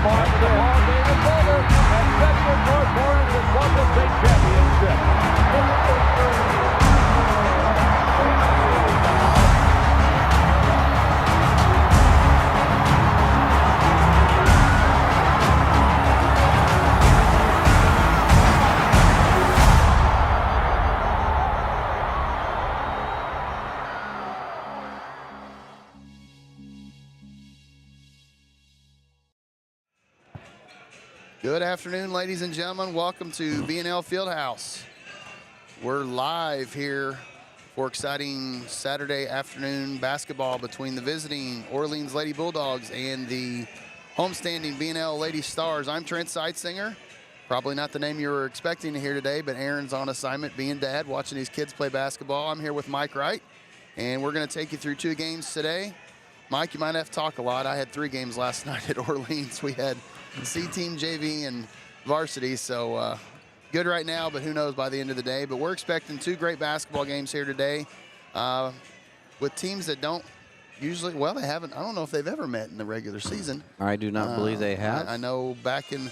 mark of the ball game is over. And Central Northport has won the state championship. Good afternoon, ladies and gentlemen. Welcome to BNL Fieldhouse. We're live here for exciting Saturday afternoon basketball between the visiting Orleans Lady Bulldogs and the homestanding BNL Lady Stars. I'm Trent Seitsinger. Probably not the name you were expecting to hear today, but Aaron's on assignment being dad, watching these kids play basketball. I'm here with Mike Wright, and we're going to take you through 2 games today. Mike, you might have to talk a lot. I had 3 games last night at Orleans. We had C-Team, JV, and Varsity, so good right now, but who knows by the end of the day. But we're expecting 2 great basketball games here today with teams that don't usually, well, they haven't, I don't know if they've ever met in the regular season. I do not believe they have. I know back in,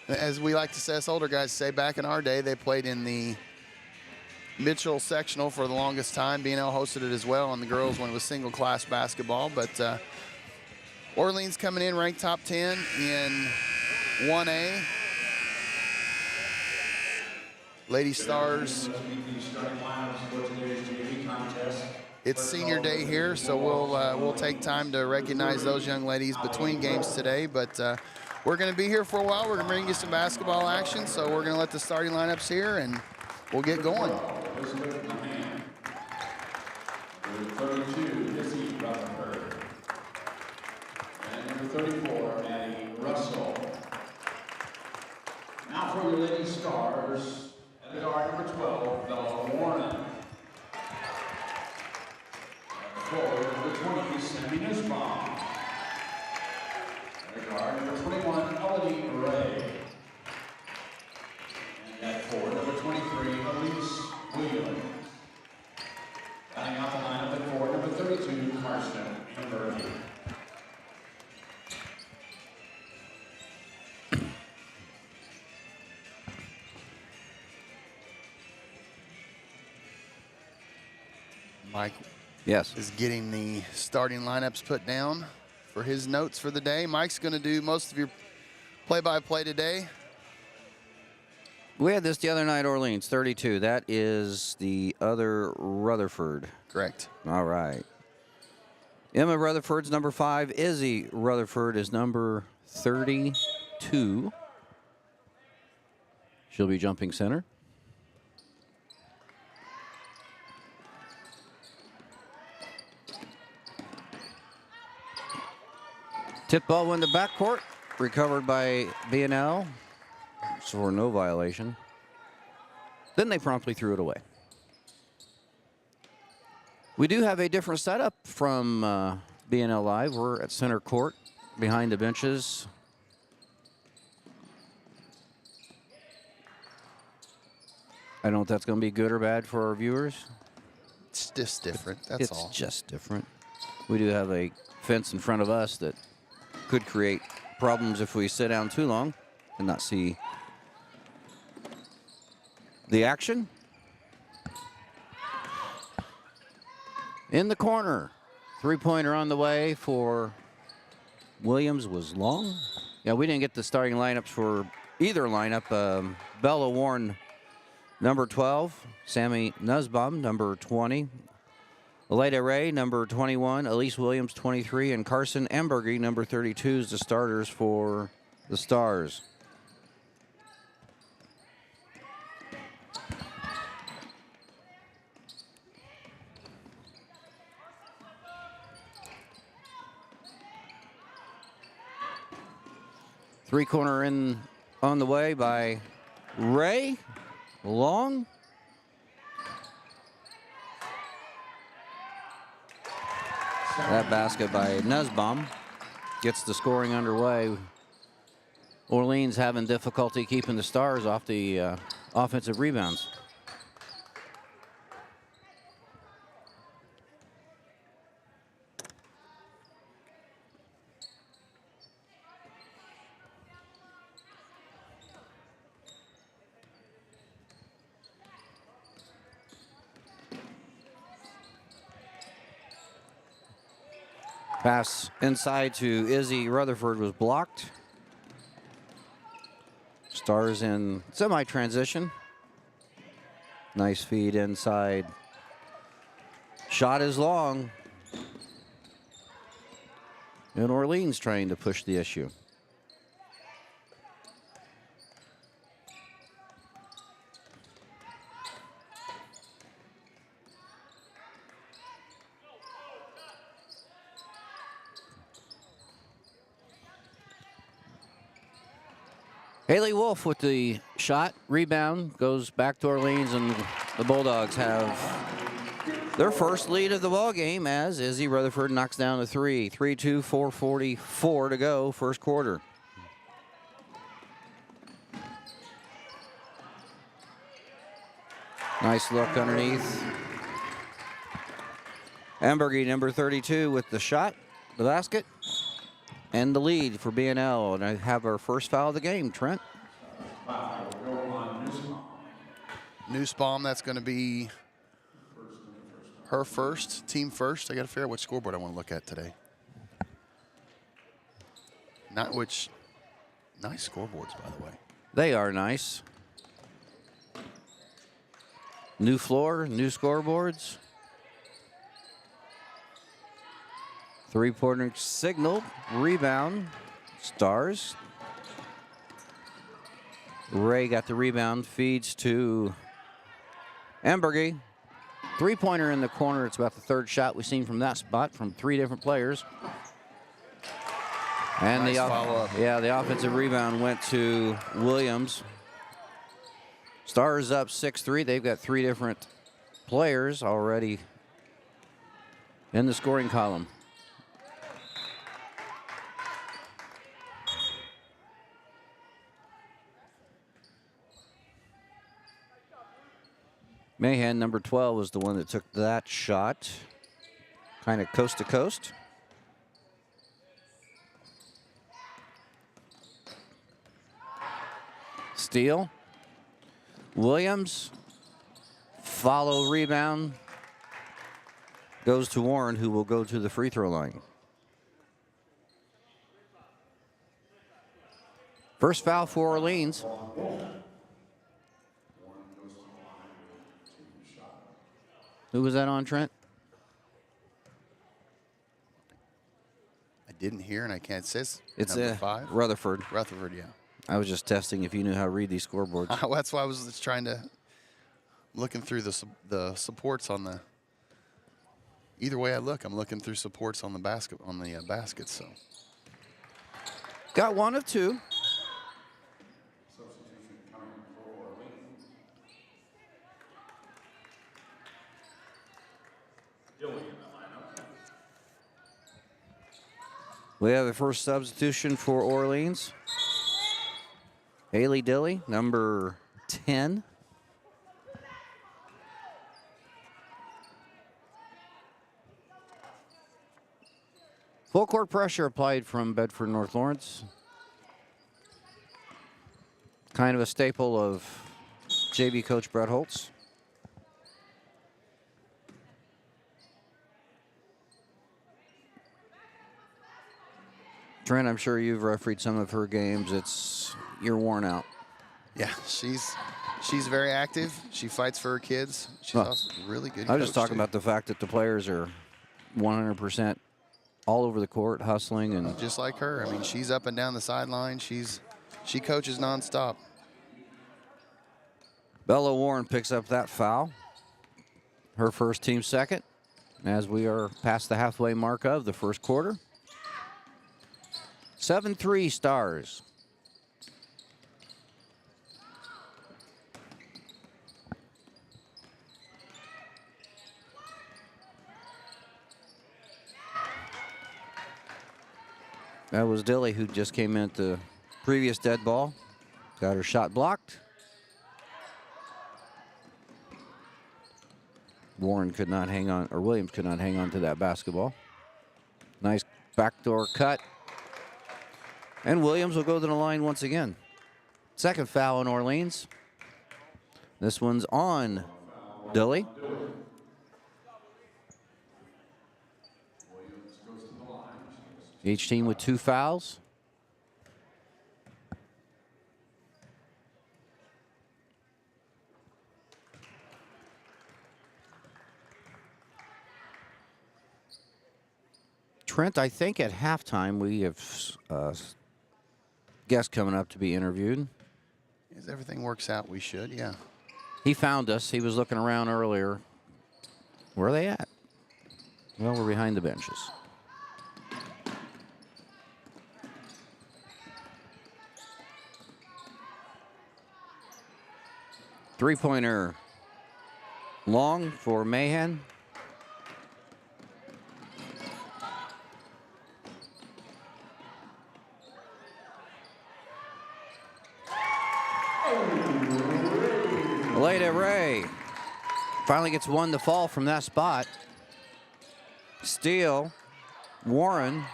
as we like to say, us older guys say, back in our day, they played in the Mitchell sectional for the longest time. BNL hosted it as well on the girls when it was single class basketball. But Orleans coming in ranked top 10 in 1A. Lady Stars. It's senior day here, so we'll take time to recognize those young ladies between games today. But we're going to be here for a while. We're going to bring you some basketball action, so we're going to let the starting lineups here, and we'll get going. Number 32, Missy Rutherford. And number 34, Maddie Russell. Now for your Lady Stars, at the guard, number 12, Bella Warren. At forward, number 20, Sammy Nussbaum. At the guard, number 21, Elodie Ray. And at forward, number 23, Elise Williams. Batting out the lineup at forward, number 32, Karsten Kimberly. Mike Yes. is getting the starting lineups put down for his notes for the day. Mike's going to do most of your play-by-play today. We had this the other night, Orleans, 32. That is the other Rutherford. Correct. All right. Emma Rutherford's number 5. Izzy Rutherford is number 32. She'll be jumping center. Tip ball in the backcourt, recovered by BNL. For no violation. Then they promptly threw it away. We do have a different setup from BNL Live. We're at center court, behind the benches. I don't know if that's going to be good or bad for our viewers. It's just different, that's all. It's just different. We do have a fence in front of us that could create problems if we sit down too long and not see the action. In the corner. 3-pointer on the way for Williams was long. Yeah, we didn't get the starting lineups for either lineup. Bella Warren, number 12. Sammy Nussbaum, number 20. Elida Ray, number 21. Elise Williams, 23. And Carson Ambergy, number 32, is the starters for the Stars. Three-corner in on the way by Ray. Long. That basket by Nussbaum gets the scoring underway. Orleans having difficulty keeping the Stars off the offensive rebounds. Pass inside to Izzy Rutherford was blocked. Stars in semi-transition. Nice feed inside. Shot is long. And Orleans trying to push the issue. Haley Wolf with the shot, rebound, goes back to Orleans, and the Bulldogs have their first lead of the ball game as Izzy Rutherford knocks down a three. 3-2, 4:44 to go, first quarter. Nice look underneath. Embergy, number 32, with the shot, the basket. And the lead for BNL, and I have our first foul of the game, Trent. Newsbaum, that's going to be her first, team first. I got to figure out which scoreboard I want to look at today. Not which, nice scoreboards, by the way. They are nice. New floor, new scoreboards. Three-pointer signal, rebound, Stars. Ray got the rebound, feeds to Embergy. Three-pointer in the corner. It's about the third shot we've seen from that spot from three different players. And nice follow-up. Yeah, the offensive rebound went to Williams. Stars up 6-3. They've got three different players already in the scoring column. Mahan, number 12, was the one that took that shot. Kind of coast to coast. Steal. Williams. Follow rebound. Goes to Warren, who will go to the free throw line. First foul for Orleans. Who was that on, Trent? I didn't hear, and I can't. It says It's number 5. Rutherford. Rutherford, yeah. I was just testing if you knew how to read these scoreboards. That's why I was just trying to, looking through the supports on the, either way I look, I'm looking through supports on the basket, baskets, so. Got one of two. We have the first substitution for Orleans. Haley Dilly, number 10. Full court pressure applied from Bedford North Lawrence. Kind of a staple of JV coach Brett Holtz. Trent, I'm sure you've refereed some of her games. You're worn out. Yeah, she's very active. She fights for her kids. She's also really good. I was just talking about the fact that the players are 100% all over the court, hustling, and just like her. I mean, she's up and down the sideline. She coaches nonstop. Bella Warren picks up that foul. Her first, team second, as we are past the halfway mark of the first quarter. 7-3 Stars. That was Dilly, who just came in at the previous dead ball. Got her shot blocked. Warren could not hang on, or Williams could not hang on to that basketball. Nice backdoor cut. And Williams will go to the line once again. Second foul in Orleans. This one's on Dilly. Each team with 2 fouls. Trent, I think at halftime we have guest coming up to be interviewed. As everything works out, we should, yeah. He found us. He was looking around earlier. Where are they at? Well, we're behind the benches. Three-pointer long for Mahan. Leda Ray finally gets one to fall from that spot. Steele, Warren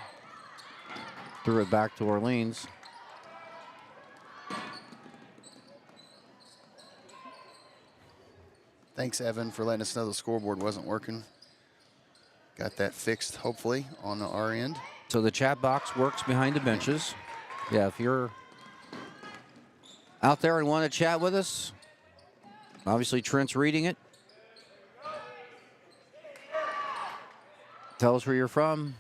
threw it back to Orleans. Thanks, Evan, for letting us know the scoreboard wasn't working. Got that fixed, hopefully, on our end. So the chat box works behind the benches. Yeah, if you're out there and want to chat with us, obviously Trent's reading it. Tell us where you're from,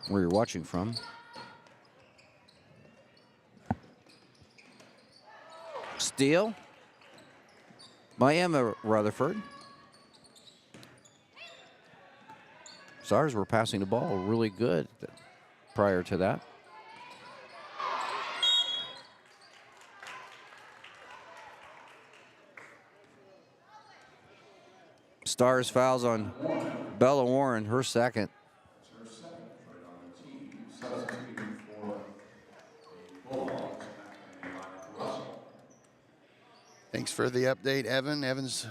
where you're watching from. Steele by Emma Rutherford. Stars were passing the ball really good prior to that. Stars fouls on Bella Warren, her second. Thanks for the update, Evan. Evan's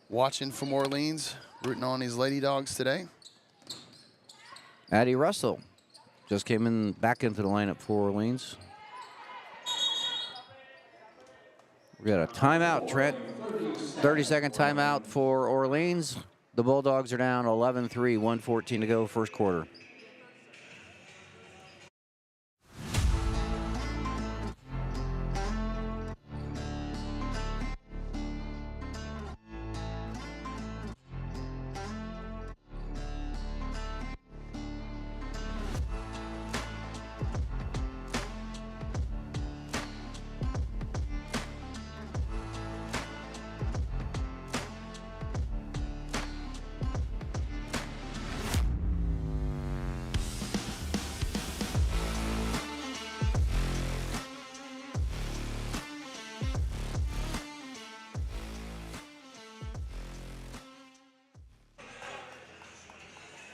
watching from Orleans, rooting on his Lady Dogs today. Addie Russell just came in back into the lineup for Orleans. We got a timeout, Trent. 30-second timeout for Orleans. The Bulldogs are down 11-3, 1:14 to go, first quarter.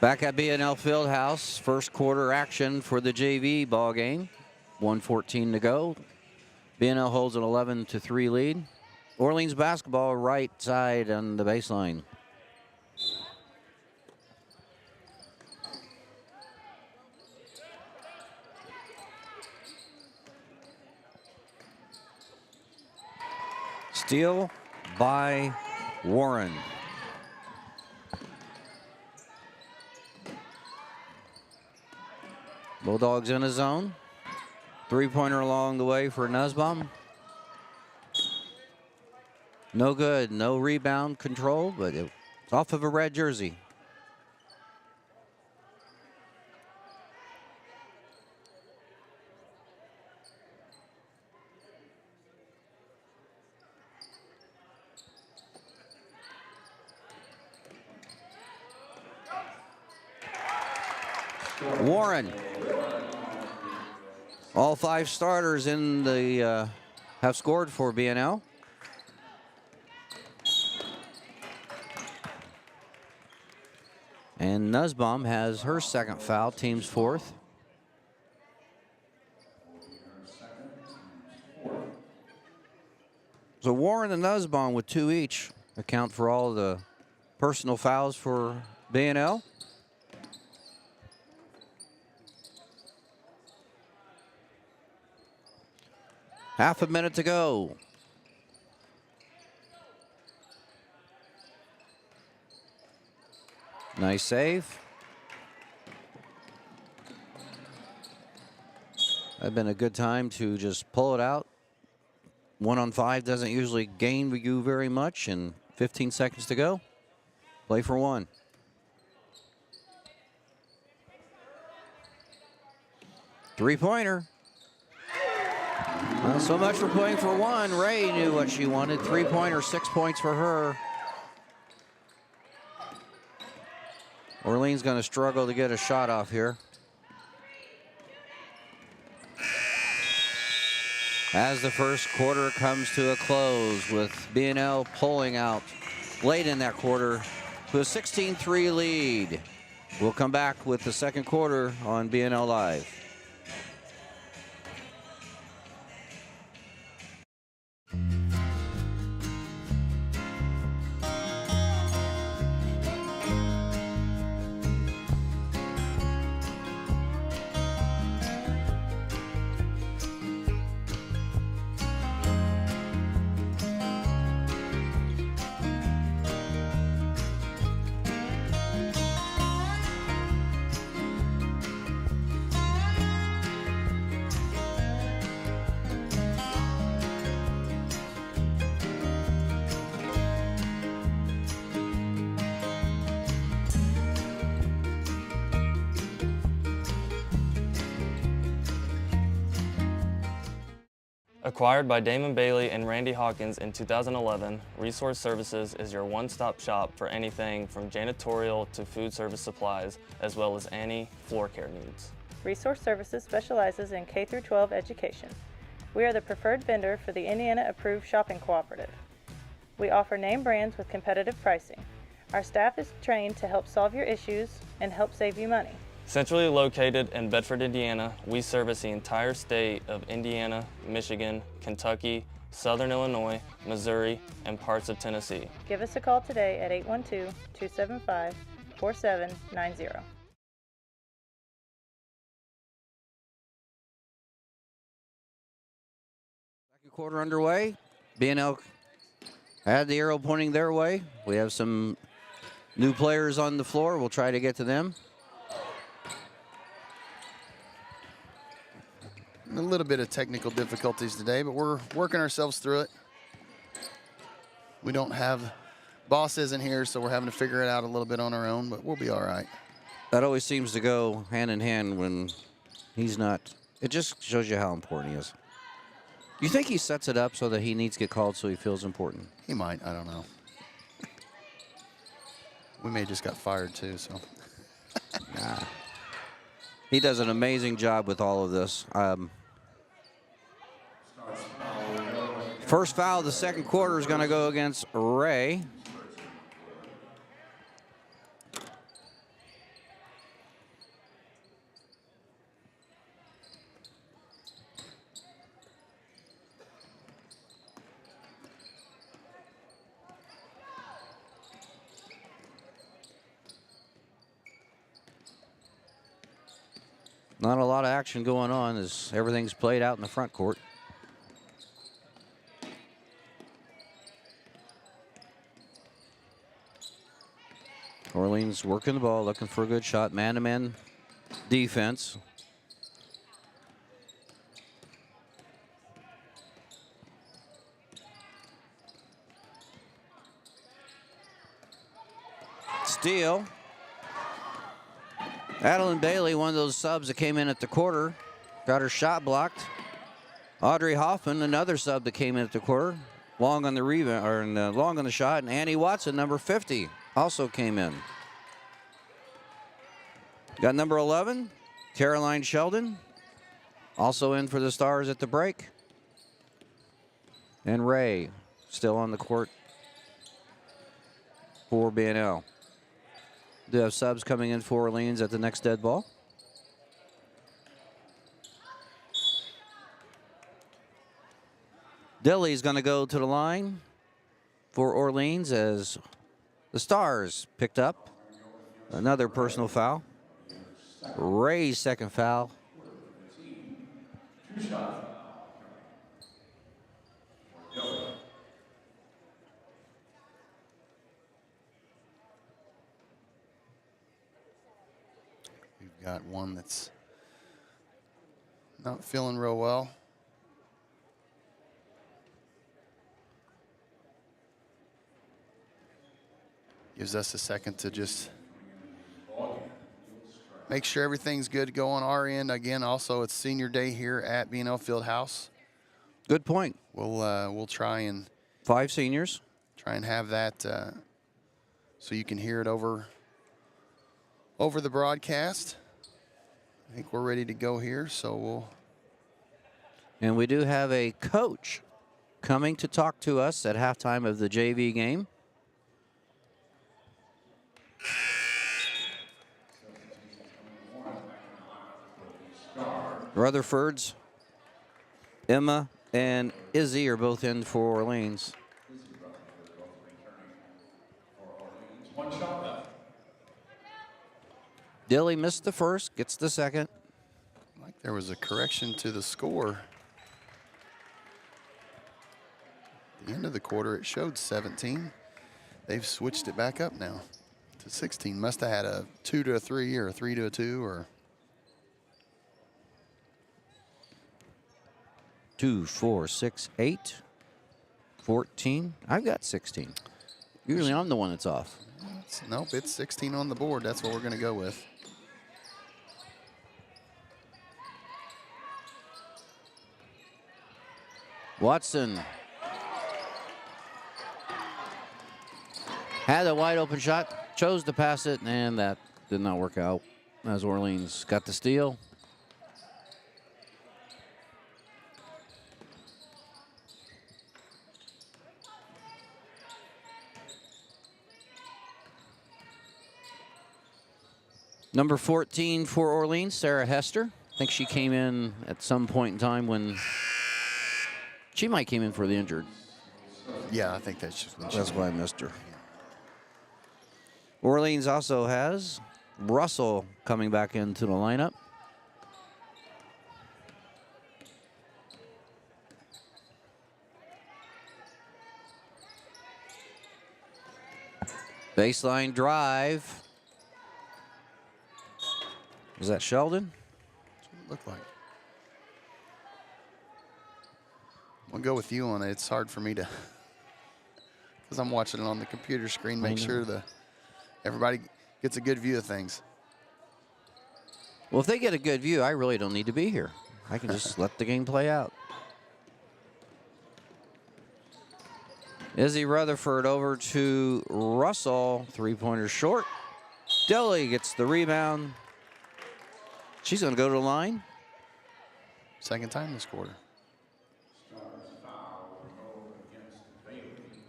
Back at BNL Fieldhouse, first quarter action for the JV ball game. 1:14 to go. BNL holds an 11-3 lead. Orleans basketball right side on the baseline. Steal by Warren. Bulldogs in a zone. Three-pointer along the way for Nussbaum. No good, no rebound control, but it's off of a red jersey. Warren. All 5 starters in the have scored for BNL. And Nussbaum has her second foul, team's fourth. So Warren and Nussbaum with 2 each account for all the personal fouls for BNL. Half a minute to go. Nice save. That'd been a good time to just pull it out. 1-on-5 doesn't usually gain you very much, and 15 seconds to go. Play for one. Three-pointer. Well, so much for playing for one. Ray knew what she wanted. Three-pointer, 6 points for her. Orleans going to struggle to get a shot off here. As the first quarter comes to a close, with BNL pulling out late in that quarter to a 16-3 lead. We'll come back with the second quarter on BNL Live. Acquired by Damon Bailey and Randy Hawkins in 2011, Resource Services is your one-stop shop for anything from janitorial to food service supplies, as well as any floor care needs. Resource Services specializes in K-12 education. We are the preferred vendor for the Indiana-approved shopping cooperative. We offer name brands with competitive pricing. Our staff is trained to help solve your issues and help save you money. Centrally located in Bedford, Indiana, we service the entire state of Indiana, Michigan, Kentucky, Southern Illinois, Missouri, and parts of Tennessee. Give us a call today at 812-275-4790. Second quarter underway. BNL had the arrow pointing their way. We have some new players on the floor. We'll try to get to them. A little bit of technical difficulties today, but we're working ourselves through it. We don't have, boss isn't here, so we're having to figure it out a little bit on our own, but we'll be all right. That always seems to go hand in hand when he's not. It just shows you how important he is. You think he sets it up so that he needs to get called so he feels important? He might, I don't know. We may have just got fired too, so. Nah. He does an amazing job with all of this. First foul of the second quarter is going to go against Ray. Not a lot of action going on as everything's played out in the front court. Orleans working the ball, looking for a good shot. Man-to-man defense. Steal. Adeline Bailey, one of those subs that came in at the quarter, got her shot blocked. Audrey Hoffman, another sub that came in at the quarter, long on the rebound, or long on the shot. And Annie Watson, number 50, also came in. Got number 11, Caroline Sheldon, also in for the Stars at the break. And Ray, still on the court for BNL. Do have subs coming in for Orleans at the next dead ball. Dilly's going to go to the line for Orleans as the Stars picked up another personal foul. Ray's second foul. got one that's not feeling real well. Gives us a second to just make sure everything's good to go on our end. Again, also it's senior day here at BNL Fieldhouse. Good point. We'll try and 5 seniors. have that so you can hear it over the broadcast. I think we're ready to go here, so we'll. And we do have a coach coming to talk to us at halftime of the JV game. Rutherford's Emma and Izzy are both in for Orleans. One shot left. Dilly missed the first, gets the second. Like there was a correction to the score. At the end of the quarter, it showed 17. They've switched it back up now to 16. Must have had a 2 to a 3 or a 3 to a 2 or. 2, 4, 6, 8, 14. I've got 16. Usually I'm the one that's off. Nope, it's 16 on the board. That's what we're going to go with. Watson had a wide open shot, chose to pass it, and that did not work out as Orleans got the steal. Number 14 for Orleans, Sarah Hester. I think she came in at some point in time when she might came in for the injured. Yeah, I think that's just when That's why I missed her. Orleans also has Russell coming back into the lineup. Baseline drive. Is that Sheldon? That's what it looked like. We'll go with you on it. It's hard for me to, because I'm watching it on the computer screen, make sure everybody gets a good view of things. Well, if they get a good view, I really don't need to be here. I can just let the game play out. Izzy Rutherford over to Russell. 3-pointer short. Dilly gets the rebound. She's going to go to the line. Second time this quarter.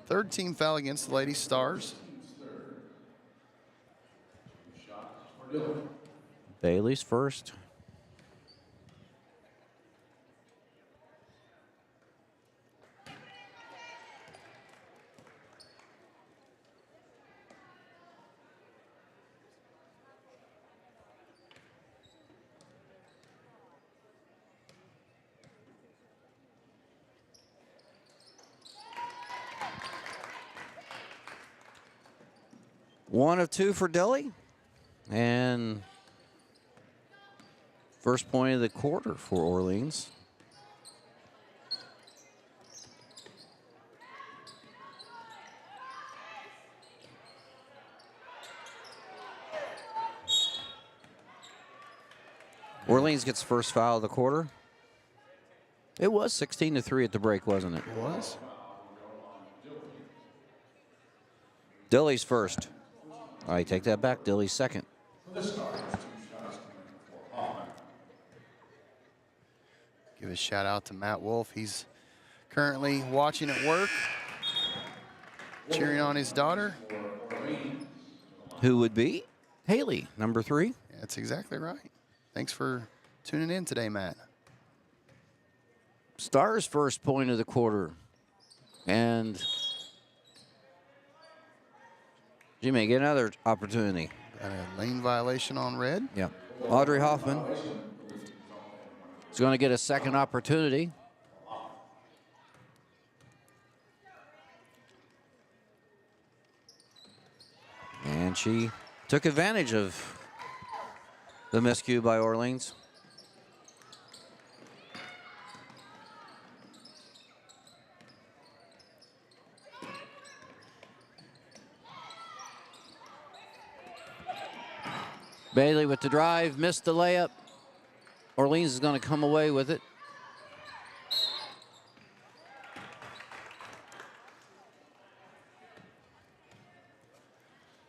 Third team foul against the Lady Stars. Bailey's first. One of two for Dilly. And first point of the quarter for Orleans. Orleans gets first foul of the quarter. It was 16-3 at the break, wasn't it? It was. Dilly's first. I take that back. Dilly's second. Give a shout out to Matt Wolf. He's currently watching at work, cheering on his daughter. Who would be? Haley, number 3. That's exactly right. Thanks for tuning in today, Matt. Stars first point of the quarter. And she may get another opportunity. Got a lane violation on red. Yeah. Audrey Hoffman is going to get a second opportunity. And she took advantage of The miscue by Orleans. Bailey with the drive, missed the layup. Orleans is going to come away with it.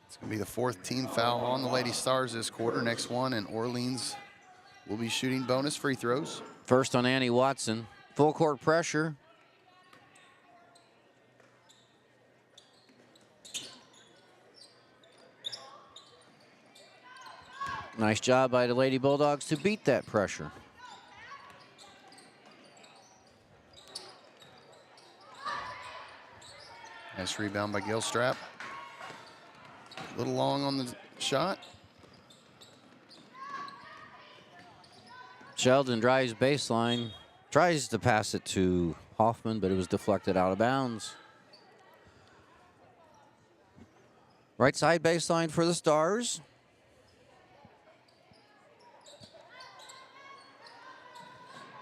It's going to be the 4th team foul on the Lady Stars this quarter. Next one, and Orleans will be shooting bonus free throws. First on Annie Watson. Full court pressure. Nice job by the Lady Bulldogs to beat that pressure. Nice rebound by Gilstrap. A little long on the shot. Sheldon drives baseline, tries to pass it to Hoffman, but it was deflected out of bounds. Right side baseline for the Stars.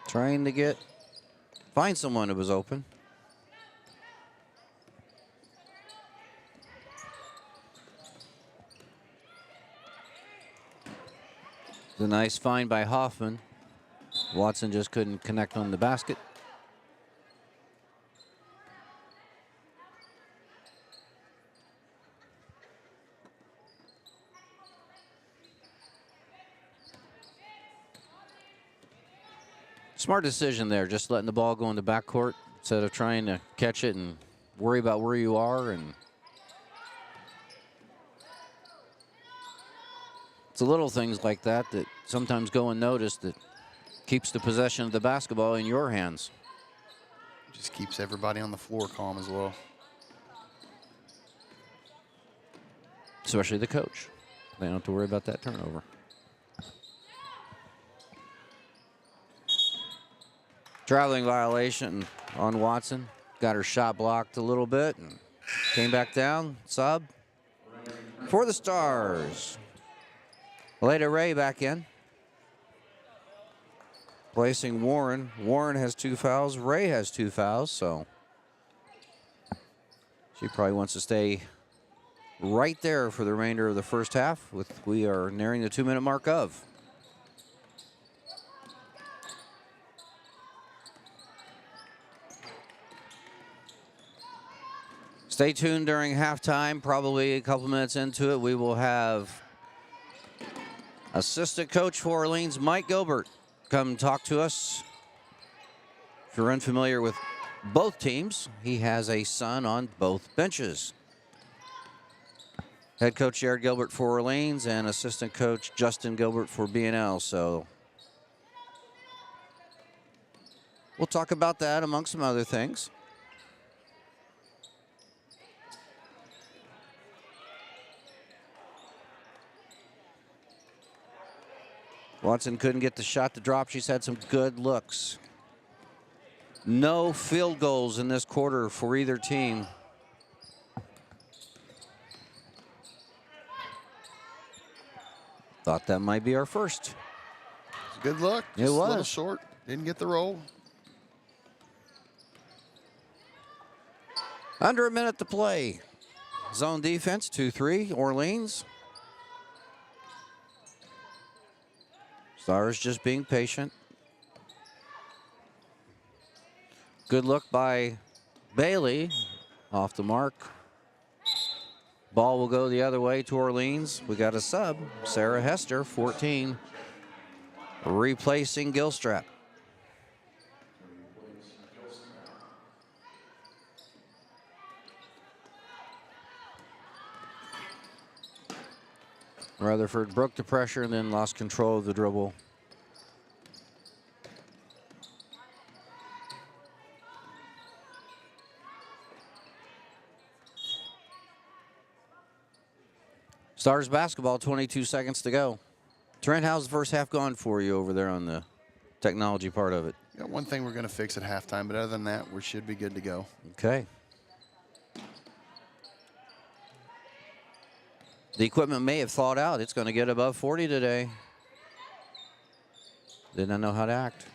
Trying to find someone who was open. The nice find by Hoffman. Watson just couldn't connect on the basket. Smart decision there, just letting the ball go in the backcourt instead of trying to catch it and worry about where you are. And it's the little things like that that sometimes go unnoticed that keeps the possession of the basketball in your hands. Just keeps everybody on the floor calm as well. Especially the coach. They don't have to worry about that turnover. Traveling violation on Watson. Got her shot blocked a little bit and came back down. Sub for the Stars. Leda Ray back in. Placing Warren. Warren has 2 fouls. Ray has 2 fouls, so she probably wants to stay right there for the remainder of the first half. We are nearing the 2-minute mark of. Stay tuned during halftime. Probably a couple minutes into it, we will have assistant coach for Orleans, Mike Gilbert, come talk to us. If you're unfamiliar with both teams, he has a son on both benches. Head coach Jared Gilbert for Orleans and assistant coach Justin Gilbert for BNL. So we'll talk about that among some other things. Watson couldn't get the shot to drop. She's had some good looks. No field goals in this quarter for either team. Thought that might be our first. It's a good look. Just It was. A little short. Didn't get the roll. Under a minute to play. Zone defense, 2-3, Orleans. Stars just being patient. Good look by Bailey. Off the mark. Ball will go the other way to Orleans. We got a sub. Sarah Hester, 14. Replacing Gilstrap. Rutherford broke the pressure and then lost control of the dribble. Stars basketball, 22 seconds to go. Trent, how's the first half gone for you over there on the technology part of it? Got one thing we're going to fix at halftime, but other than that, we should be good to go. Okay. The equipment may have thawed out. It's going to get above 40 today. Did not know how to act.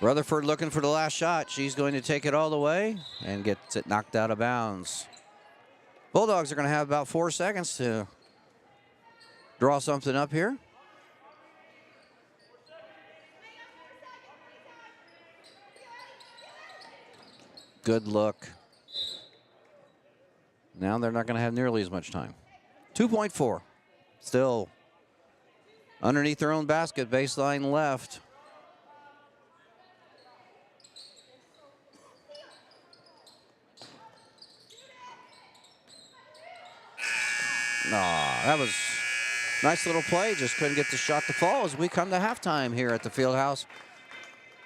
Rutherford looking for the last shot. She's going to take it all the way and gets it knocked out of bounds. Bulldogs are going to have about 4 seconds to draw something up here. Good look. Now they're not going to have nearly as much time. 2.4. Still underneath their own basket, baseline left. That was a nice little play. Just couldn't get the shot to fall as we come to halftime here at the Fieldhouse.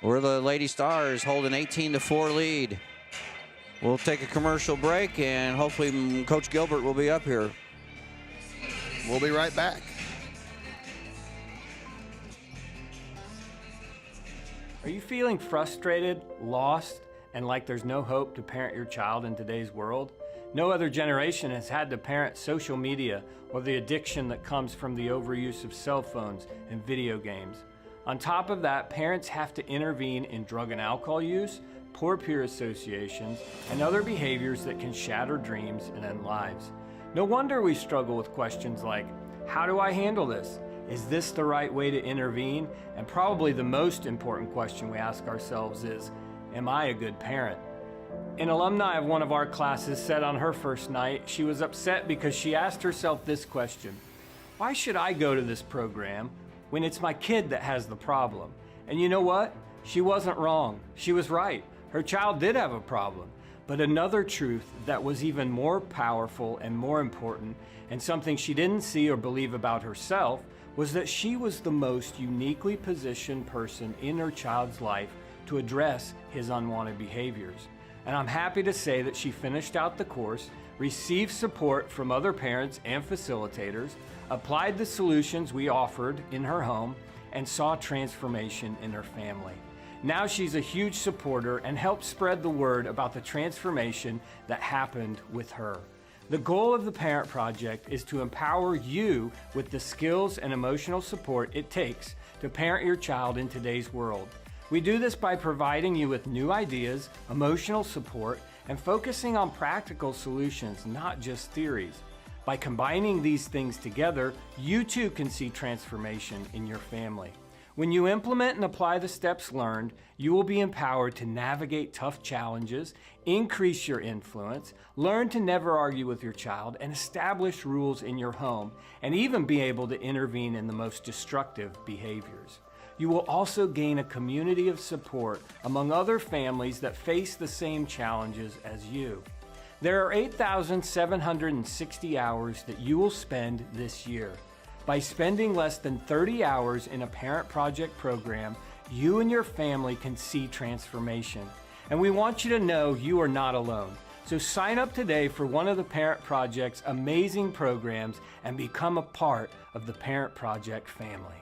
We're the Lady Stars hold an 18-4 lead. We'll take a commercial break, and hopefully Coach Gilbert will be up here. We'll be right back. Are you feeling frustrated, lost, and like there's no hope to parent your child in today's world? No other generation has had to parent social media or the addiction that comes from the overuse of cell phones and video games. On top of that, parents have to intervene in drug and alcohol use, poor peer associations, and other behaviors that can shatter dreams and end lives. No wonder we struggle with questions like, how do I handle this? Is this the right way to intervene? And probably the most important question we ask ourselves is, am I a good parent? An alumni of one of our classes said on her first night she was upset because she asked herself this question: why should I go to this program when it's my kid that has the problem? And you know what? She wasn't wrong. She was right. Her child did have a problem. But another truth that was even more powerful and more important, and something she didn't see or believe about herself, was that she was the most uniquely positioned person in her child's life to address his unwanted behaviors. And I'm happy to say that she finished out the course, received support from other parents and facilitators, applied the solutions we offered in her home, and saw transformation in her family. Now she's a huge supporter and helps spread the word about the transformation that happened with her. The goal of the Parent Project is to empower you with the skills and emotional support it takes to parent your child in today's world. We do this by providing you with new ideas, emotional support, and focusing on practical solutions, not just theories. By combining these things together, you too can see transformation in your family. When you implement and apply the steps learned, you will be empowered to navigate tough challenges, increase your influence, learn to never argue with your child, and establish rules in your home, and even be able to intervene in the most destructive behaviors. You will also gain a community of support among other families that face the same challenges as you. There are 8,760 hours that you will spend this year. By spending less than 30 hours in a Parent Project program, you and your family can see transformation. And we want you to know you are not alone. So sign up today for one of the Parent Project's amazing programs and become a part of the Parent Project family.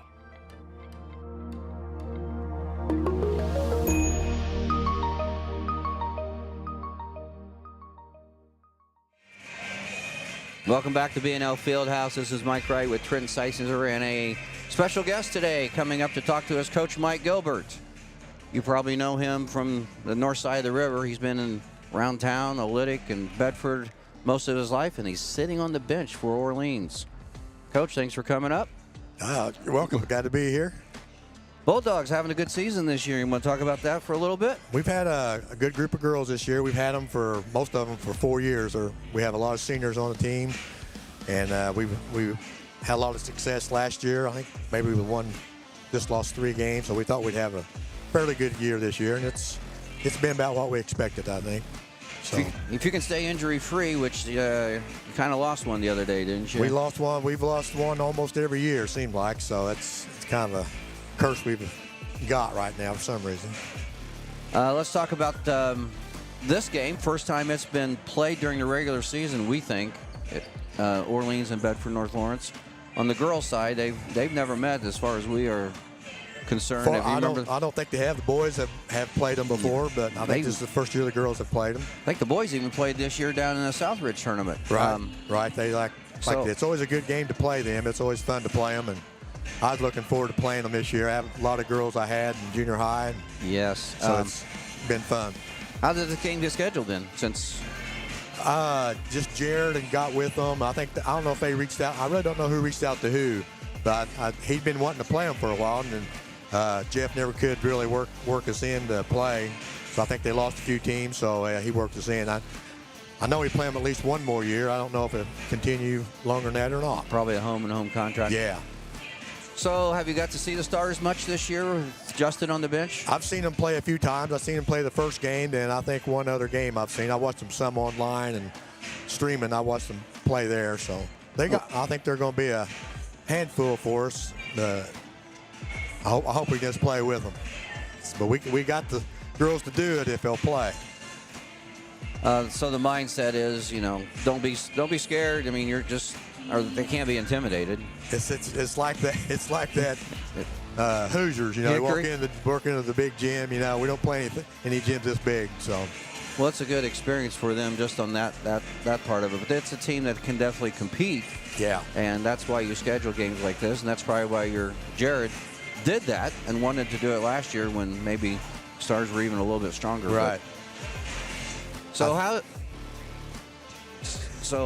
Welcome back to BNL Fieldhouse. This is Mike Wright with Trent Seisinger and a special guest today coming up to talk to us, Coach Mike Gilbert. You probably know him from the north side of the river. He's been around town, Olytic and Bedford most of his life, and he's sitting on the bench for Orleans. Coach, thanks for coming up. You're welcome. Glad to be here. Bulldogs having a good season this year. You want to talk about that for a little bit? We've had a good group of girls this year. We've had them for most of them for 4 years. We have a lot of seniors on the team, and we've had a lot of success last year. I think maybe we just lost 3 games, so we thought we'd have a fairly good year this year, and it's been about what we expected, I think. So if you can stay injury-free, which you kind of lost one the other day, didn't you? we lost one. We've lost one almost every year, it seemed like. So it's kind of a curse we've got right now for some reason. Let's talk about this game. First time it's been played during the regular season, we think, at Orleans and Bedford North Lawrence. On the girls' side, they've never met as far as we are concerned. I don't think they have. The boys have played them before, but I think this is the first year the girls have played them. I think the boys even played this year down in the Southridge tournament. Right, right. They So- it's always a good game to play them. It's always fun to play them, and I was looking forward to playing them this year. I have a lot of girls I had in junior high, Yes. so it's been fun. How did the game get scheduled then? Since Just Jared and got with them. I don't know if they reached out. I really don't know who reached out to who, but he'd been wanting to play them for a while, and then Jeff never could really work us in to play. So I think they lost a few teams, so he worked us in. I know he play them at least one more year. I don't know if it'll continue longer than that or not. probably a home and home contract. Yeah. So have you got to see the Stars much this year with Justin on the bench? I've seen them play a few times. I've seen them play the first game, and I think one other game I've seen. I watched them some online and streaming. I watched them play there. So I think they're going to be a handful for us. I hope we just play with them. But we got the girls to do it if they'll play. So the mindset is, don't be scared. I mean, they can't be intimidated. It's like that. It's like that. Hoosiers, you walk into the big gym. We don't play any gyms this big. So, well, it's a good experience for them just on that part of it. But it's a team that can definitely compete. Yeah. And that's why you schedule games like this, and that's probably why Jared did that and wanted to do it last year when maybe Stars were even a little bit stronger. Right. So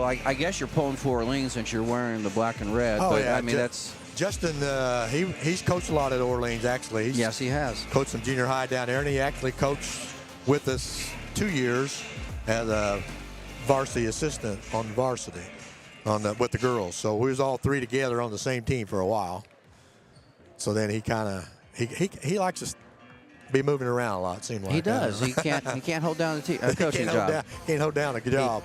I guess you're pulling for Orleans since you're wearing the black and red. Oh, but yeah. I mean, that's Justin. He's coached a lot at Orleans, actually. yes, he has. Coached some junior high down there, and he actually coached with us 2 years as a varsity assistant on Varsity with the girls. So we was all three together on the same team for a while. So then he likes to be moving around a lot. It seems like He does. He can't hold down the coaching job. Can't hold down a job.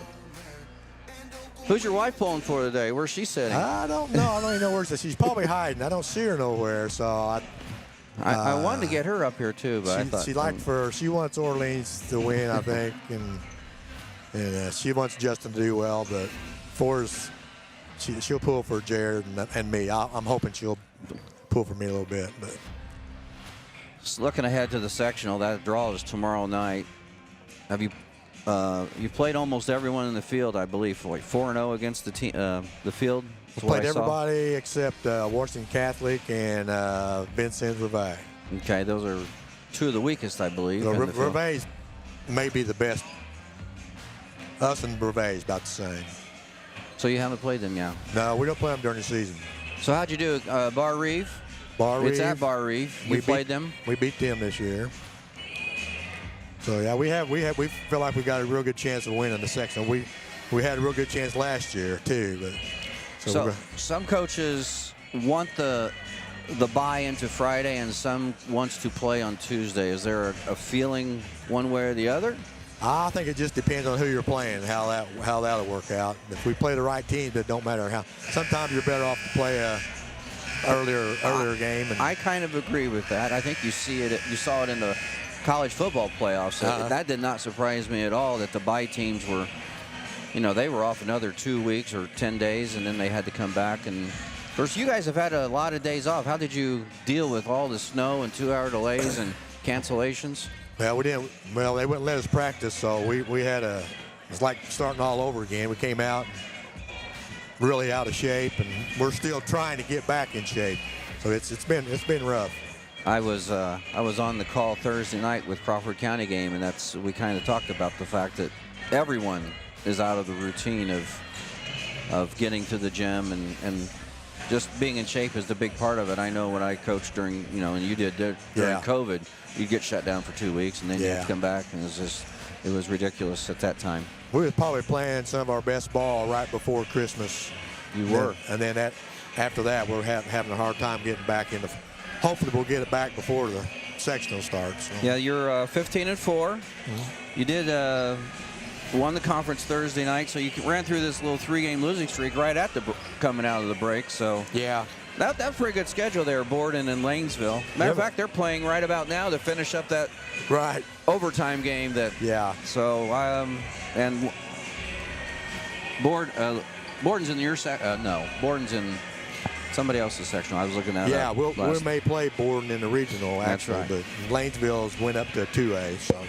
Who's your wife pulling for today? Where's she sitting? I don't know. I don't even know where she's probably hiding. I don't see her nowhere. So I wanted to get her up here too, but I thought she wants Orleans to win, I think, and she wants Justin to do well. But she'll pull for Jared and me. I'm hoping she'll pull for me a little bit. But just looking ahead to the sectional, that draw is tomorrow night. Have you? You've played almost everyone in the field, I believe. Like 4-0 against the team, the field. We played everybody except Washington Catholic and Vincent Reveille. Okay, those are two of the weakest, I believe. Reveille may be the best. Us and Reveille is about the same. So you haven't played them yet? No, we don't play them during the season. So how'd you do? Bar Reeve? It's at Bar Reeve. We played them. We beat them this year. So yeah, we feel like we got a real good chance of winning the section. We had a real good chance last year too. But so some coaches want the bye into Friday, and some wants to play on Tuesday. Is there a feeling one way or the other? I think it just depends on who you're playing, how that'll work out. If we play the right teams, it don't matter how. Sometimes you're better off to play a earlier game. And I kind of agree with that. I think you saw it in the college football playoffs. That did not surprise me at all that the bye teams were, they were off another 2 weeks or 10 days, and then they had to come back. And of course, you guys have had a lot of days off. How did you deal with all the snow and 2-hour delays and cancellations? Well, we didn't. Well, they wouldn't let us practice, so we had it's like starting all over again. We came out really out of shape, and we're still trying to get back in shape. So it's been rough. I was on the call Thursday night with Crawford County game, and we kind of talked about the fact that everyone is out of the routine of getting to the gym and just being in shape is the big part of it. I know when I coached during, and you did during COVID, you'd get shut down for 2 weeks, and then you'd come back, and it was ridiculous at that time. We were probably playing some of our best ball right before Christmas. You were. And then after that, we're having a hard time getting back into. Hopefully, we'll get it back before the sectional starts. So. Yeah, you're 15-4. Mm-hmm. You did won the conference Thursday night, so you ran through this little 3-game losing streak right at coming out of the break. So yeah, that's pretty good schedule there, Borden and Lanesville. Matter of fact, they're playing right about now to finish up that overtime game. So and Borden's in your no, Borden's in somebody else's section. I was looking at that. Yeah, we may play Borden in the regional, actually. That's right. But Lanesville's went up to 2A. So,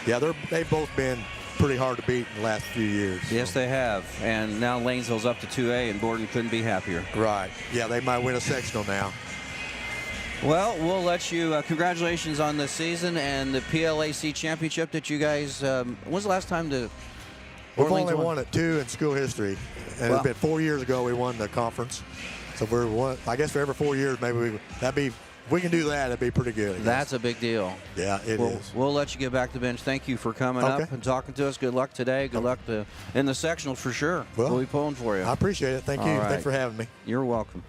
yeah, they've both been pretty hard to beat in the last few years. Yes, they have. And now Lanesville's up to 2A, and Borden couldn't be happier. Right. Yeah, they might win a sectional now. Well, we'll let you, congratulations on the season and the PLAC championship that you guys, when was the last time We've Orleans only won it 2 in school history. And Well. it's been 4 years ago we won the conference. So we're one, I guess for every 4 years, maybe if we can do that, that'd be pretty good. I guess. That's a big deal. Yeah, it is. We'll let you get back to the bench. Thank you for coming Okay. up and talking to us. Good luck today. Good luck in the sectional for sure. Well, we'll be pulling for you. I appreciate it. Thank you. All right. Thanks for having me. You're welcome.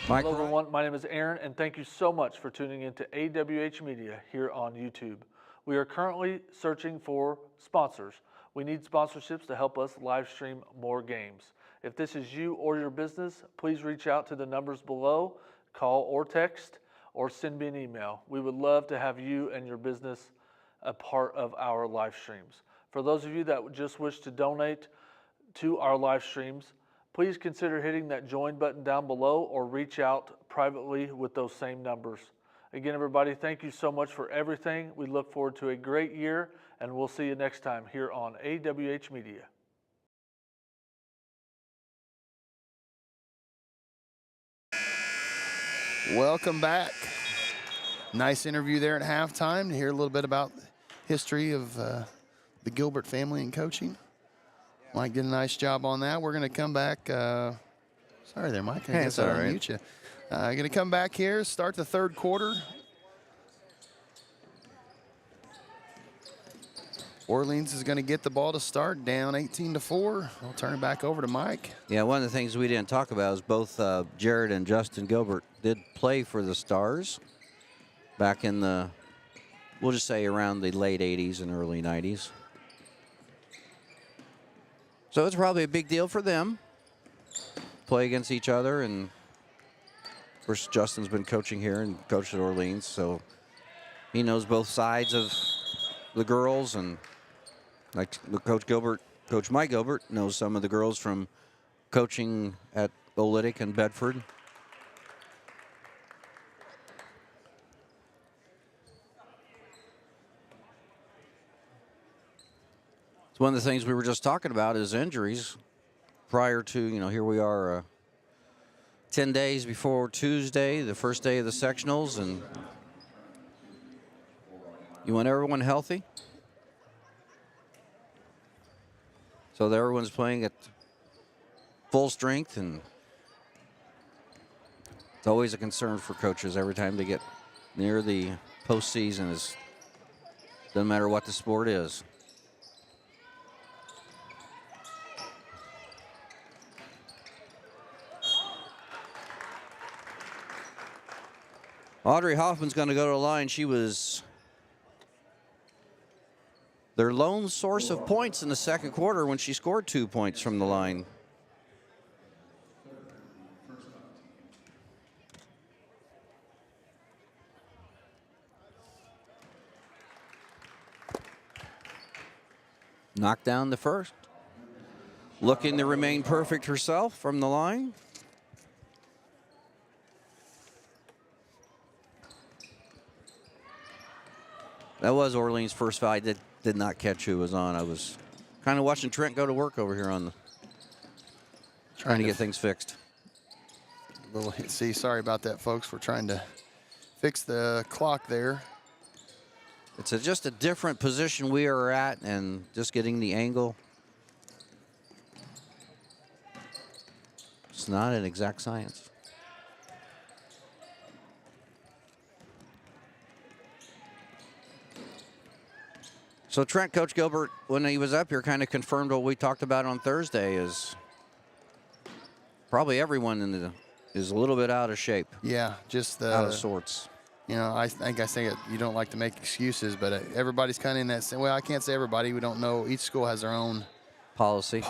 Mike, Hello everyone, my name is Aaron and thank you so much for tuning into AWH Media here on YouTube. We are currently searching for sponsors. We need sponsorships to help us live stream more games. If this is you or your business, please reach out to the numbers below, call or text, or send me an email. We would love to have you and your business a part of our live streams. For those of you that just wish to donate to our live streams, please consider hitting that join button down below or reach out privately with those same numbers. Again, everybody, thank you so much for everything. We look forward to a great year, and we'll see you next time here on AWH Media. Welcome back. Nice interview there at halftime to hear a little bit about the history of the Gilbert family and coaching. Mike did a nice job on that. We're going to come back. Sorry there, Mike. I guess I unmute you. Going to come back here, start the third quarter. Orleans is going to get the ball to start, down 18-4. I'll turn it back over to Mike. Yeah, one of the things we didn't talk about is both Jared and Justin Gilbert did play for the Stars back in the, we'll just say around the late 80s and early 90s. So it's probably a big deal for them. Play against each other, and of course Justin's been coaching here and coached at Orleans, so he knows both sides of the girls, and like Coach Mike Gilbert knows some of the girls from coaching at Olytic and Bedford. It's one of the things we were just talking about is injuries prior to, here we are 10 days before Tuesday, the first day of the sectionals, and you want everyone healthy so that everyone's playing at full strength, and it's always a concern for coaches every time they get near the postseason. Doesn't matter what the sport is. Audrey Hoffman's going to go to the line. She was their lone source of points in the second quarter when she scored 2 points from the line. Knocked down the first. Looking to remain perfect herself from the line. That was Orleans' first foul. I did not catch who was on. I was kind of watching Trent go to work over here on the trying to get things fixed. Sorry about that, folks. We're trying to fix the clock there. It's just a different position we are at, and just getting the angle. It's not an exact science. So Trent, Coach Gilbert, when he was up here, kind of confirmed what we talked about on Thursday, is probably everyone is a little bit out of shape. Yeah, just out of sorts. I think I say it, you don't like to make excuses, but everybody's kind of in that same, well, I can't say everybody. We don't know. Each school has their own policy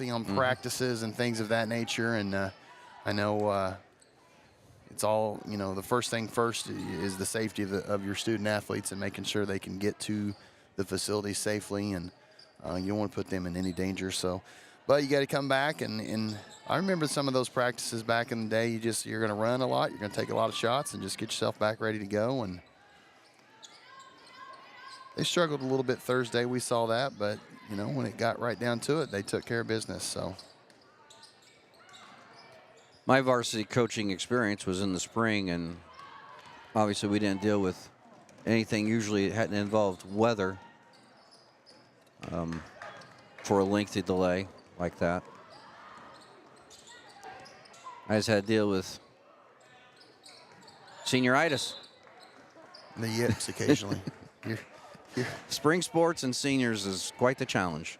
on practices and things of that nature. And I know it's all, the first thing first is the safety of your student athletes and making sure they can get to the facility safely, and you don't want to put them in any danger. So, but you got to come back, and I remember some of those practices back in the day. You're going to run a lot, you're going to take a lot of shots, and just get yourself back ready to go. And they struggled a little bit Thursday. We saw that, but you know, when it got right down to it, they took care of business. So My varsity coaching experience was in the spring, and obviously we didn't deal with anything usually it hadn't involved weather for a lengthy delay like that. I just had to deal with senioritis. the yips occasionally. Spring sports and seniors is quite the challenge.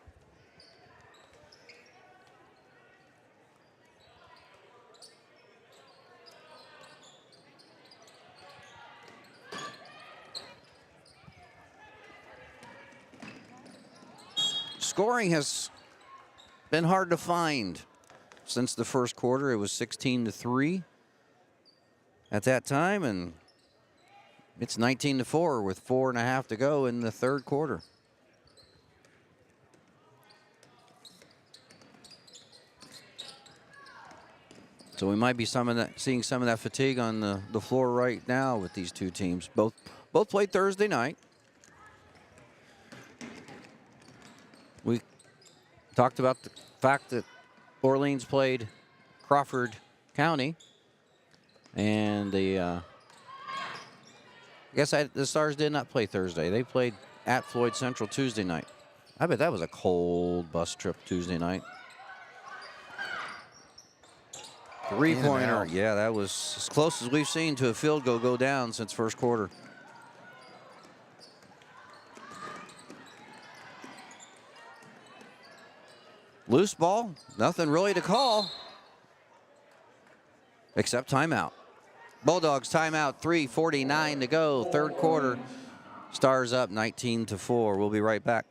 Scoring has been hard to find since the first quarter. It was 16-3 at that time, and it's 19-4 with 4.5 to go in the third quarter. So we might be seeing some of that fatigue on the floor right now with these two teams. Both played Thursday night. We talked about the fact that Orleans played Crawford County, and I guess the Stars did not play Thursday. They played at Floyd Central Tuesday night. I bet that was a cold bus trip Tuesday night. Three-pointer. Yeah, that was as close as we've seen to a field goal go down since first quarter. Loose ball, nothing really to call except timeout. Bulldogs timeout, 3:49 to go, third quarter. Stars up 19-4. We'll be right back.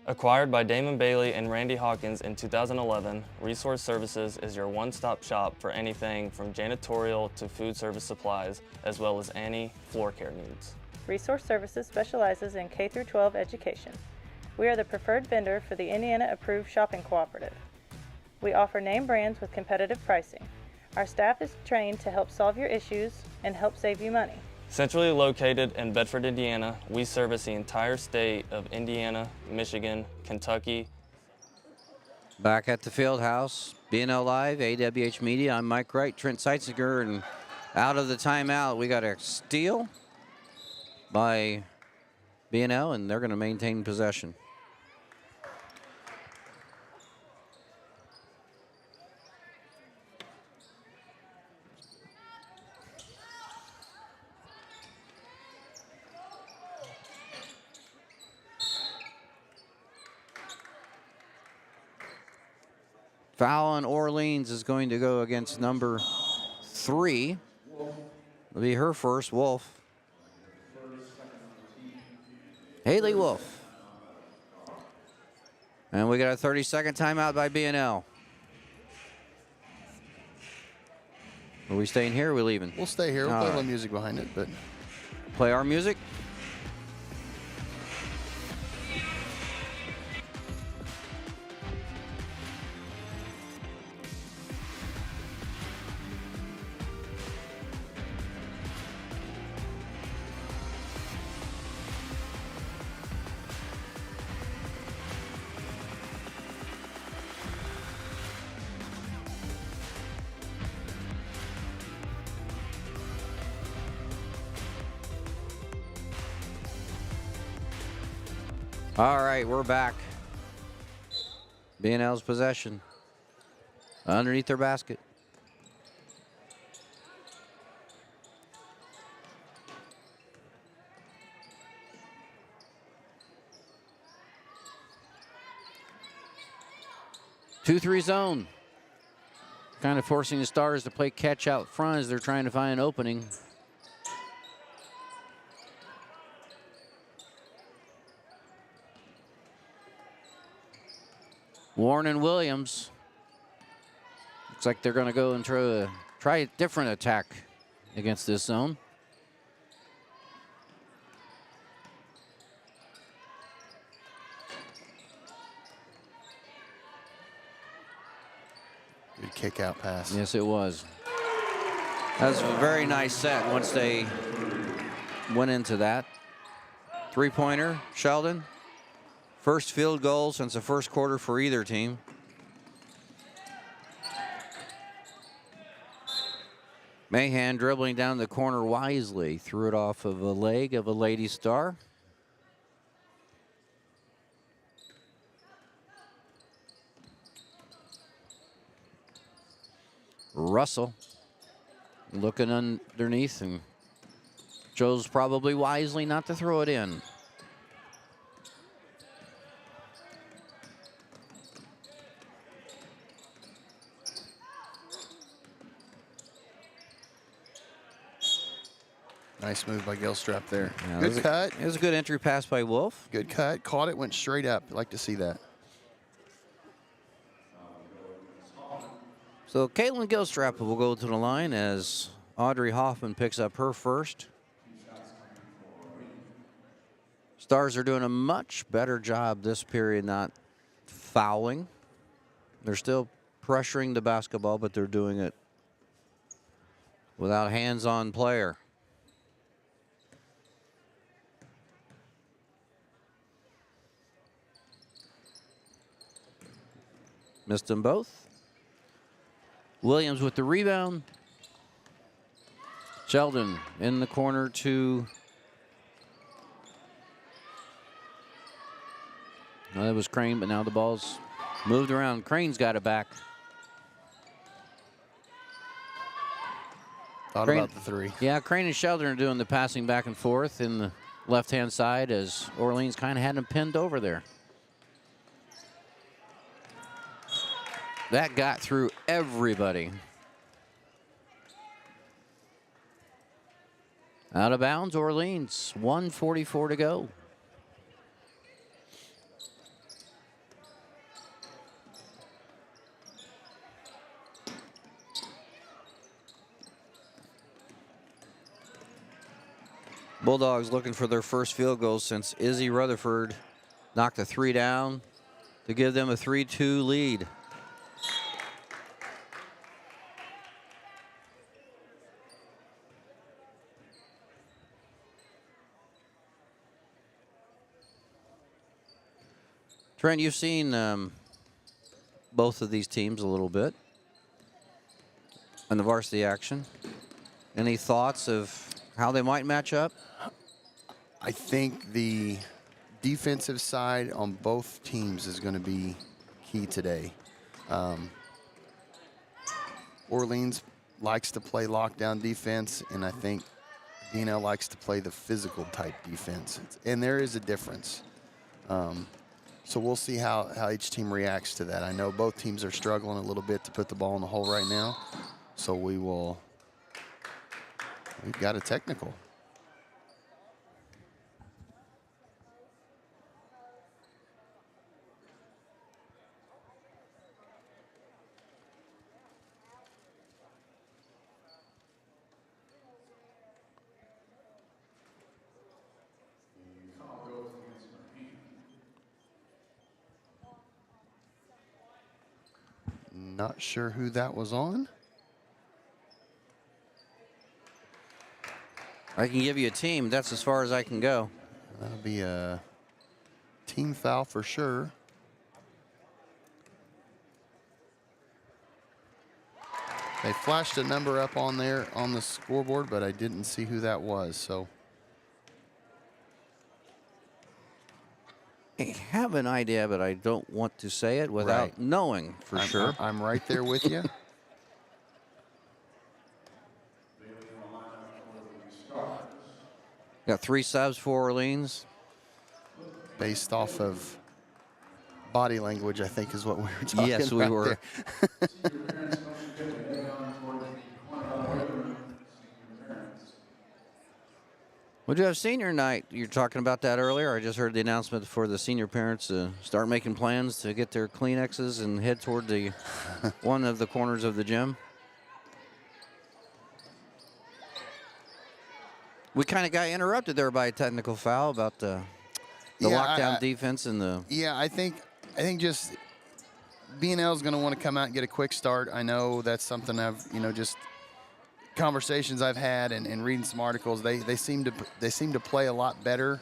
Acquired by Damon Bailey and Randy Hawkins in 2011, Resource Services is your one-stop shop for anything from janitorial to food service supplies, as well as any floor care needs. Resource Services specializes in K-12 education. We are the preferred vendor for the Indiana Approved Shopping Cooperative. We offer name brands with competitive pricing. Our staff is trained to help solve your issues and help save you money. Centrally located in Bedford, Indiana, we service the entire state of Indiana, Michigan, Kentucky. Back at the field house, BNL Live, AWH Media. I'm Mike Wright, Trent Seitziger, and out of the timeout, we got a steal by BNL, and they're going to maintain possession. Foul on Orleans is going to go against number 3. It'll be her first, Wolf. Haley Wolf. And we got a 30-second timeout by BNL. Are we staying here or are we leaving? We'll stay here. We'll play a little music behind it, but play our music. All right, we're back. BNL's possession. Underneath their basket. 2-3 zone. Kind of forcing the Stars to play catch out front as they're trying to find an opening. Warren and Williams. Looks like they're going to go and try a different attack against this zone. Good kick out pass. Yes, it was. That was a very nice set once they went into that. Three-pointer, Sheldon. First field goal since the first quarter for either team. Mahan dribbling down the corner wisely. Threw it off of a leg of a Lady Star. Russell looking underneath and chose probably wisely not to throw it in. Nice move by Gilstrap there. Yeah, Good cut. It was a good entry pass by Wolf. Good cut. Caught it, went straight up. I'd like to see that. So Caitlin Gilstrap will go to the line as Audrey Hoffman picks up her first. Stars are doing a much better job this period not fouling. They're still pressuring the basketball, but they're doing it without hands-on player. Missed them both. Williams with the rebound. Sheldon in the corner to... Well, that was Crane, but now the ball's moved around. Crane's got it back. Thought about the three. Yeah, Crane and Sheldon are doing the passing back and forth in the left-hand side as Orleans kind of had him pinned over there. That got through everybody. Out of bounds, Orleans. 1:44 to go. Bulldogs looking for their first field goal since Izzy Rutherford knocked the three down to give them a 3-2 lead. Trent, you've seen both of these teams a little bit in the varsity action. Any thoughts of how they might match up? I think the defensive side on both teams is going to be key today. Orleans likes to play lockdown defense, and I think BNL likes to play the physical type defense. And there is a difference. So we'll see how each team reacts to that. I know both teams are struggling a little bit to put the ball in the hole right now. So we've got a technical. Not sure who that was on. I can give you a team. That's as far as I can go. That'll be a team foul for sure. They flashed a number up on there on the scoreboard, but I didn't see who that was. So I have an idea, but I don't want to say it without knowing for sure. I'm right there with you. Got 3 subs for Orleans. Based off of body language, I think, is what we were talking Yes, we about were. there. Would you have senior night? You're talking about that earlier. I just heard the announcement for the senior parents to start making plans to get their Kleenexes and head toward the one of the corners of the gym. We kind of got interrupted there by a technical foul about the lockdown defense and the. Yeah, I think just BNL is going to want to come out and get a quick start. I know that's something I've just conversations I've had and reading some articles. They seem to play a lot better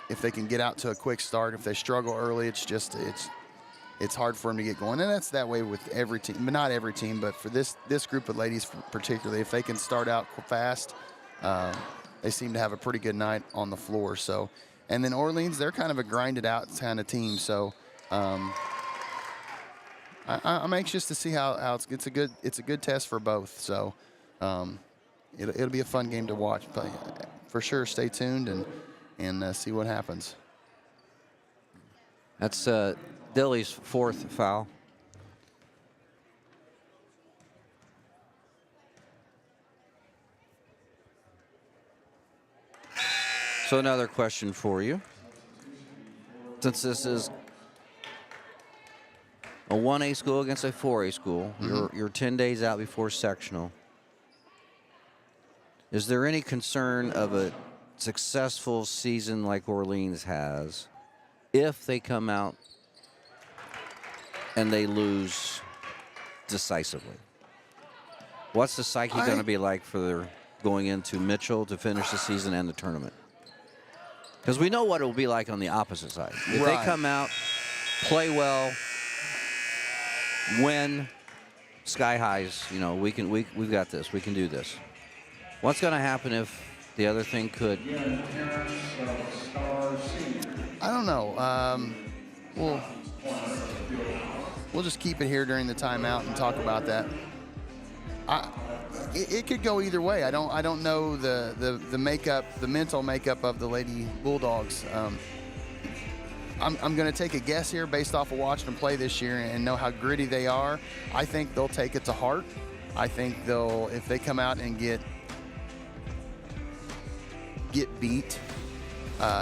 if they can get out to a quick start. If they struggle early, it's hard for them to get going, and that's that way with every team, but not every team. But for this group of ladies particularly, if they can start out fast, they seem to have a pretty good night on the floor. So, and then Orleans, they're kind of a grinded out kind of team. So, I'm anxious to see how it's a good test for both. So, it'll be a fun game to watch. But for sure, stay tuned and see what happens. That's Dilly's fourth foul. So another question for you. Since this is a 1A school against a 4A school, you're 10 days out before sectional. Is there any concern of a successful season like Orleans has if they come out and they lose decisively? What's the psyche going to be like for their going into Mitchell to finish the season and the tournament? Because we know what it will be like on the opposite side. If they come out, play well, win, sky highs, we've got this. We can do this. What's going to happen if the other thing could? I don't know. We'll just keep it here during the timeout and talk about that. It could go either way. I don't know the makeup, the mental makeup of the Lady Bulldogs. I'm going to take a guess here based off of watching them play this year and know how gritty they are. I think they'll take it to heart. I think if they come out and get beat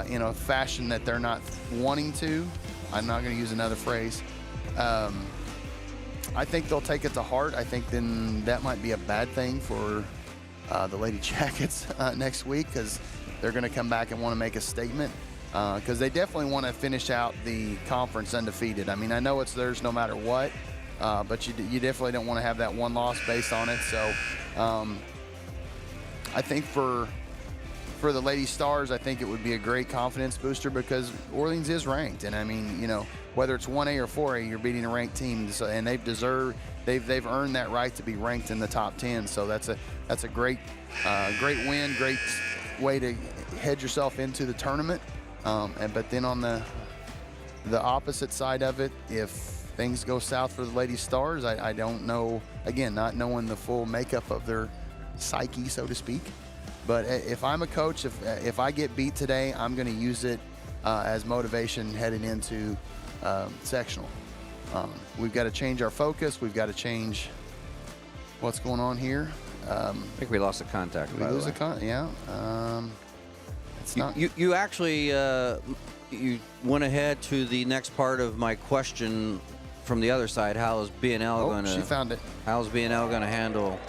in a fashion that they're not wanting to, I'm not going to use another phrase. I think they'll take it to heart. I think then that might be a bad thing for the Lady Jackets next week, because they're going to come back and want to make a statement, because they definitely want to finish out the conference undefeated. I mean, I know it's theirs no matter what, but you definitely don't want to have that one loss based on it. So I think for the Lady Stars, I think it would be a great confidence booster, because Orleans is ranked, and I mean, whether it's 1A or 4A, you're beating a ranked team, and they've earned that right to be ranked in the top 10. So that's a great win, great way to head yourself into the tournament. But then on the opposite side of it, if things go south for the Lady Stars, I don't know. Again, not knowing the full makeup of their psyche, so to speak. But if I'm a coach, if I get beat today, I'm going to use it as motivation heading into sectional. We've got to change our focus. We've got to change what's going on here. I think we lost the contact. We lose the contact. Yeah. It's not. You actually you went ahead to the next part of my question from the other side. How is BNL going to? She found it. How is BNL going to handle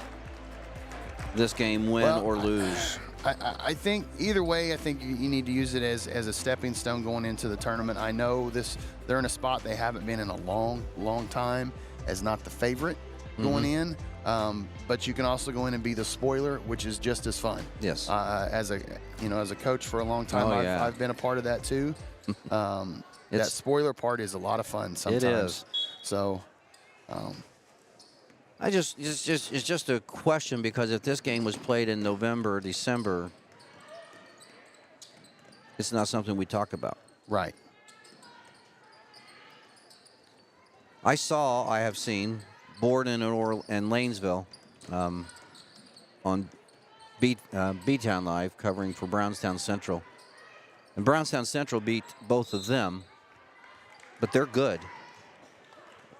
this game, win or lose? I think either way, I think you need to use it as a stepping stone going into the tournament. I know they're in a spot they haven't been in a long time as not the favorite going in, but you can also go in and be the spoiler, which is just as fun. Yes. As a coach for a long time, I've been a part of that too. That spoiler part is a lot of fun sometimes. It is. So. It's just a question, because if this game was played in November or December, it's not something we talk about. Right. I have seen Borden and Lanesville on B-Town Live covering for Brownstown Central. And Brownstown Central beat both of them. but they're good.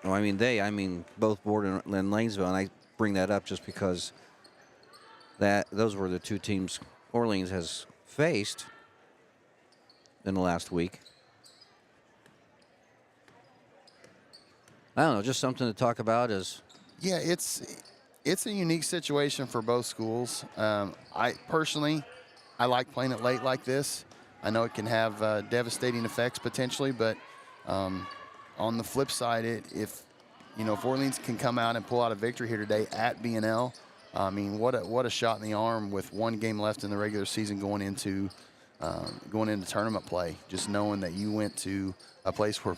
Well, I mean both Borden and Lanesville, and I bring that up just because those were the two teams Orleans has faced in the last week. I don't know, just something to talk about is. Yeah, it's a unique situation for both schools. I personally, I like playing it late like this. I know it can have devastating effects potentially, but on the flip side, if Orleans can come out and pull out a victory here today at BNL, I mean, what a shot in the arm with one game left in the regular season going into tournament play. Just knowing that you went to a place where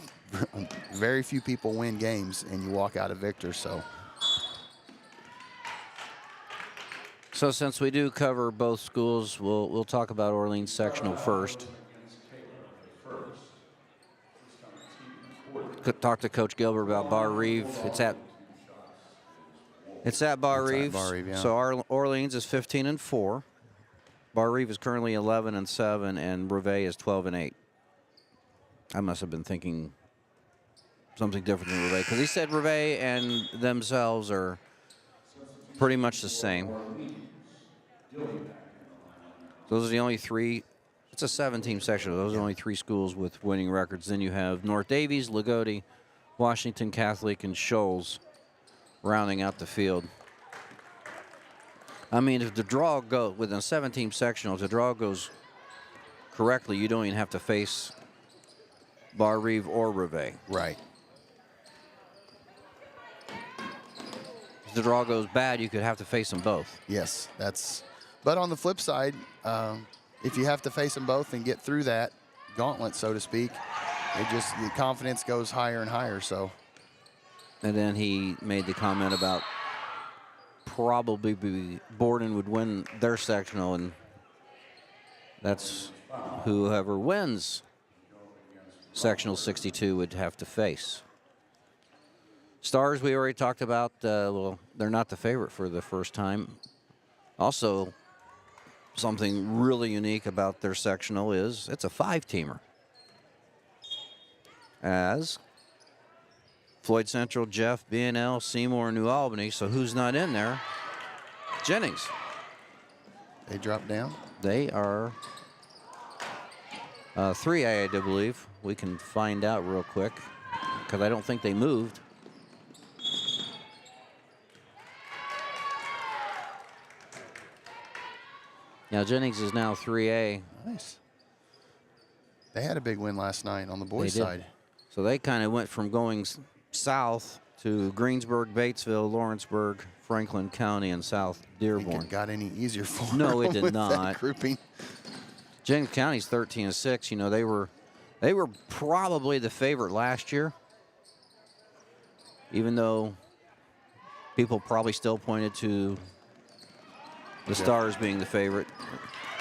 very few people win games and you walk out a victor. So since we do cover both schools, we'll talk about Orleans sectional first. Could talk to Coach Gilbert about Bar Reeve. It's at Bar Reeve. Yeah. So Orleans is 15-4. Bar Reeve is currently 11-7, and Reveille is 12-8. I must have been thinking something different than Reveille, because he said Reveille and themselves are pretty much the same. Those are the only three. It's a 7-team section. Those are the only three schools with winning records. Then you have North Davies, Lagodi, Washington Catholic, and Shoals rounding out the field. I mean, if the draw goes within a 7-team sectional, if the draw goes correctly, you don't even have to face Bar Reeve or Reveille. Right. If the draw goes bad, you could have to face them both. Yes, but on the flip side, if you have to face them both and get through that gauntlet, so to speak, the confidence goes higher and higher. So. And then he made the comment about probably Borden would win their sectional, and that's whoever wins sectional 62 would have to face. Stars, we already talked about. Well, they're not the favorite for the first time. Also, something really unique about their sectional is it's a 5-teamer. As Floyd Central, Jeff, BNL, Seymour, New Albany. So who's not in there? Jennings. They dropped down? They are 3A, I do believe. We can find out real quick because I don't think they moved. Now Jennings is now 3A. Nice. They had a big win last night on the boys' side. So they kind of went from going south to Greensburg, Batesville, Lawrenceburg, Franklin County, and South Dearborn. It got any easier for them? No, it did with not. That grouping. Jennings County's 13-6. You know, they were probably the favorite last year, even though people probably still pointed to the Stars being the favorite.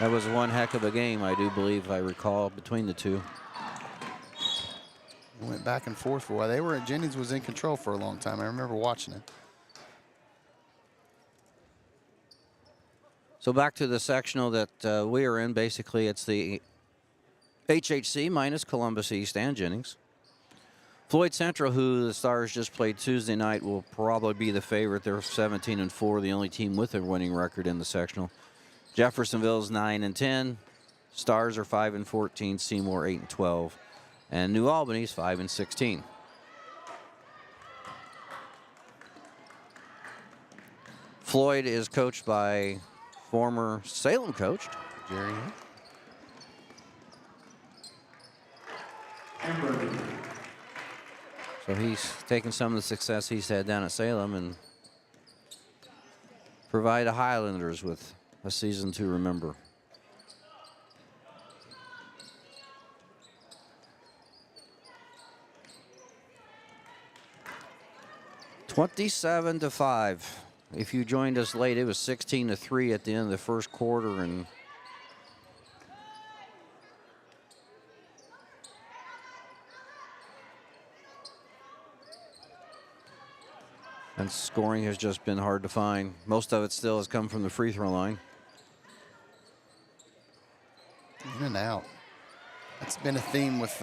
That was one heck of a game, I do believe, I recall, between the two. Went back and forth for a while. Jennings was in control for a long time. I remember watching it. So back to the sectional that we are in. Basically, it's the HHC minus Columbus East and Jennings. Floyd Central, who the Stars just played Tuesday night, will probably be the favorite. They're 17-4, the only team with a winning record in the sectional. Jeffersonville's 9-10. Stars are 5-14. Seymour 8-12. And New Albany's 5-16. Floyd is coached by former Salem coach Jerry. So he's taken some of the success he's had down at Salem and provide the Highlanders with a season to remember. (27-5). If you joined us late, it was 16-3 at the end of the first quarter, and scoring has just been hard to find. Most of it still has come from the free throw line. In and out. That's been a theme with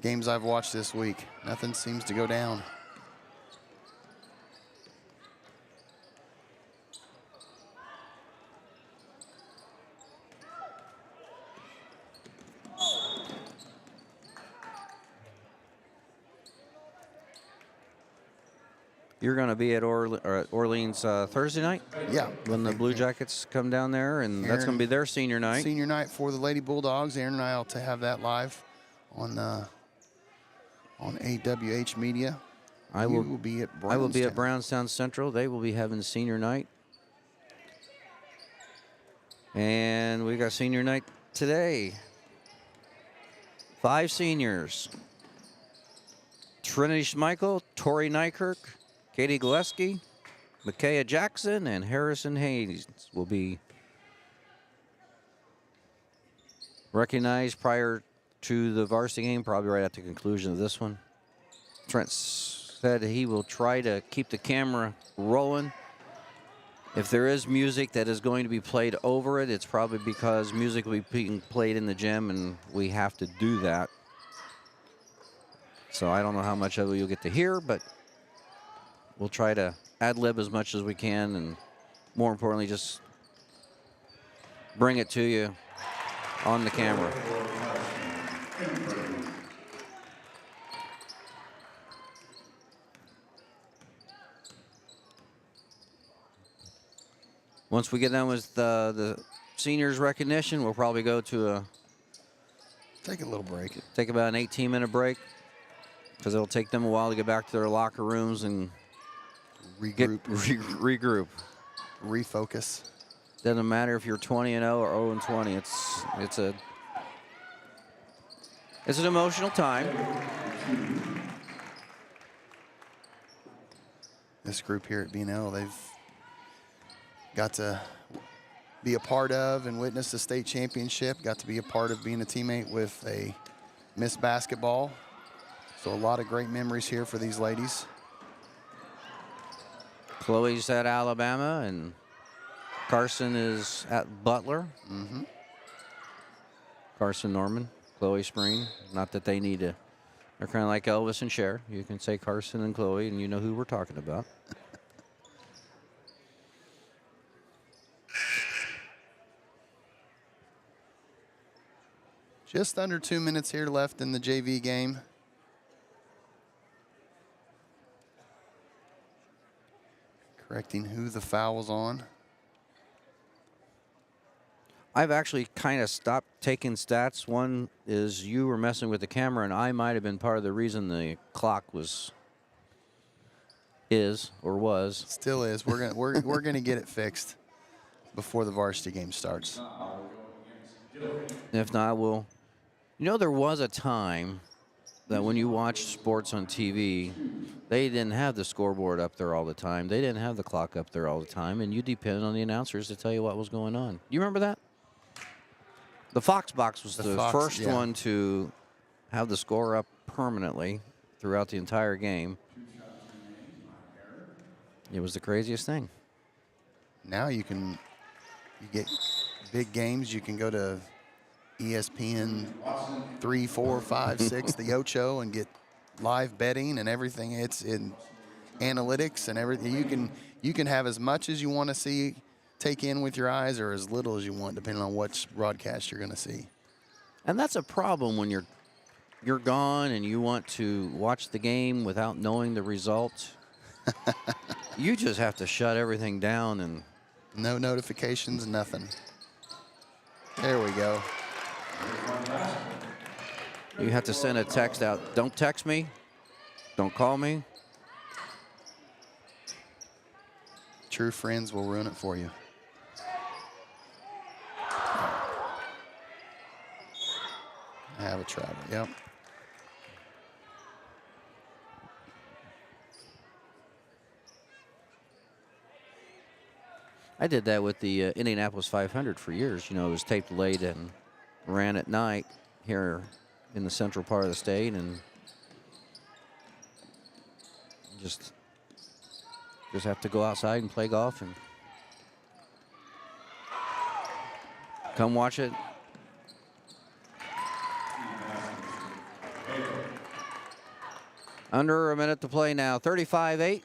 games I've watched this week. Nothing seems to go down. You're going to be at Orleans Thursday night? Yeah. When the Blue Jackets come down there, and that's going to be their senior night. Senior night for the Lady Bulldogs. Aaron and I will have that live on AWH Media. I will be at Brownstown. I will be at Brownstown Central. They will be having senior night. And we got senior night today. 5 seniors. Trinity Schmeichel, Tori Nykirk, Katie Gillespie, Micaiah Jackson, and Harrison Hayes will be recognized prior to the varsity game, probably right at the conclusion of this one. Trent said he will try to keep the camera rolling. If there is music that is going to be played over it, it's probably because music will be being played in the gym, and we have to do that. So I don't know how much of it you'll get to hear, but we'll try to ad-lib as much as we can, and more importantly, just bring it to you on the camera. Once we get done with the seniors recognition, we'll probably go to take a little break. Take about an 18-minute break, because it'll take them a while to get back to their locker rooms and regroup, refocus. Doesn't matter if you're 20-0 or 0-20. It's an emotional time. This group here at BNL, they've got to be a part of and witness the state championship. Got to be a part of being a teammate with a Miss Basketball. So a lot of great memories here for these ladies. Chloe's at Alabama, and Carson is at Butler. Mm-hmm. Carson Norman, Chloe Spring. Not that they need to. They're kind of like Elvis and Cher. You can say Carson and Chloe, and you know who we're talking about. Just under 2 minutes here left in the JV game. Correcting who the foul was on. I've actually kind of stopped taking stats. One is you were messing with the camera, and I might have been part of the reason the clock was. Still is. We're gonna get it fixed before the varsity game starts. If not, we'll. You know, there was a time that when you watched sports on TV, they didn't have the scoreboard up there all the time. They didn't have the clock up there all the time, and you depended on the announcers to tell you what was going on. You remember that? The Fox box was the first one to have the score up permanently throughout the entire game. It was the craziest thing. Now you get big games. You can go to ESPN 3, 4, 5, 6, the Ocho, and get live betting and everything. It's in analytics and everything. You can have as much as you want to see, take in with your eyes, or as little as you want, depending on what broadcast you're going to see. And that's a problem when you're gone and you want to watch the game without knowing the result. You just have to shut everything down and no notifications, nothing. There we go. You have to send a text out. Don't text me. Don't call me. True friends will ruin it for you. I have a travel, yep. I did that with the Indianapolis 500 for years. You know, it was taped late and ran at night here in the central part of the state, and just have to go outside and play golf and come watch it. Under a minute to play now. 35-8.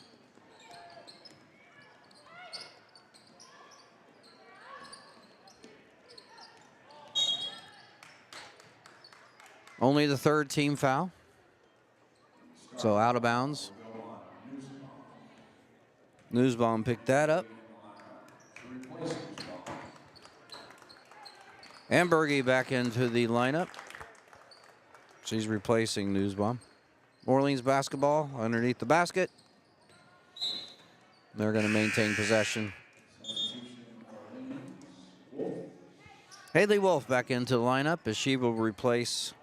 Only the third team foul. So out of bounds. Newsbaum picked that up. And Berge back into the lineup. She's replacing Newsbaum. Orleans basketball underneath the basket. They're going to maintain possession. Haley Wolf back into the lineup as she will replace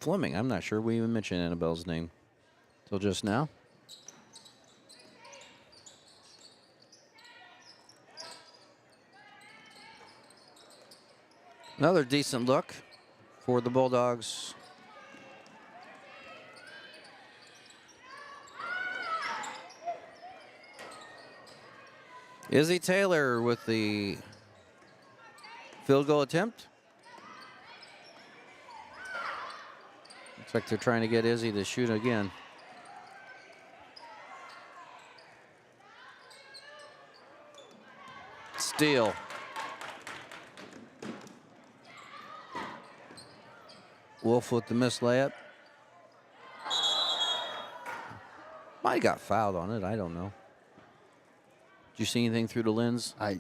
Fleming. I'm not sure we even mentioned Annabelle's name till just now. Another decent look for the Bulldogs. Izzy Taylor with the field goal attempt. Looks like they're trying to get Izzy to shoot again. Steal. Wolf with the missed layup. Might have got fouled on it. I don't know. Did you see anything through the lens? No.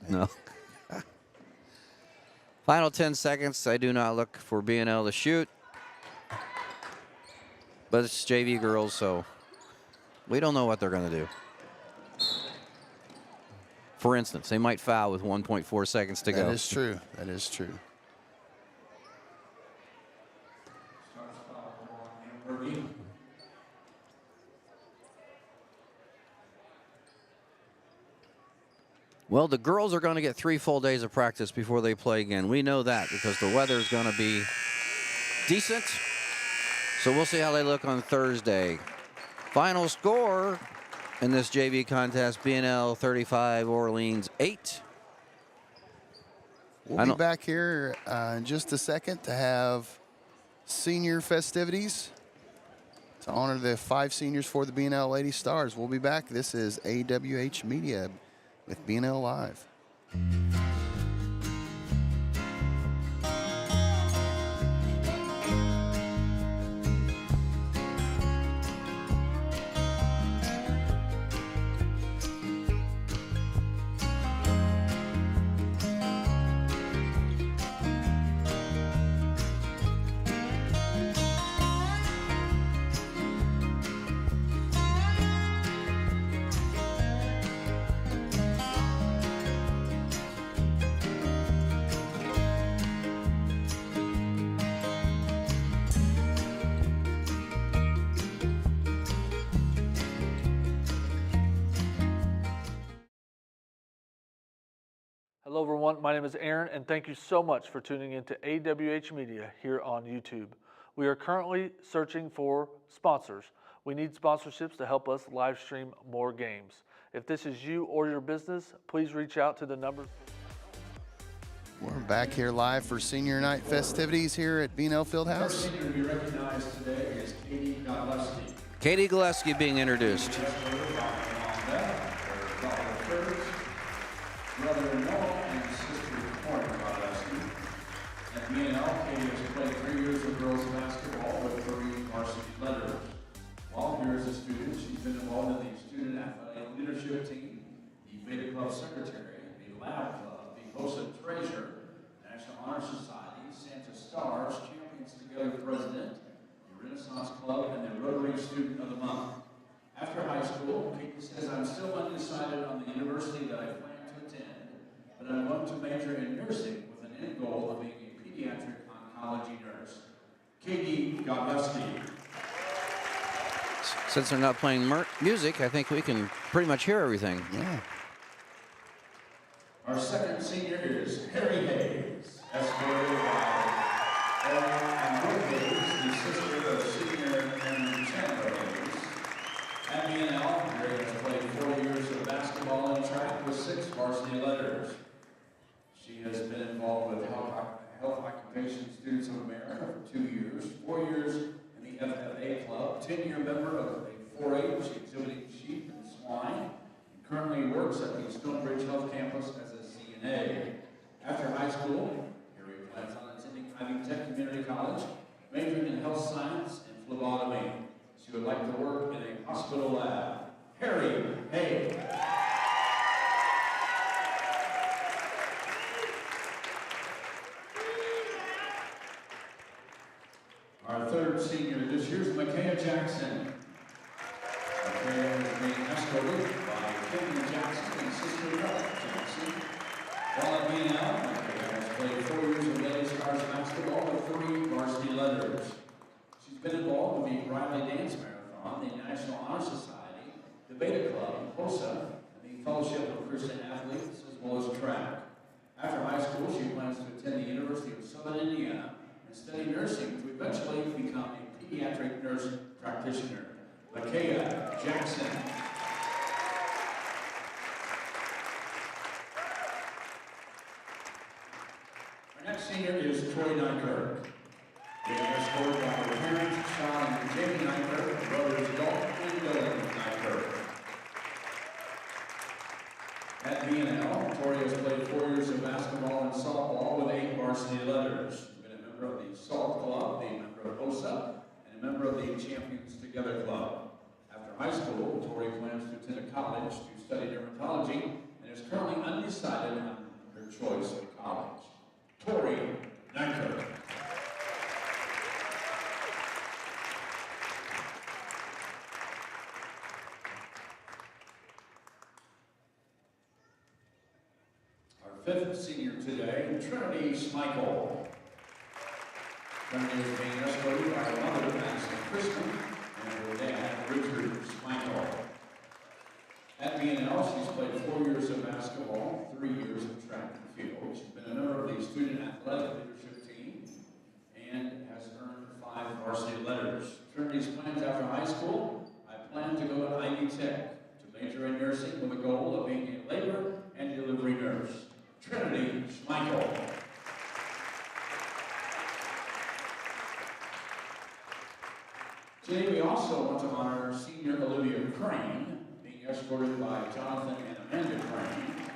No. Final 10 seconds. I do not look for BNL to shoot. But it's JV girls, so we don't know what they're going to do. For instance, they might foul with 1.4 seconds to go. That is true. That is true. Well, the girls are going to get 3 full days of practice before they play again. We know that because the weather is going to be decent. So we'll see how they look on Thursday. Final score in this JV contest, BNL 35, Orleans 8. We'll be back here in just a second to have senior festivities to honor the 5 seniors for the BNL Lady Stars. We'll be back. This is AWH Media with BNL Live. Hello everyone, my name is Aaron and thank you so much for tuning in to AWH Media here on YouTube. We are currently searching for sponsors. We need sponsorships to help us live stream more games. If this is you or your business, please reach out to the number. We're back here live for senior night festivities here at BNL Fieldhouse. First senior to be recognized today is Katie Godlewski. Katie Gillespie being introduced. Brother-in-law and sister Corey Godlewski. At BNL, Katie has played 3 years of girls basketball with 3 varsity letters. While here as a student, she's been involved in the student athletic leadership team, the Beta Club secretary, the lab club, the HOSA treasurer, National Honor Society, Santa Stars, Champions Together president, the Renaissance Club, and the Rotary Student of the Month. After high school, Katie says, I'm still undecided on the university that I plan to attend, but I want to major in nursing with an end goal of being a pediatric oncology nurse. Katie Godlewski. Since they're not playing music, I think we can pretty much hear everything. Yeah. Our second senior is Harry Hayes, escorted by Ellen and Brooke Hayes, the sister of senior and Chandler Hayes. At BNL, Harry has played 4 years of basketball and track with 6 varsity letters. She has been involved with Health Occupation Students of America for 2 years, 4 10-year member of the 4-H exhibiting sheep and swine, and currently works at the Stonebridge Health Campus as a CNA. After high school, Harry plans on attending Ivy Tech Community College, majoring in health science and phlebotomy. She would like to work in a hospital lab. Harry Hay. Our third senior this year is Micaiah Jackson. Micaiah is being escorted by Kevin Jackson and sister Helen Jackson. While at BNL, Micaiah has played 4 years of ladies stars basketball with 3 varsity letters. She's been involved with the Riley Dance Marathon, the National Honor Society, the Beta Club, HOSA, and the Fellowship of Christian Athletes, as well as track. After high school, she plans to attend the University of Southern Indiana and study nursing to eventually become a pediatric nurse practitioner. Micaiah Jackson. Our next senior is Troy Nykerk. Being escorted by her parents, Sean and Jamie Nykerk, and brothers Dalton and Dylan Nykerk. At BNL, Tori has played 4 years of basketball and softball with 8 varsity letters. She's been a member of the Salt Club, a member of HOSA, and a member of the Champions Together Club. After high school, Tori plans to attend a college to study dermatology and is currently undecided on her choice of college. Tori Nykerk. Fifth senior today, Trinity Schmeichel. Trinity is being escorted by her mother, Madison Christman, and her dad, Richard Schmeichel. At BNL, she's played 4 years of basketball, 3 years of track and field. She's been a member of the student athletic leadership team and has earned 5 varsity letters. Trinity's plans after high school: I plan to go to Ivy Tech to major in nursing with the goal of being a labor and delivery nurse. Trinity Schmeichel. Today we also want to honor senior Olivia Crane, being escorted by Jonathan and Amanda Crane.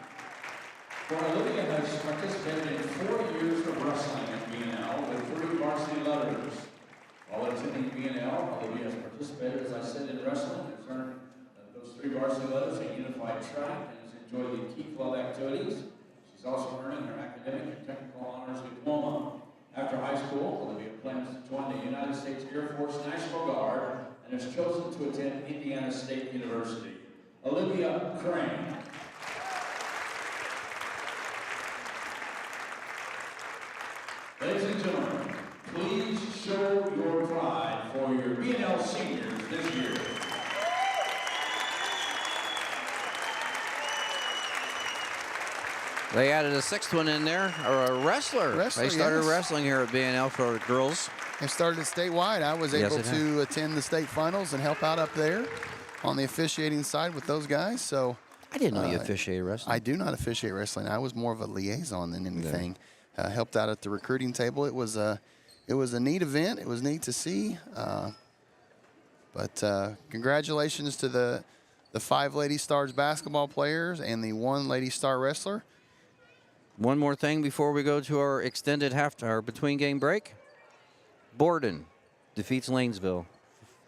For Olivia has participated in 4 years of wrestling at BNL with 3 varsity letters. While attending BNL, Olivia has participated, as I said, in wrestling, has earned those 3 varsity letters in unified track, and has enjoyed the key club activities. She's also earning her academic and technical honors diploma. After high school, Olivia plans to join the United States Air Force National Guard and has chosen to attend Indiana State University. Olivia Crane. Ladies and gentlemen, please show your pride for your BNL seniors this year. They added a 6th one in there, or a wrestler. They started yes. wrestling here at BNL for girls. They started it statewide. I was able to attend the state finals and help out up there on the officiating side with those guys. So I didn't know you officiated wrestling. I do not officiate wrestling. I was more of a liaison than anything. Helped out at the recruiting table. It was a neat event. It was neat to see. But congratulations to the 5 Lady Stars basketball players and the 1 Lady Star wrestler. One more thing before we go to our extended our between game break. Borden defeats Lanesville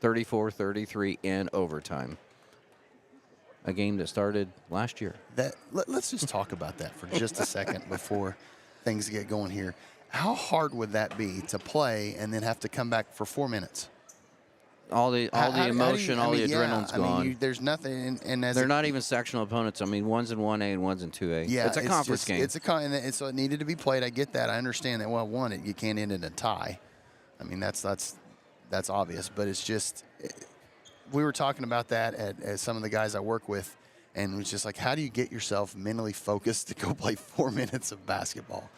34-33 in overtime. A game that started last year. Let's just talk about that for just a second before things get going here. How hard would that be to play and then have to come back for 4 minutes? All the emotion, all the adrenaline's gone. There's nothing, and they're not even sectional opponents. I mean, one's in 1A and one's in 2A. Yeah, it's a conference game. And so it needed to be played. I get that. I understand that. Well, you can't end in a tie. I mean, that's obvious. But it's just, we were talking about that at some of the guys I work with, and it was just like, how do you get yourself mentally focused to go play 4 minutes of basketball?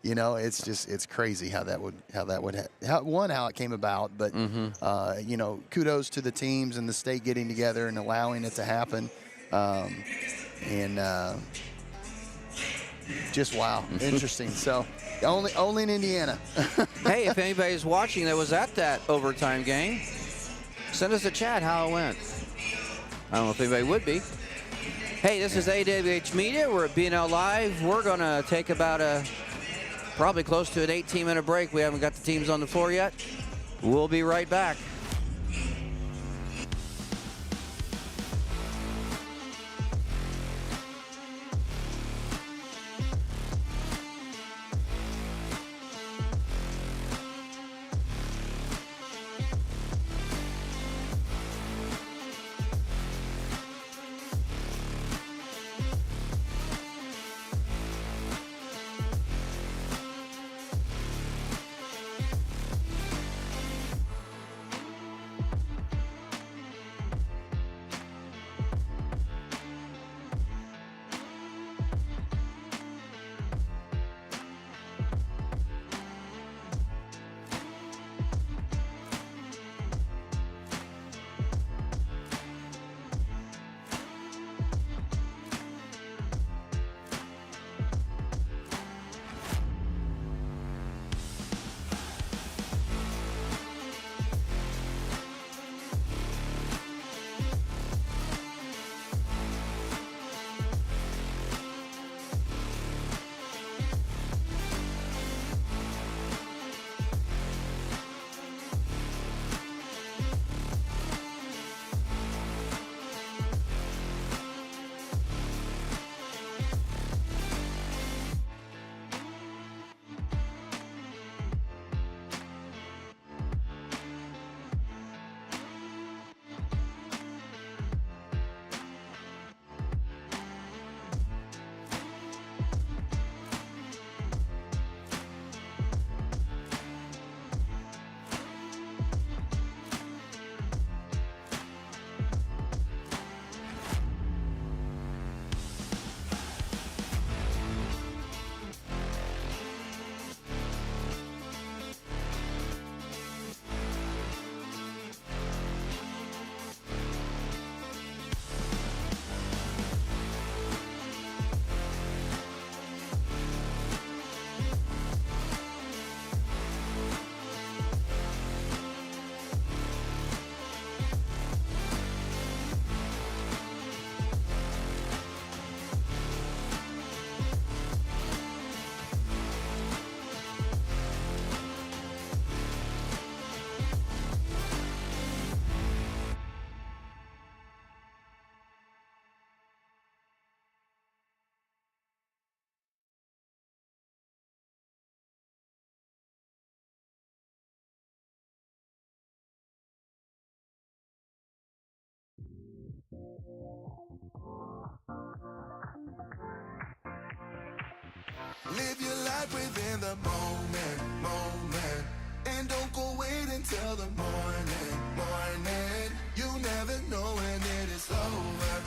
You know, it's crazy how it came about. But, you know, kudos to the teams and the state getting together and allowing it to happen. Just wow, interesting. So only in Indiana. Hey, if anybody's watching that was at that overtime game, Send us a chat how it went. I don't know if anybody would be. Hey, this is AWH Media. We're at BNL Live. We're going to take about probably close to an 18-minute break. We haven't got the teams on the floor yet. We'll be right back. Live your life within the moment. And don't go wait until the morning. You never know when it is over.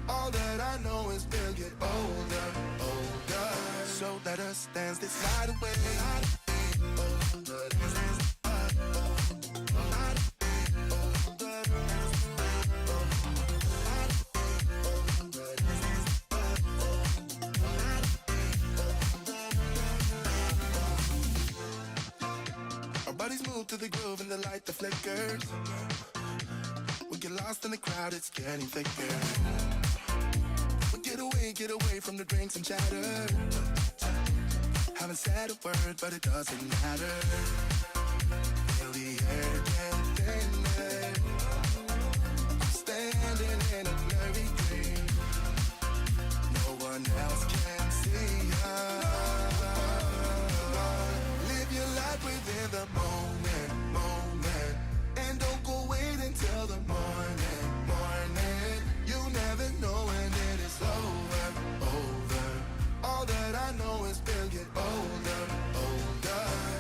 All that I know is we'll get older. So let us dance this night away. Bodies move to the groove and the light that flickers. We get lost in the crowd, it's getting thicker. We get away from the drinks and chatter. Haven't said a word, but it doesn't matter. Feel the air get thinner. Standing in a blurry dream. No one else can see us. Live your life within the moment. And don't go wait until the morning. You never know when it is over. All that I know is we'll get older.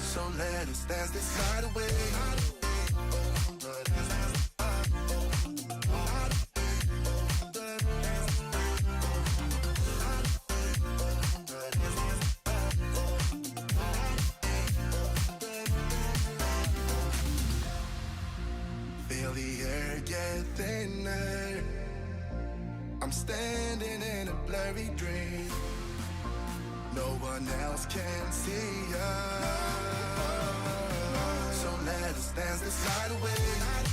So let us dance this night away. Feel the air get thinner. I'm standing in a blurry dream. No one else can see us. So let us dance this night away.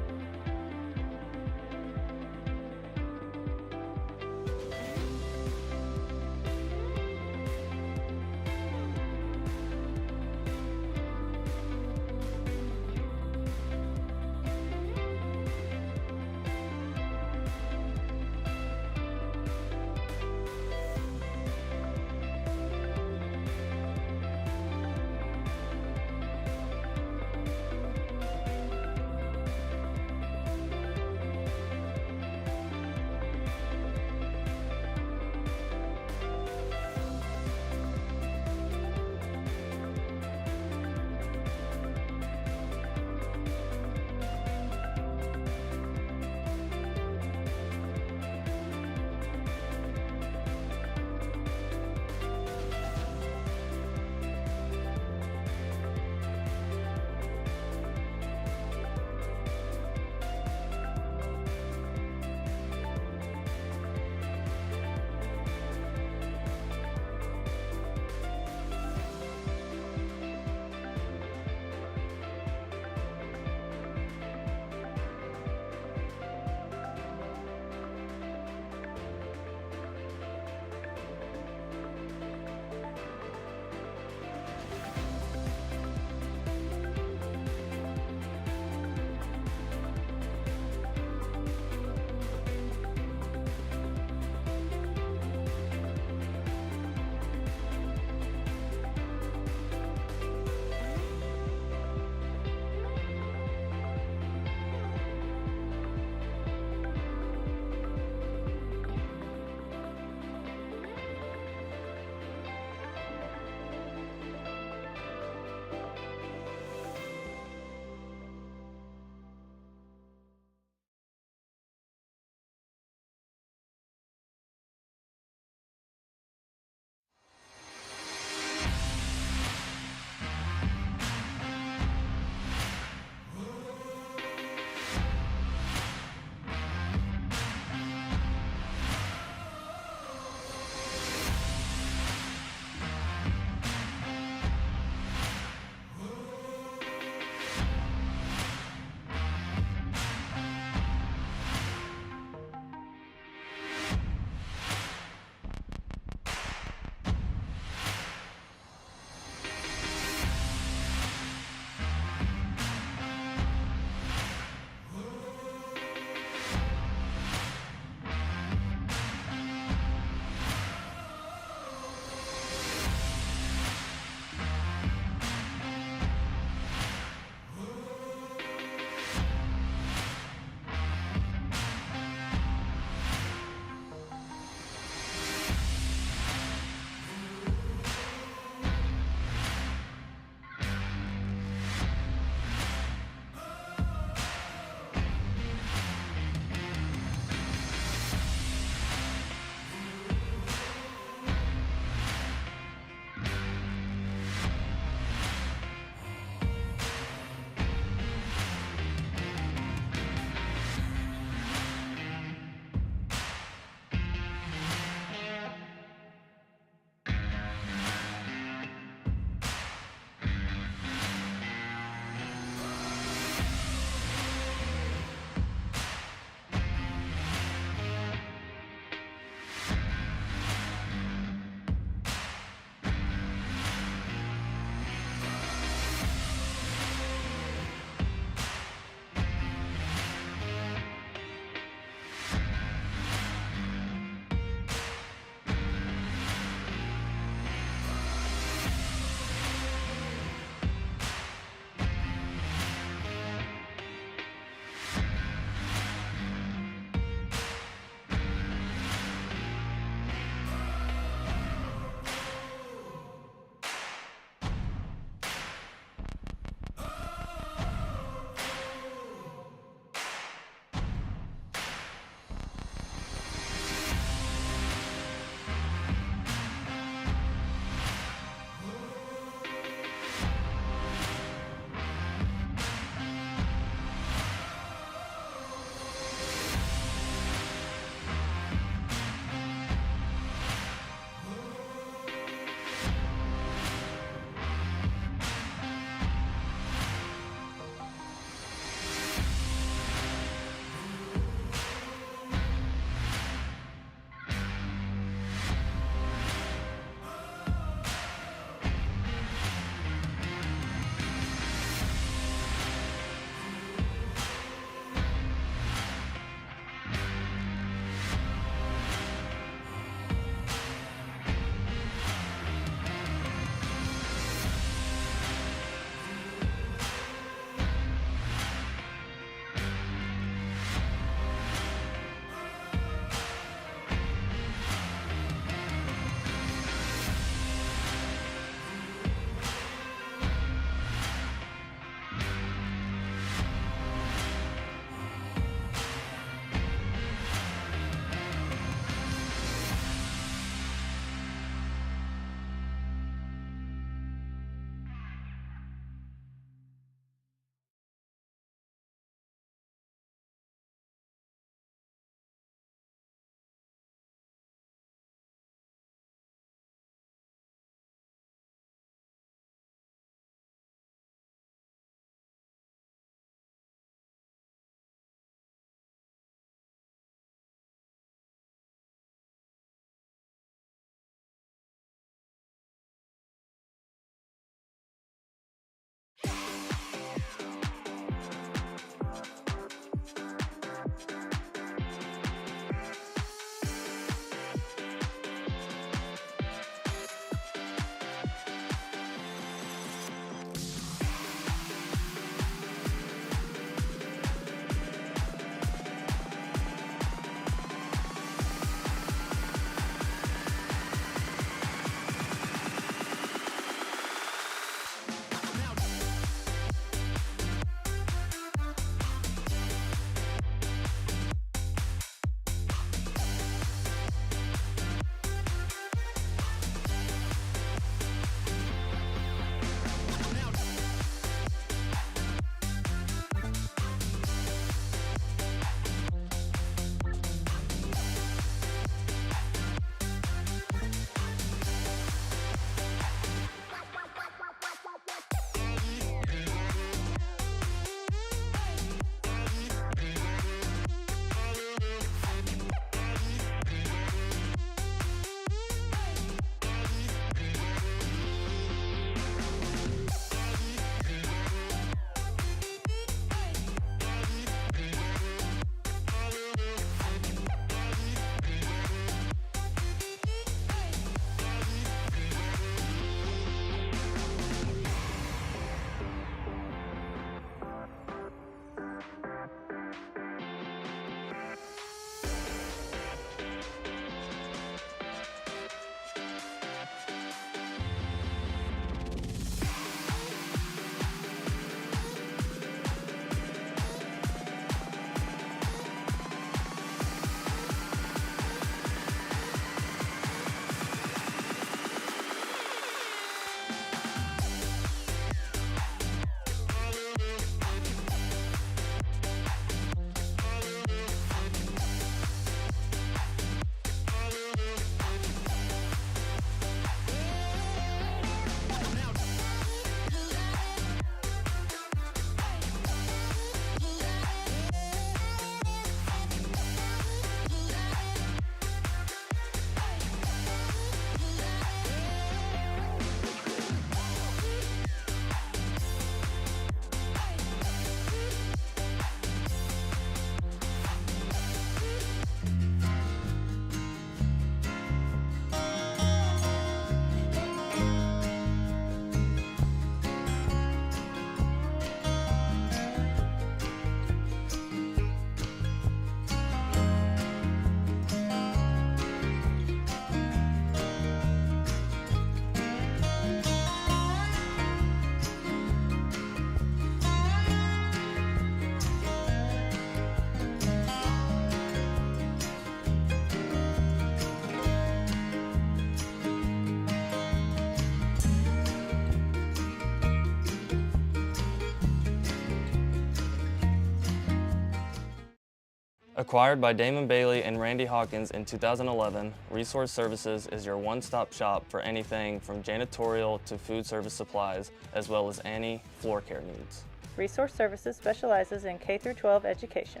Acquired by Damon Bailey and Randy Hawkins in 2011, Resource Services is your one-stop shop for anything from janitorial to food service supplies, as well as any floor care needs. Resource Services specializes in K-12 education.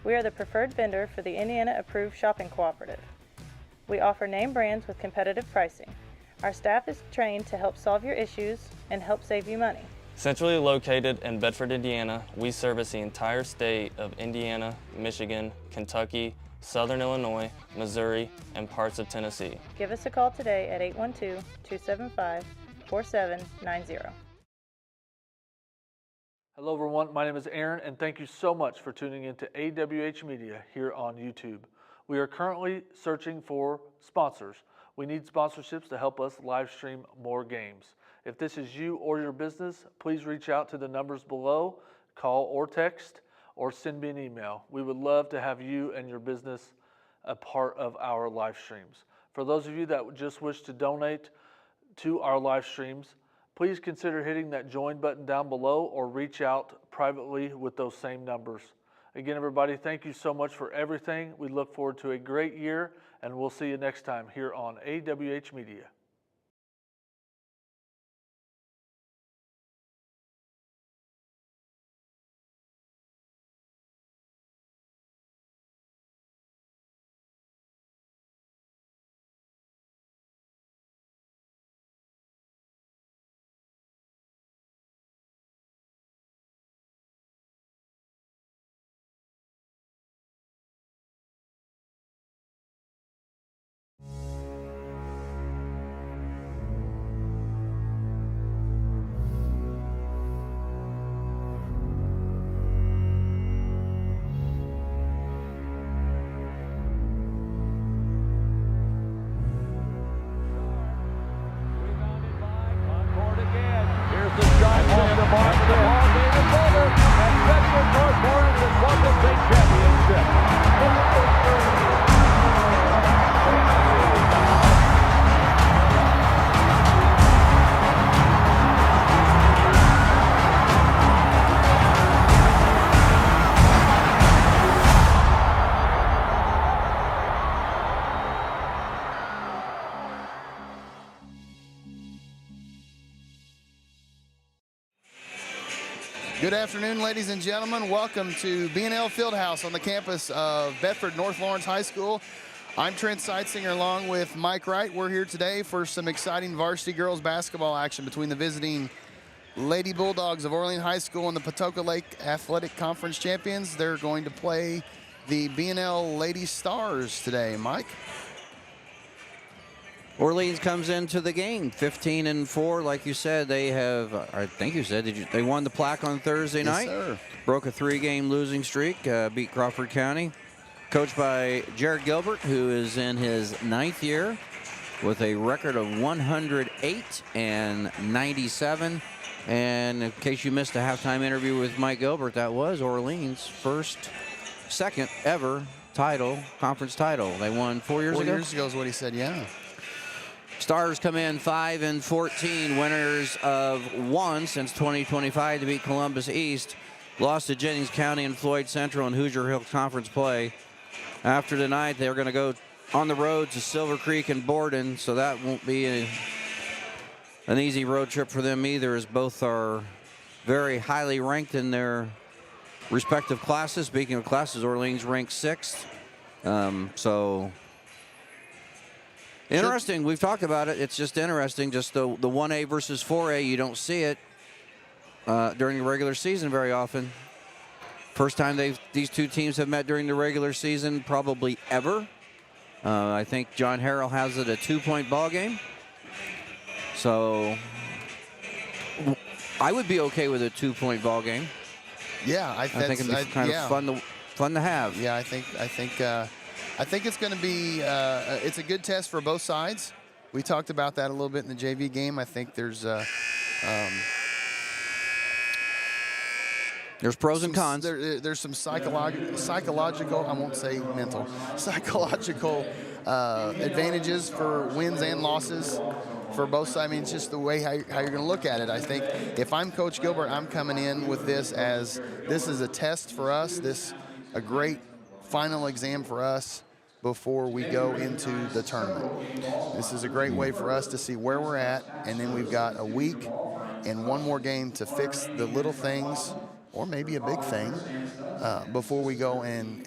We are the preferred vendor for the Indiana Approved Shopping Cooperative. We offer name brands with competitive pricing. Our staff is trained to help solve your issues and help save you money. Centrally located in Bedford, Indiana, we service the entire state of Indiana, Michigan, Kentucky, Southern Illinois, Missouri, and parts of Tennessee. Give us a call today at 812-275-4790. Hello everyone, my name is Aaron and thank you so much for tuning in to AWH Media here on YouTube. We are currently searching for sponsors. We need sponsorships to help us live stream more games. If this is you or your business, please reach out to the numbers below, call or text, or send me an email. We would love to have you and your business a part of our live streams. For those of you that just wish to donate to our live streams, please consider hitting that join button down below or reach out privately with those same numbers. Again, everybody, thank you so much for everything. We look forward to a great year, and we'll see you next time here on AWH Media. Good afternoon, ladies and gentlemen. Welcome to BNL Fieldhouse on the campus of Bedford North Lawrence High School. I'm Trent Seitsinger along with Mike Wright. We're here today for some exciting varsity girls basketball action between the visiting Lady Bulldogs of Orleans High School and the Patoka Lake Athletic Conference champions. They're going to play the BNL Lady Stars today. Mike? Orleans comes into the game 15-4, like you said. They have, I think you said, they won the plaque on Thursday night. Sir. Broke a 3-game losing streak, beat Crawford County. Coached by Jared Gilbert, who is in his 9th year with a record of 108-97. And in case you missed a halftime interview with Mike Gilbert, that was Orleans' second ever conference title. They won 4 years ago. 4 years ago is what he said, yeah. Stars come in 5-14, winners of one since 2025 to beat Columbus East. Lost to Jennings County and Floyd Central in Hoosier Hill Conference play. After tonight, they're going to go on the road to Silver Creek and Borden, so that won't be an easy road trip for them either, as both are very highly ranked in their respective classes. Speaking of classes, Orleans ranked 6th. So interesting. We've talked about it. It's just interesting. Just the 1A versus 4A, you don't see it during the regular season very often. First time these two teams have met during the regular season probably ever. I think John Harrell has it a 2-point ball game. So I would be okay with a 2-point ball game. Yeah, I think it'd be kind of fun to have. Yeah, I think it's going to be it's a good test for both sides. We talked about that a little bit in the JV game. I think there's pros and cons. There's some psychological, I won't say mental, psychological advantages for wins and losses for both sides. I mean, it's just the way how you're going to look at it. I think if I'm Coach Gilbert, I'm coming in with this as this is a test for us, a great final exam for us before we go into the tournament. This is a great way for us to see where we're at, and then we've got a week and one more game to fix the little things, or maybe a big thing, before we go and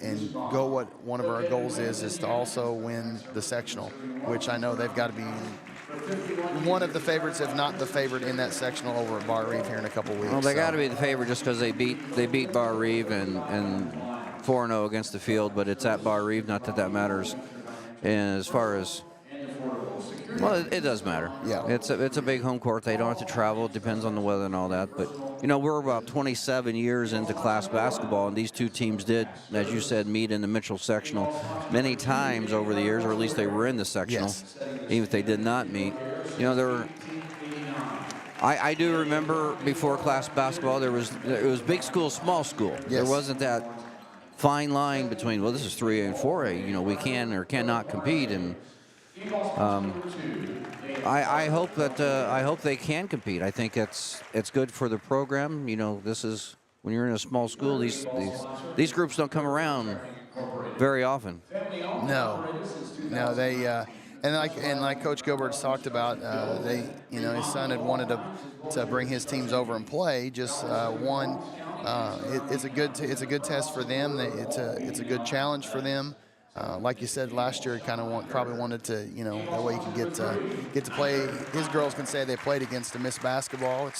go what one of our goals is to also win the sectional, which I know they've got to be one of the favorites, if not the favorite, in that sectional over at Bar Reeve here in a couple weeks. Well, they got to be the favorite just because they beat Bar Reeve and 4-0 against the field, but it's at Bar Reeve, not that matters. And as far as, well, it does matter. Yeah. It's a big home court. They don't have to travel. It depends on the weather and all that. But, you know, we're about 27 years into class basketball, and these two teams did, as you said, meet in the Mitchell sectional many times over the years, or at least they were in the sectional, yes, even if they did not meet. You know, I do remember before class basketball, it was big school, small school. Yes. There wasn't that fine line between, well, this is 3A and 4A. You know, we can or cannot compete, and I hope they can compete. I think it's good for the program. You know, this is when you're in a small school. These groups don't come around very often. No, they and like Coach Gilbert's talked about, his son had wanted to bring his teams over and play. Just it's a good test for them. It's a good challenge for them. Like you said last year, probably wanted to, that way you can get to play. His girls can say they played against a Miss Basketball.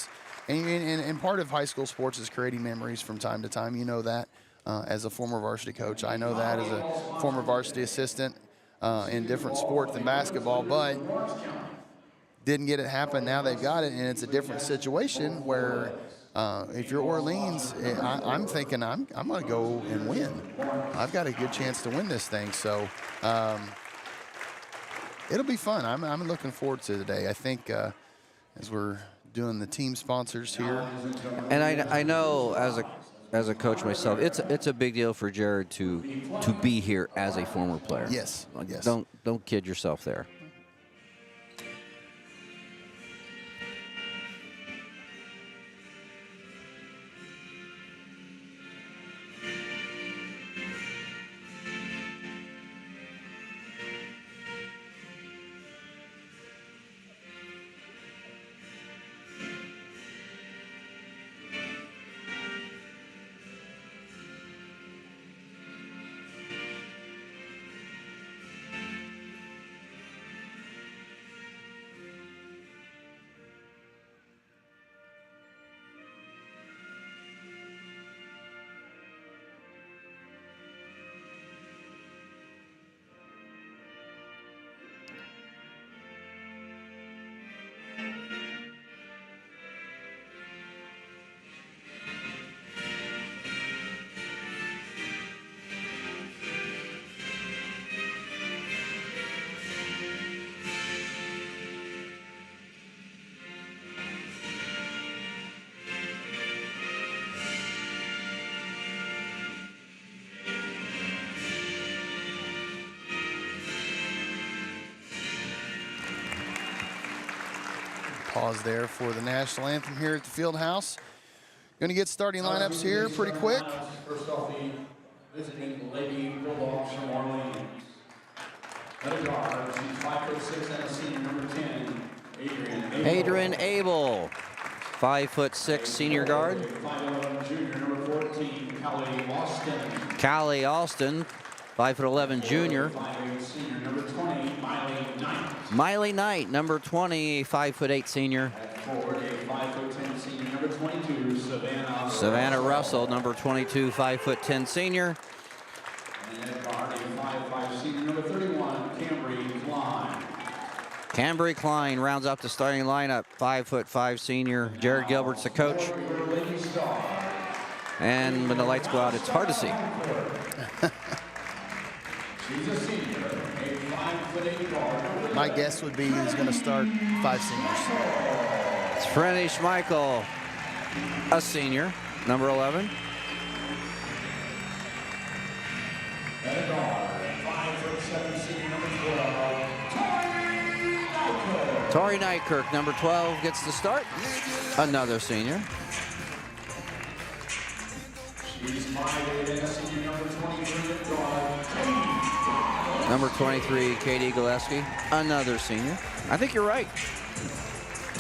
And part of high school sports is creating memories from time to time. You know that as a former varsity coach. I know that as a former varsity assistant in different sports than basketball, but didn't get it happen. Now they've got it, and it's a different situation where if you're Orleans, I'm thinking I'm going to go and win. I've got a good chance to win this thing. So it'll be fun. I'm looking forward to today. I think as we're doing the team sponsors here. And I know as a coach myself, it's a big deal for Jared to be here as a former player. Yes. Yes. Don't kid yourself there. Pause there for the national anthem here at the field house. Going to get starting lineups here pretty quick. First off, the visiting Lady Bulldogs from Orleans. At a guard, she's 5'6" and a senior, number 10, Adrian Abel, 5'6", senior guard. 5'11", junior, number 14, Callie Austin. Callie Alston, 5'11", junior. 5'8", senior, number 20, Miley Knight. Miley Knight, number 20, 5'8", senior. At forward, a 5'10", senior, number 22, Savannah. Savannah Russell, number 22, 5'10", senior. And at guard, a 5'5", senior, number 31, Cambry Klein. Cambry Klein rounds out the starting lineup, 5'5", senior. Jared Gilbert's the coach. And when the lights go out, it's hard to see. She's a senior, a 5'8" guard. My guess would be he's going to start 5 seniors. It's Frenny Schmeichel, a senior, number 11. At a guard, 5'7", senior, number 12, Tori Nykerk, number 12, gets the start. Another senior. She's 5'8" and a senior, number 23 at guard. Number 23, Katie Gillespie, another senior. I think you're right.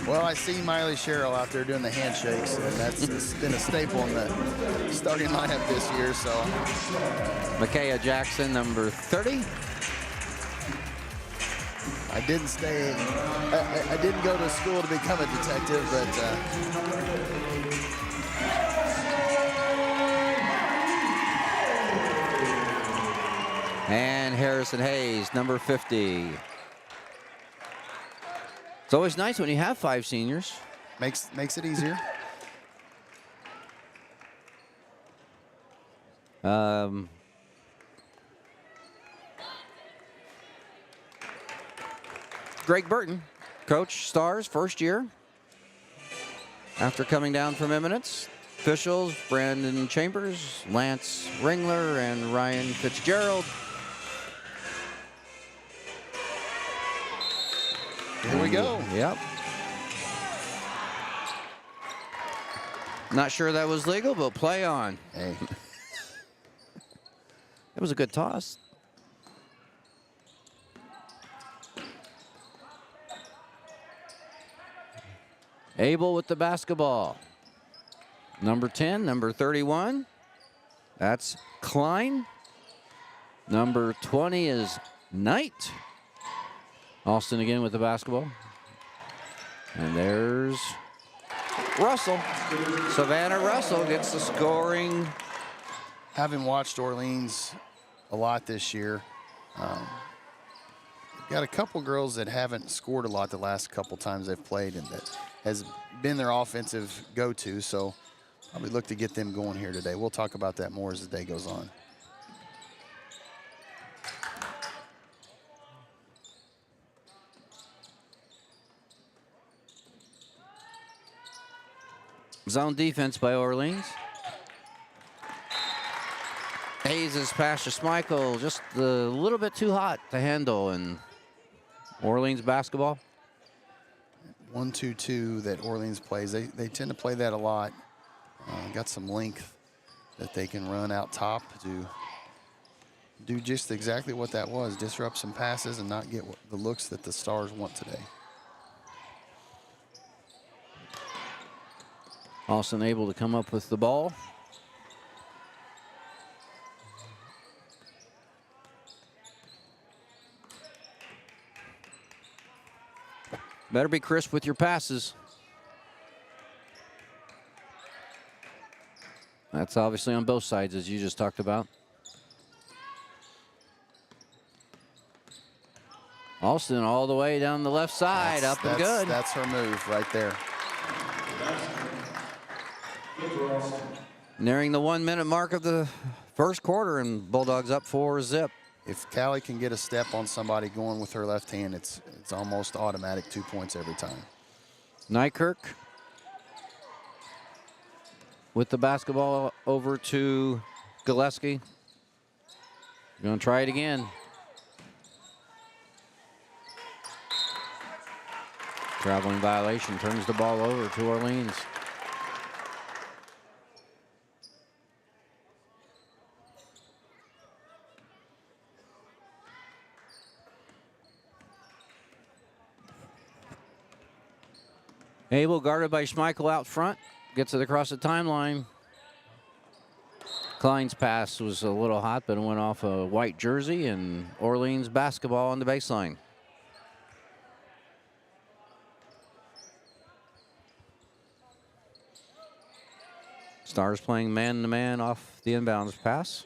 Well, I see Miley Sherrill out there doing the handshakes, and that's been a staple in the starting lineup this year. So, Micaiah Jackson, number 30. I didn't go to school to become a detective, but And Harrison Hayes, number 50. It's always nice when you have 5 seniors. makes it easier. Greg Burton, coach Stars, first year. After coming down from Eminence, officials Brandon Chambers, Lance Ringler, and Ryan Fitzgerald. Here we go. Yep. Not sure that was legal, but play on. Hey. It was a good toss. Abel with the basketball. Number 10, number 31. That's Klein. Number 20 is Knight. Austin again with the basketball. And there's Russell. Savannah Russell gets the scoring. Having watched Orleans a lot this year, got a couple girls that haven't scored a lot the last couple times they've played, and that has been their offensive go-to. So probably look to get them going here today. We'll talk about that more as the day goes on. Zone defense by Orleans. Hayes' pass to Schmeichel, just a little bit too hot to handle, and Orleans basketball. 1-2-2 that Orleans plays. They tend to play that a lot. Got some length that they can run out top to do just exactly what that was, disrupt some passes and not get the looks that the Stars want today. Austin able to come up with the ball. Better be crisp with your passes. That's obviously on both sides, as you just talked about. Austin all the way down the left side, up and good. That's her move right there. Nearing the 1 minute mark of the first quarter, and Bulldogs up 4-0. If Callie can get a step on somebody going with her left hand, it's almost automatic 2 points every time. Nykerk with the basketball over to Gillespie. Going to try it again. Traveling violation turns the ball over to Orleans. Abel guarded by Schmeichel out front. Gets it across the timeline. Klein's pass was a little hot, but it went off a white jersey, and Orleans basketball on the baseline. Stars playing man-to-man off the inbounds pass.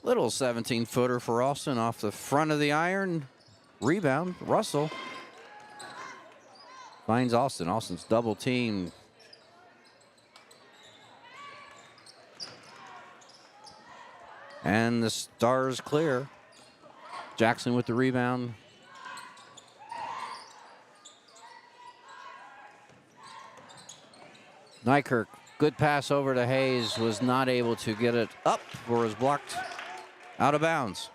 Little 17-footer for Austin off the front of the iron. Rebound, Russell. Finds Austin. Austin's double teamed. And the Stars clear. Jackson with the rebound. Nykirk, good pass over to Hayes, was not able to get it up or was blocked out of bounds.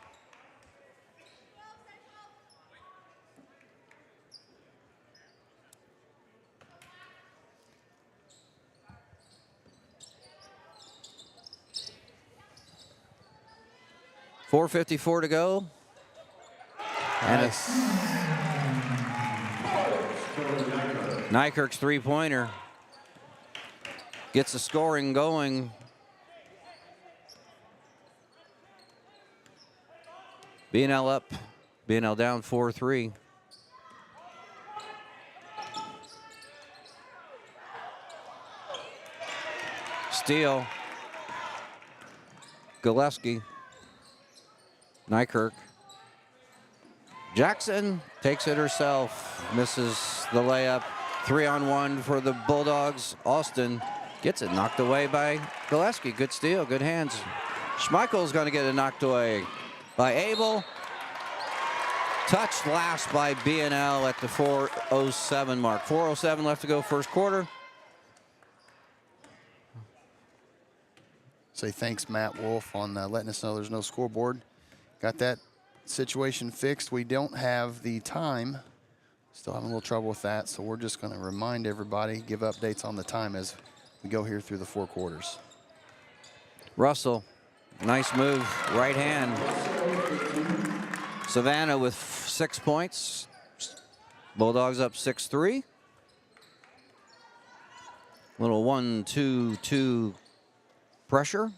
.454 to go. Nice. Nykirk's three-pointer gets the scoring going. BNL up. BNL down 4-3. Steal. Gillespie. Nykirk. Jackson takes it herself. Misses the layup. 3-on-1 for the Bulldogs. Austin gets it knocked away by Gillespie. Good steal, good hands. Schmeichel's going to get it knocked away by Abel. Touched last by BNL at the 4:07 mark. 4:07 left to go first quarter. Say thanks, Matt Wolf, on letting us know there's no scoreboard. Got that situation fixed. We don't have the time. Still having a little trouble with that, so we're just going to remind everybody, give updates on the time as we go here through the four quarters. Russell, nice move, right hand. Savannah with 6 points. Bulldogs up 6-3. Little 1-2-2 pressure.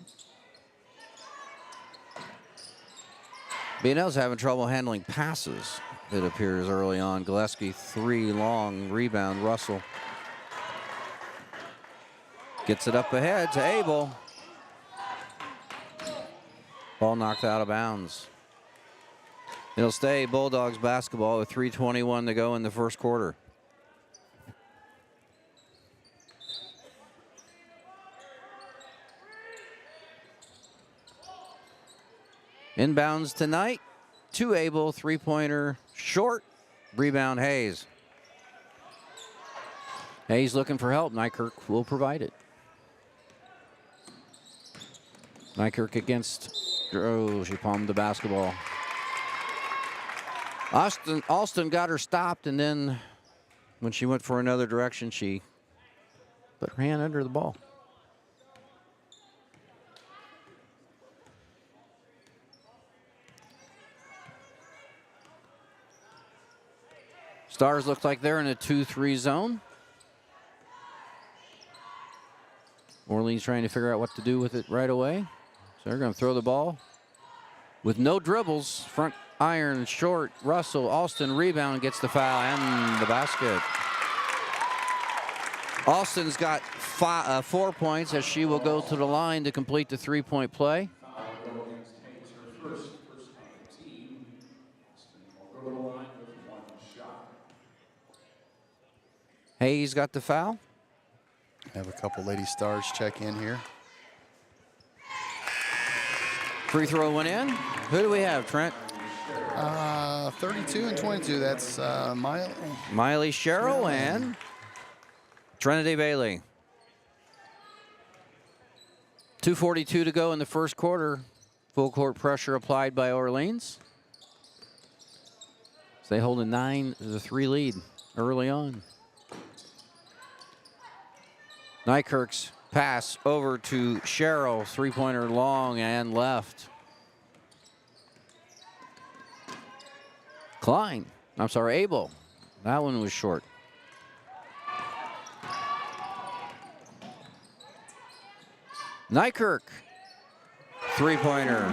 BNL's having trouble handling passes, it appears, early on. Gillespie, 3 long, rebound, Russell. Gets it up ahead to Abel. Ball knocked out of bounds. It'll stay Bulldogs basketball with 3:21 to go in the first quarter. Inbounds tonight. To Abel, three-pointer short. Rebound Hayes. Hayes looking for help. Nykirk will provide it. Nykirk against, oh, she palmed the basketball. Alston got her stopped, and then when she went for another direction, she put her hand under the ball. Stars look like they're in a 2-3 zone. Orleans trying to figure out what to do with it right away. So they're going to throw the ball with no dribbles. Front iron, short. Russell, Alston, rebound, gets the foul and the basket. Alston's got 4 points as she will go to the line to complete the three-point play. Hayes got the foul. Have a couple Lady Stars check in here. Free throw went in. Who do we have, Trent? 32 and 22. That's Miley Sherrill and Trinity Bailey. 2:42 to go in the first quarter. Full court pressure applied by Orleans. So they hold a 9-3 lead early on. Nykirk's pass over to Cheryl. Three-pointer long and left. Klein. I'm sorry, Abel. That one was short. Nykirk. Three-pointer.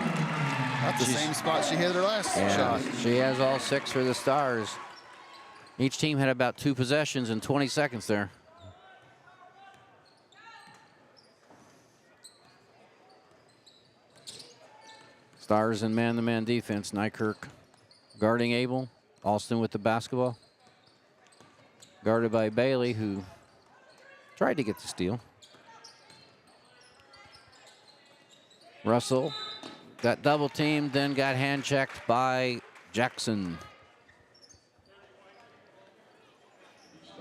Not the same spot she hit her last shot. She has all 6 for the Stars. Each team had about 2 possessions in 20 seconds there. Stars in man-to-man defense. Nykirk guarding Abel. Alston with the basketball. Guarded by Bailey, who tried to get the steal. Russell got double teamed, then got hand checked by Jackson.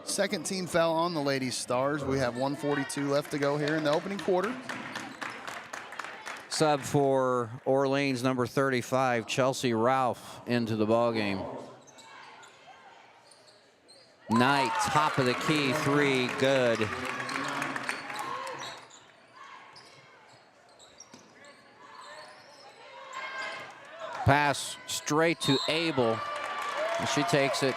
Second team foul on the Lady Stars. We have 1:42 left to go here in the opening quarter. Sub for Orleans, number 35, Chelsea Ralph, into the ballgame. Knight, top of the key, 3, good. Pass straight to Abel, and she takes it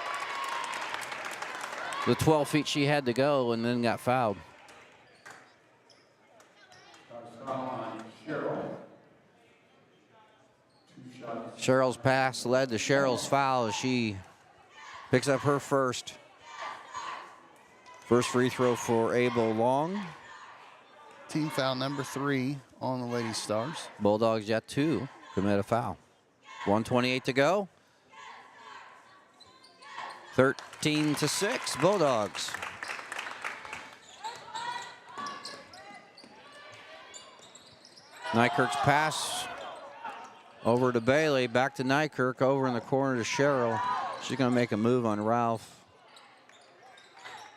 the 12 feet she had to go and then got fouled. Cheryl's pass led to Cheryl's foul as she picks up her first. First free throw for Abel Long. Team foul number 3 on the Lady Stars. Bulldogs yet to commit a foul. 1:28 to go. 13-6, Bulldogs. Nykirk's pass over to Bailey, back to Nykirk, over in the corner to Cheryl. She's going to make a move on Ralph.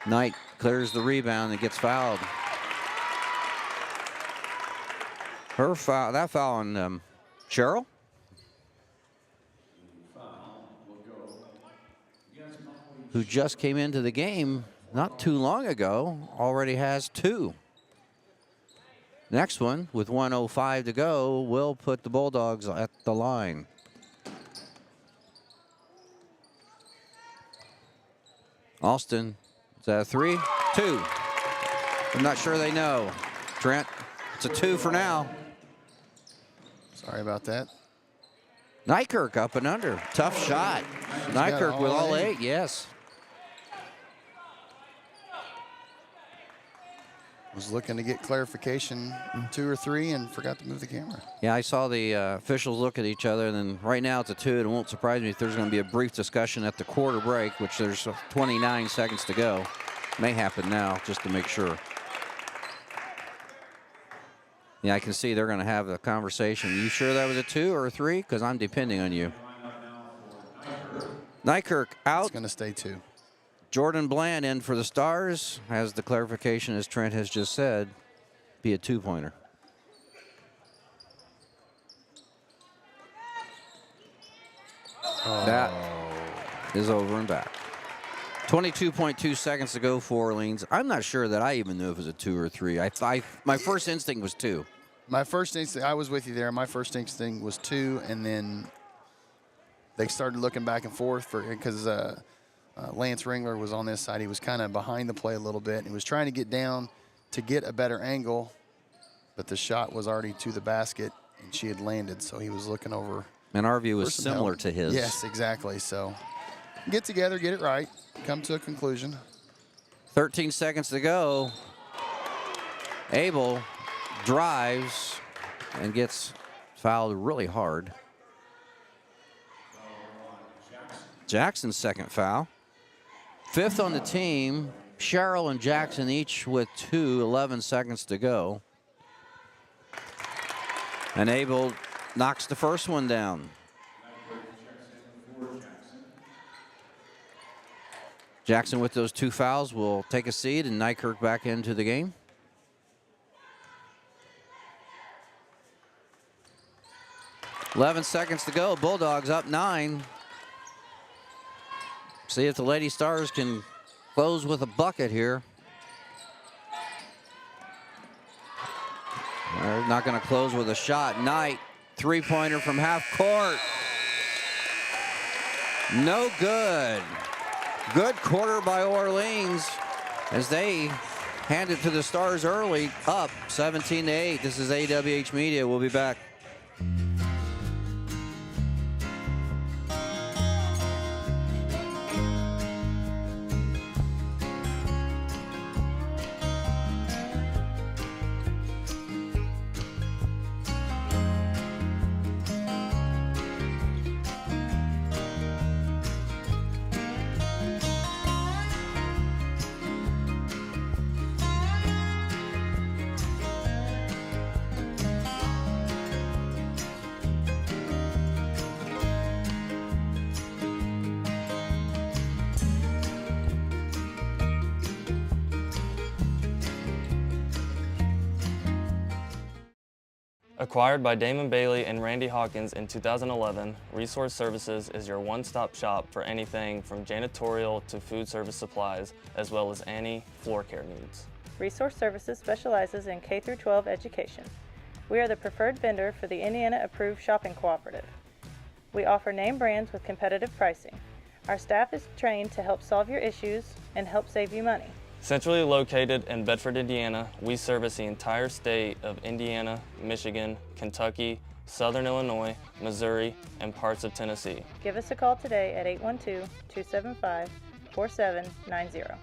Knight clears the rebound and gets fouled. Her foul, that foul on Cheryl. Who just came into the game not too long ago, already has 2. Next one, with 1:05 to go, will put the Bulldogs at the line. Alston, is that a 3? 2. I'm not sure they know. Trent, it's a 2 for now. Sorry about that. Nykirk up and under. Tough shot. Nykirk with all 8, yes. Was looking to get clarification, 2 or 3, and forgot to move the camera. Yeah, I saw the officials look at each other, and then right now it's a 2. It won't surprise me if there's going to be a brief discussion at the quarter break, which there's 29 seconds to go. May happen now, just to make sure. Yeah, I can see they're going to have a conversation. You sure that was a 2 or a 3? Because I'm depending on you. Nykirk out. It's going to stay 2. Jordan Bland in for the Stars, has the clarification, as Trent has just said, be a 2-pointer. That is over and back. 22.2 seconds to go for Orleans. I'm not sure that I even knew if it was a 2 or 3. My first instinct was 2. My first instinct, I was with you there. My first instinct was 2, and then they started looking back and forth because Lance Ringler was on this side. He was kind of behind the play a little bit. He was trying to get down to get a better angle, but the shot was already to the basket, and she had landed, so he was looking over. And our view was similar to his. Yes, exactly. So get together, get it right, come to a conclusion. 13 seconds to go. Abel drives and gets fouled really hard. Jackson's second foul. 5th on the team. Cheryl and Jackson each with 2, 11 seconds to go. And Abel knocks the first one down. Jackson with those 2 fouls will take a seat, and Nykirk back into the game. 11 seconds to go. Bulldogs up 9. See if the Lady Stars can close with a bucket here. They're not going to close with a shot. Knight, three-pointer from half court. No good. Good quarter by Orleans as they hand it to the Stars early, up 17-8. This is AWH Media. We'll be back. Acquired by Damon Bailey and Randy Hawkins in 2011, Resource Services is your one-stop shop for anything from janitorial to food service supplies, as well as any floor care needs. Resource Services specializes in K-12 education. We are the preferred vendor for the Indiana Approved Shopping Cooperative. We offer name brands with competitive pricing. Our staff is trained to help solve your issues and help save you money. Centrally located in Bedford, Indiana, we service the entire state of Indiana, Michigan, Kentucky, Southern Illinois, Missouri, and parts of Tennessee. Give us a call today at 812-275-4790.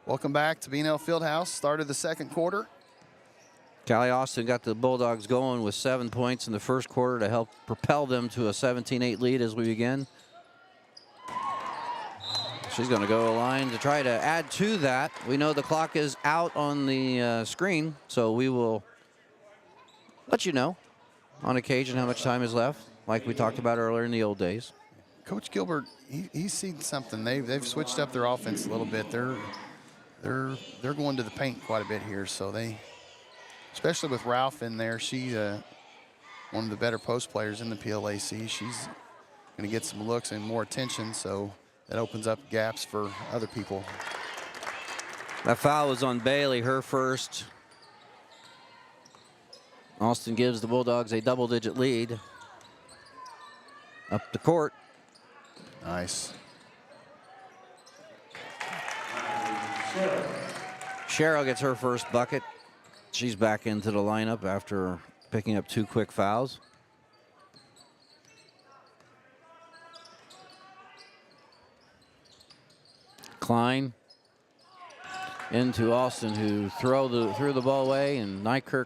Welcome back to BNL Fieldhouse. Start of the second quarter. Callie Austin got the Bulldogs going with 7 points in the first quarter to help propel them to a 17-8 lead as we begin. She's going to go to the line to try to add to that. We know the clock is out on the screen, so we will let you know on occasion how much time is left, like we talked about earlier in the old days. Coach Gilbert, he's seen something. They've switched up their offense a little bit. They're going to the paint quite a bit here, so they, especially with Ralph in there, she's one of the better post players in the PLAC. She's going to get some looks and more attention, so that opens up gaps for other people. That foul was on Bailey, her first. Austin gives the Bulldogs a double-digit lead. Up the court. Nice. Cheryl gets her first bucket. She's back into the lineup after picking up 2 quick fouls. Klein into Austin, who threw the ball away, and Nykirk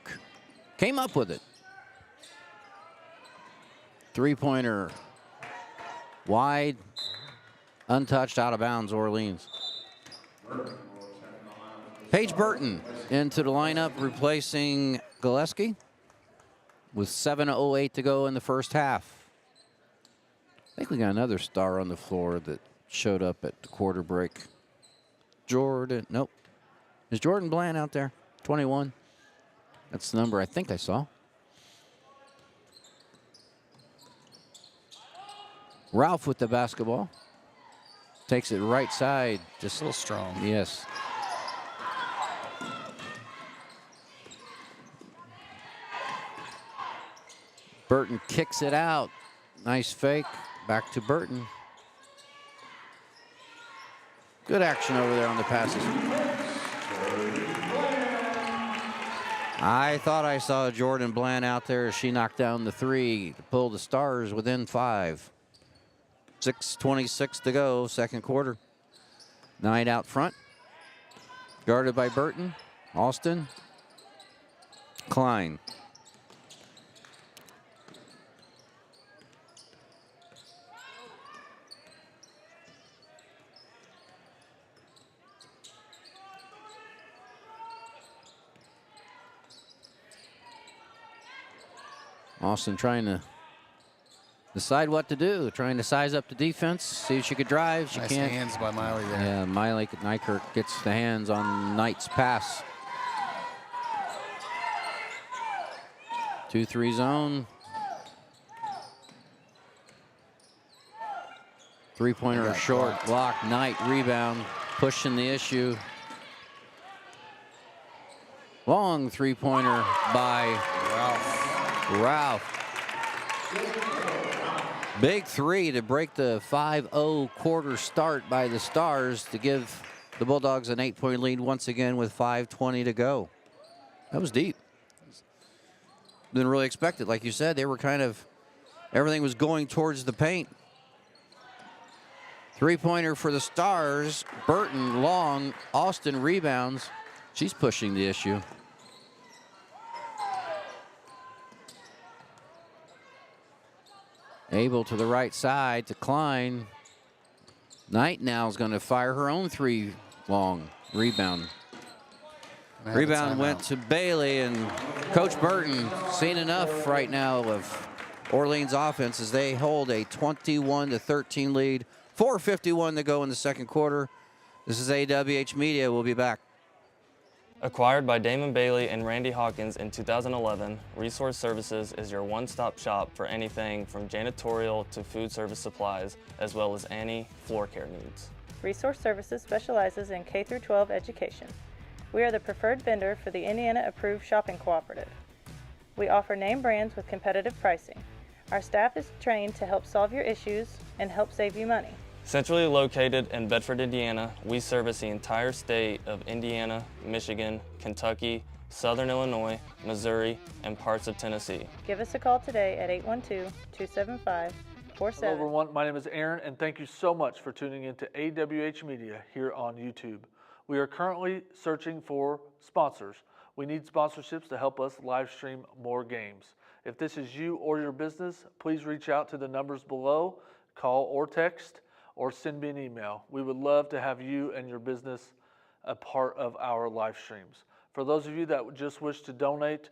came up with it. Three-pointer wide, untouched, out of bounds, Orleans. Paige Burton into the lineup, replacing Gillespie with 7:08 to go in the first half. I think we got another star on the floor that showed up at the quarter break. Jordan, nope. Is Jordan Bland out there? 21. That's the number I think I saw. Ralph with the basketball. Takes it right side. Just a little strong. Yes. Burton kicks it out. Nice fake. Back to Burton. Good action over there on the passes. I thought I saw Jordan Bland out there as she knocked down the 3 to pull the Stars within 5. 6:26 to go, second quarter. Knight out front. Guarded by Burton. Austin. Klein. Austin trying to decide what to do, trying to size up the defense, see if she could drive. She nice can't. Hands by Miley there. Yeah, Miley Nykirk gets the hands on Knight's pass. 2-3 zone. Three-pointer short, block, Knight, rebound, pushing the issue. Long three-pointer by Ralph. Big three to break the 5-0 quarter start by the Stars to give the Bulldogs an 8-point lead once again with 5:20 to go. That was deep. Didn't really expect it. Like you said, they were everything was going towards the paint. Three-pointer for the Stars. Burton, long. Austin rebounds. She's pushing the issue. Able to the right side to Klein. Knight now is going to fire her own three long. Rebound. Rebound went to Bailey, and Coach Burton seen enough right now of Orleans offense as they hold a 21-13 lead. 4:51 to go in the second quarter. This is AWH Media. We'll be back. Acquired by Damon Bailey and Randy Hawkins in 2011, Resource Services is your one-stop shop for anything from janitorial to food service supplies, as well as any floor care needs. Resource Services specializes in K-12 education. We are the preferred vendor for the Indiana Approved Shopping Cooperative. We offer name brands with competitive pricing. Our staff is trained to help solve your issues and help save you money. Centrally located in Bedford, Indiana, we service the entire state of Indiana, Michigan, Kentucky, Southern Illinois, Missouri, and parts of Tennessee. Give us a call today at 812-275-47. Hello everyone, my name is Aaron, and thank you so much for tuning in to AWH Media here on YouTube. We are currently searching for sponsors. We need sponsorships to help us live stream more games. If this is you or your business, please reach out to the numbers below, call or text, or send me an email. We would love to have you and your business a part of our live streams. For those of you that just wish to donate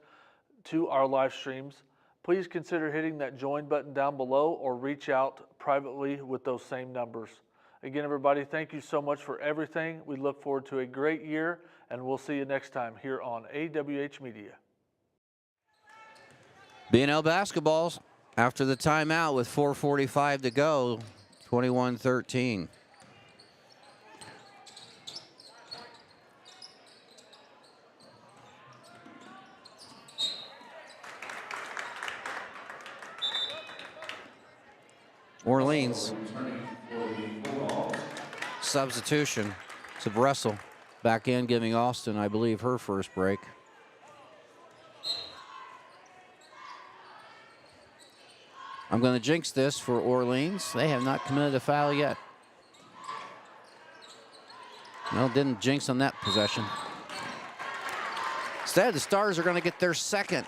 to our live streams, please consider hitting that join button down below or reach out privately with those same numbers. Again, everybody, thank you so much for everything. We look forward to a great year, and we'll see you next time here on AWH Media. BNL basketballs after the timeout with 4:45 to go, 21-13. Orleans. Substitution to Bressel. Back in, giving Austin, I believe, her first break. I'm going to jinx this for Orleans. They have not committed a foul yet. No, didn't jinx on that possession. Instead, the Stars are going to get their second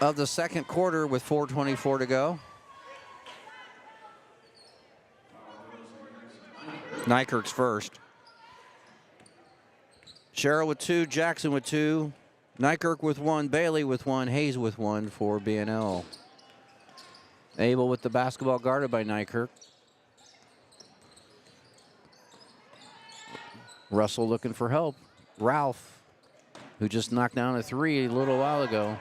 of the second quarter with 4:24 to go. Nykirk's first. Sherrill with 2, Jackson with 2, Nykirk with 1, Bailey with 1, Hayes with 1 for BNL. Abel with the basketball guarded by Nykirk. Russell looking for help. Ralph, who just knocked down a 3 a little while ago,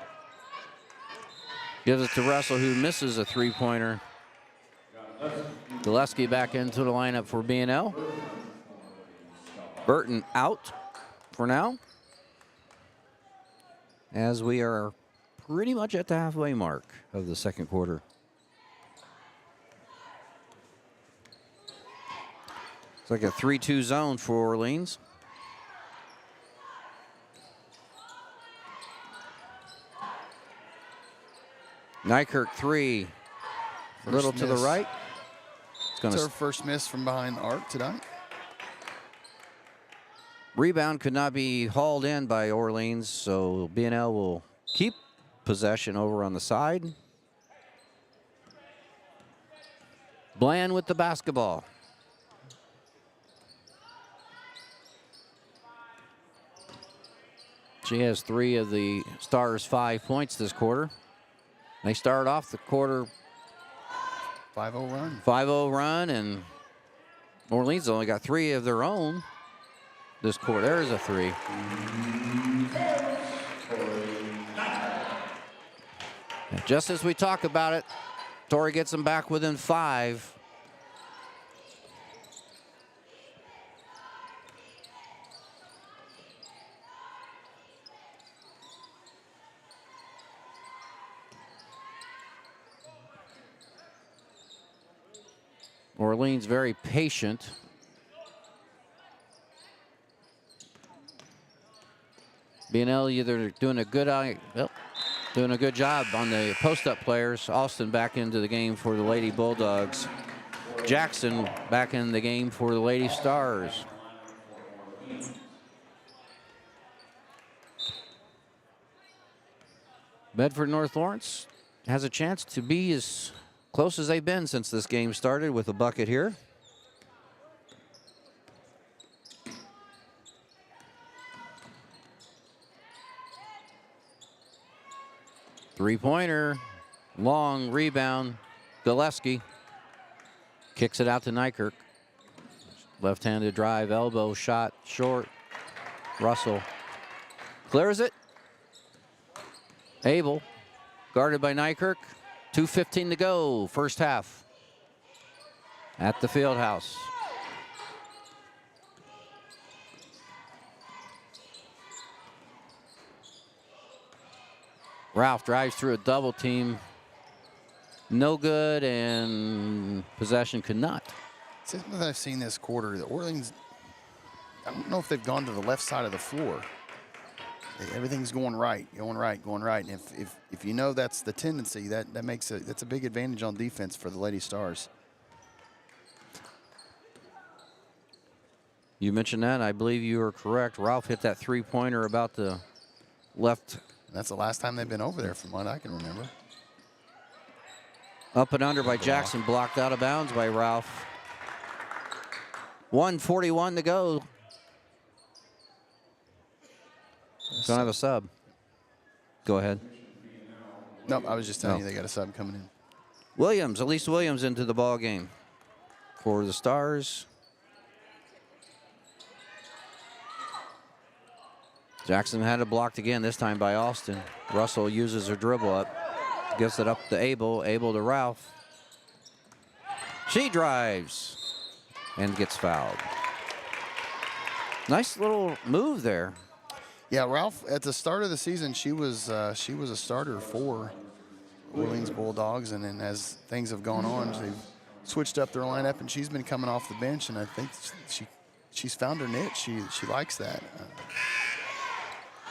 gives it to Russell, who misses a three-pointer. Gillespie back into the lineup for BNL. Burton out for now, as we are pretty much at the halfway mark of the second quarter. It's like a 3-2 zone for Orleans. Nykirk 3, a little to the right. It's our first miss from behind the arc tonight. Rebound could not be hauled in by Orleans, so BNL will keep possession over on the side. Bland with the basketball. She has 3 of the Stars' 5 points this quarter. They started off the quarter 5-0 run. 5-0 run, and Orleans only got 3 of their own this quarter. There's a 3. And just as we talk about it, Torrey gets them back within 5. Orleans very patient. BNL either doing a good job on the post-up players. Austin back into the game for the Lady Bulldogs. Jackson back in the game for the Lady Stars. Bedford North Lawrence has a chance to be as close as they've been since this game started with a bucket here. Three-pointer, long rebound. Gillespie kicks it out to Nykirk. Left-handed drive, elbow shot, short. Russell clears it. Abel, guarded by Nykirk. 2:15 to go, first half at the Fieldhouse. Ralph drives through a double team. No good, and possession could not. Since I've seen this quarter, the Orleans, I don't know if they've gone to the left side of the floor. Everything's going right. And if you know that's the tendency, that's a big advantage on defense for the Lady Stars. You mentioned that. I believe you are correct. Ralph hit that three-pointer about the left. That's the last time they've been over there from what I can remember. Up and under by Jackson, blocked out of bounds by Ralph. 1:41 to go. Don't have a sub. Go ahead. Nope, I was just telling you they got a sub coming in. Williams, Elise Williams into the ball game for the Stars. Jackson had it blocked again, this time by Austin. Russell uses her dribble up, gets it up to Abel, Abel to Ralph. She drives and gets fouled. Nice little move there. Yeah, Ralph, at the start of the season, she was a starter for Orleans Bulldogs, and then as things have gone on, they've switched up their lineup, and she's been coming off the bench, and I think she's found her niche. She likes that.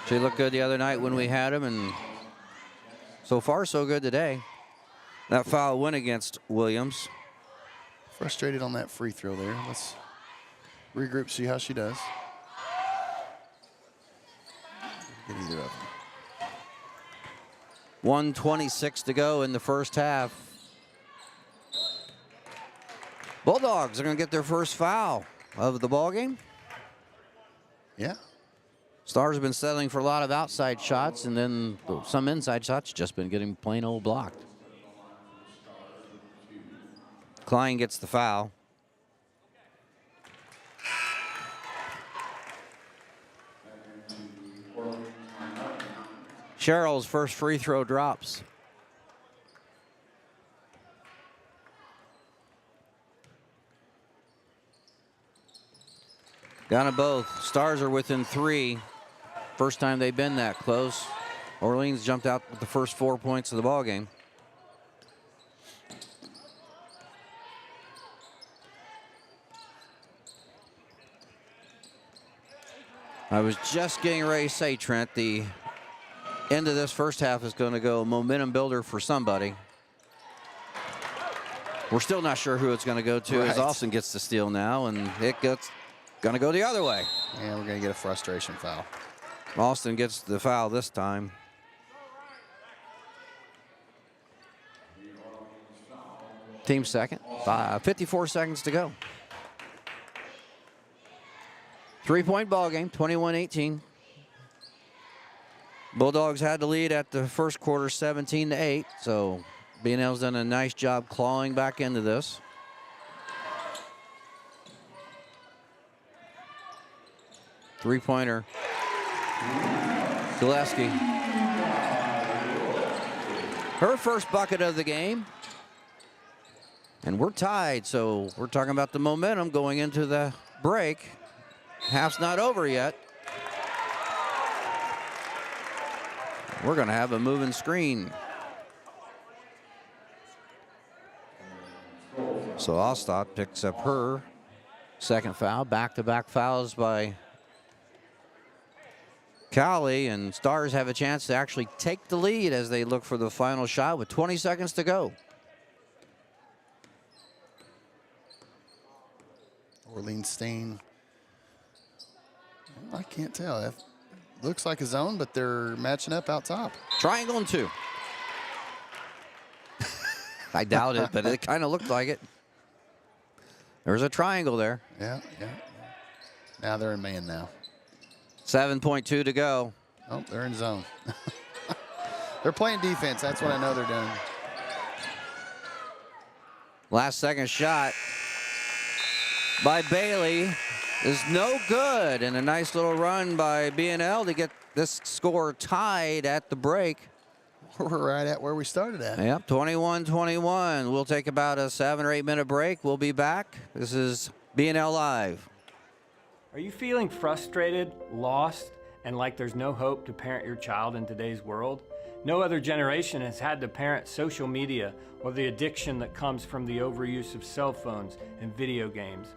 She looked good the other night when we had him, and so far so good today. That foul went against Williams. Frustrated on that free throw there. Let's regroup, see how she does. Get either of them. 1:26 to go in the first half. Bulldogs are going to get their first foul of the ball game. Yeah. Stars have been settling for a lot of outside shots, and then some inside shots, just been getting plain old blocked. Klein gets the foul. Cheryl's first free throw drops. Down to both. Stars are within 3. First time they've been that close. Orleans jumped out with the first 4 points of the ball game. I was just getting ready to say, Trent, the end of this first half is going to go momentum builder for somebody. We're still not sure who it's going to go to, as Austin gets the steal now, and it gets going to go the other way. And we're going to get a frustration foul. Austin gets the foul this time. Team second. 54 seconds to go. 3-point ball game, 21-18. Bulldogs had the lead at the first quarter, 17-8. So BNL's done a nice job clawing back into this. Three-pointer. Gillespie. Her first bucket of the game. And we're tied, so we're talking about the momentum going into the break. Half's not over yet. We're going to have a moving screen. So Allstott picks up her second foul. Back-to-back fouls by Cowley, and Stars have a chance to actually take the lead as they look for the final shot with 20 seconds to go. Orleans Stain. I can't tell. It looks like a zone, but they're matching up out top. Triangle and 2. I doubt it, but it kind of looked like it. There's a triangle there. Yeah. Now they're in man now. 7.2 to go. Oh, they're in zone. They're playing defense. That's what I know they're doing. Last second shot by Bailey is no good, and a nice little run by BNL to get this score tied at the break. We're right at where we started at. Yep, 21-21. We'll take about a 7 or 8 minute break. We'll be back. This is BNL Live. Are you feeling frustrated, lost, and like there's no hope to parent your child in today's world? No other generation has had to parent social media or the addiction that comes from the overuse of cell phones and video games.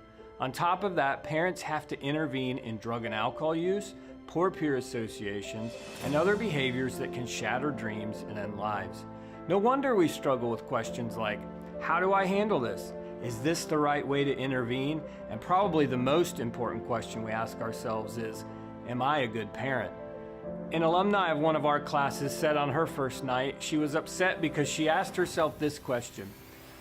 On top of that, parents have to intervene in drug and alcohol use, poor peer associations, and other behaviors that can shatter dreams and end lives. No wonder we struggle with questions like, how do I handle this? Is this the right way to intervene? And probably the most important question we ask ourselves is, am I a good parent? An alumni of one of our classes said on her first night she was upset because she asked herself this question: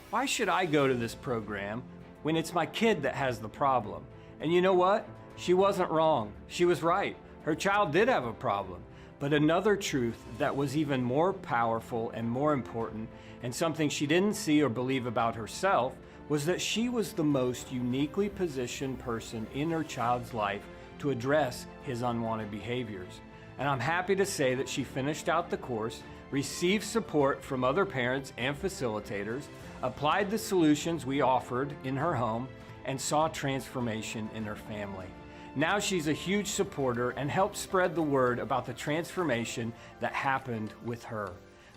why should I go to this program when it's my kid that has the problem? And you know what? She wasn't wrong. She was right. Her child did have a problem. But another truth that was even more powerful and more important, and something she didn't see or believe about herself, was that she was the most uniquely positioned person in her child's life to address his unwanted behaviors. And I'm happy to say that she finished out the course, received support from other parents and facilitators, applied the solutions we offered in her home, and saw transformation in her family. Now she's a huge supporter and helps spread the word about the transformation that happened with her.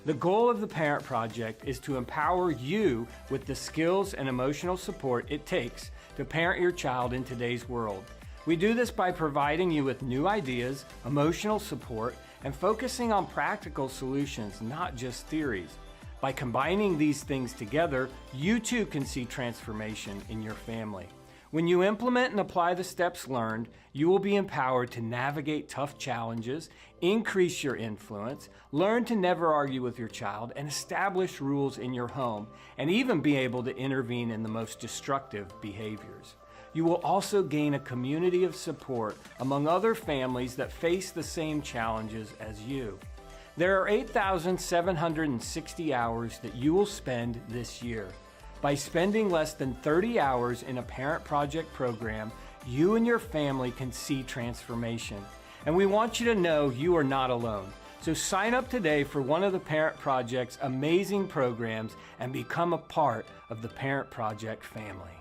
The goal of the Parent Project is to empower you with the skills and emotional support it takes to parent your child in today's world. We do this by providing you with new ideas, emotional support, and focusing on practical solutions, not just theories. By combining these things together, you too can see transformation in your family. When you implement and apply the steps learned, you will be empowered to navigate tough challenges, increase your influence, learn to never argue with your child, and establish rules in your home, and even be able to intervene in the most destructive behaviors. You will also gain a community of support among other families that face the same challenges as you. There are 8,760 hours that you will spend this year. By spending less than 30 hours in a Parent Project program, you and your family can see transformation. And we want you to know you are not alone. So sign up today for one of the Parent Project's amazing programs and become a part of the Parent Project family.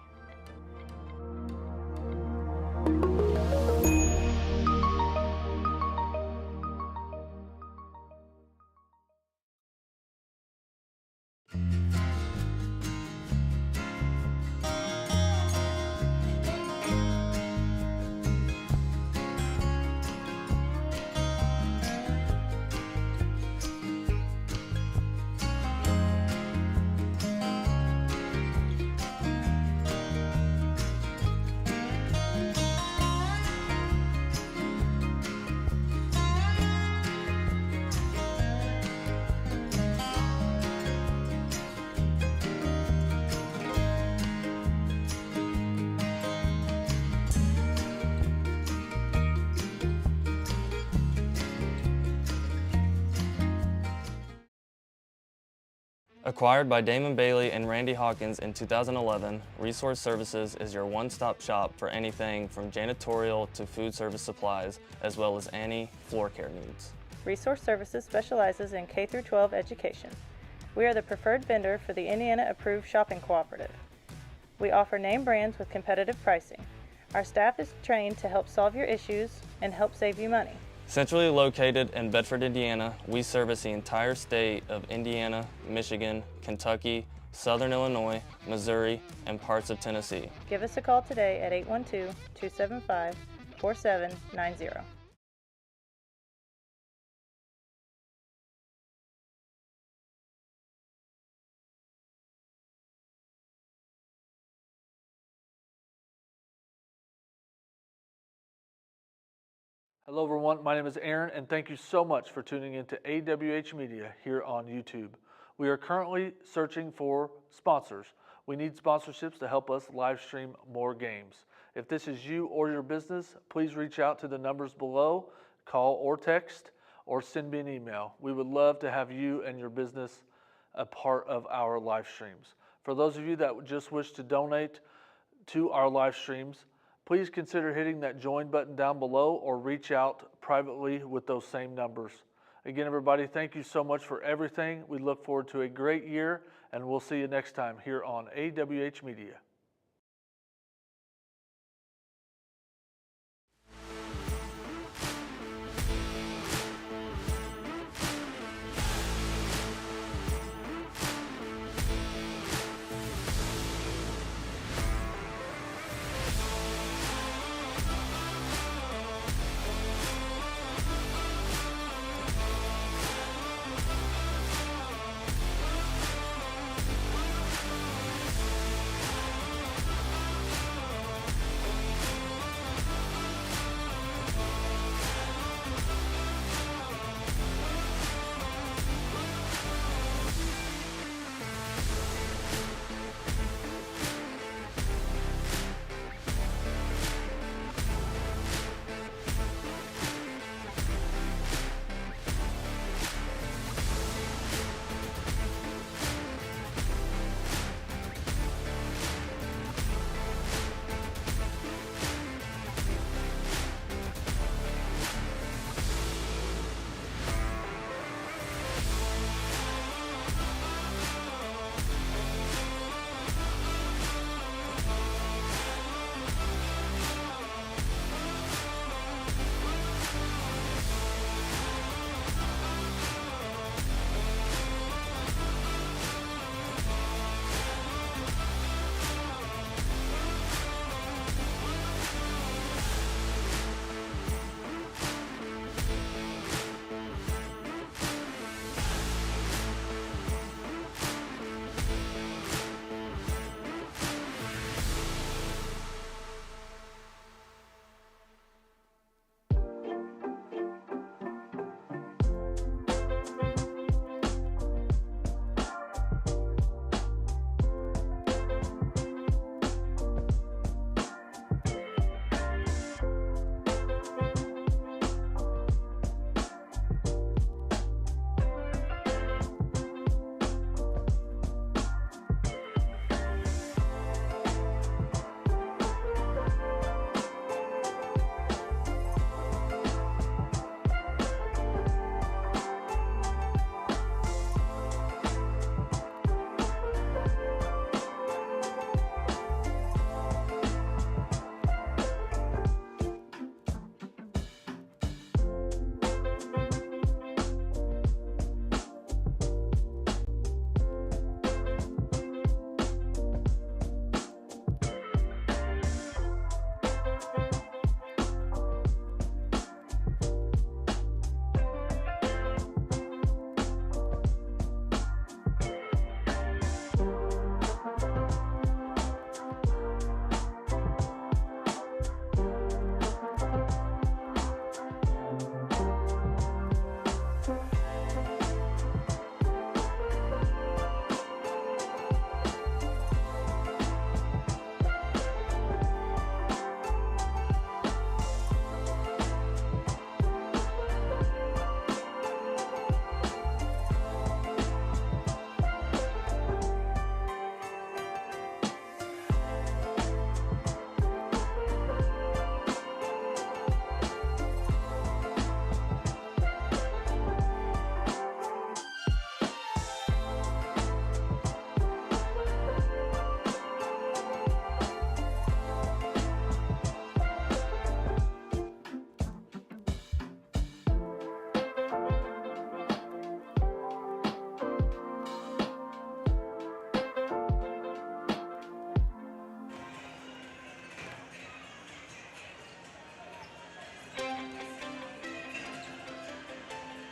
Acquired by Damon Bailey and Randy Hawkins in 2011, Resource Services is your one-stop shop for anything from janitorial to food service supplies, as well as any floor care needs. Resource Services specializes in K-12 education. We are the preferred vendor for the Indiana Approved Shopping Cooperative. We offer name brands with competitive pricing. Our staff is trained to help solve your issues and help save you money. Centrally located in Bedford, Indiana, we service the entire state of Indiana, Michigan, Kentucky, Southern Illinois, Missouri, and parts of Tennessee. Give us a call today at 812-275-4790. Hello everyone, my name is Aaron and thank you so much for tuning in to AWH Media here on YouTube. We are currently searching for sponsors. We need sponsorships to help us live stream more games. If this is you or your business, please reach out to the numbers below, call or text, or send me an email. We would love to have you and your business a part of our live streams. For those of you that just wish to donate to our live streams, please consider hitting that join button down below or reach out privately with those same numbers. Again, everybody, thank you so much for everything. We look forward to a great year, and we'll see you next time here on AWH Media.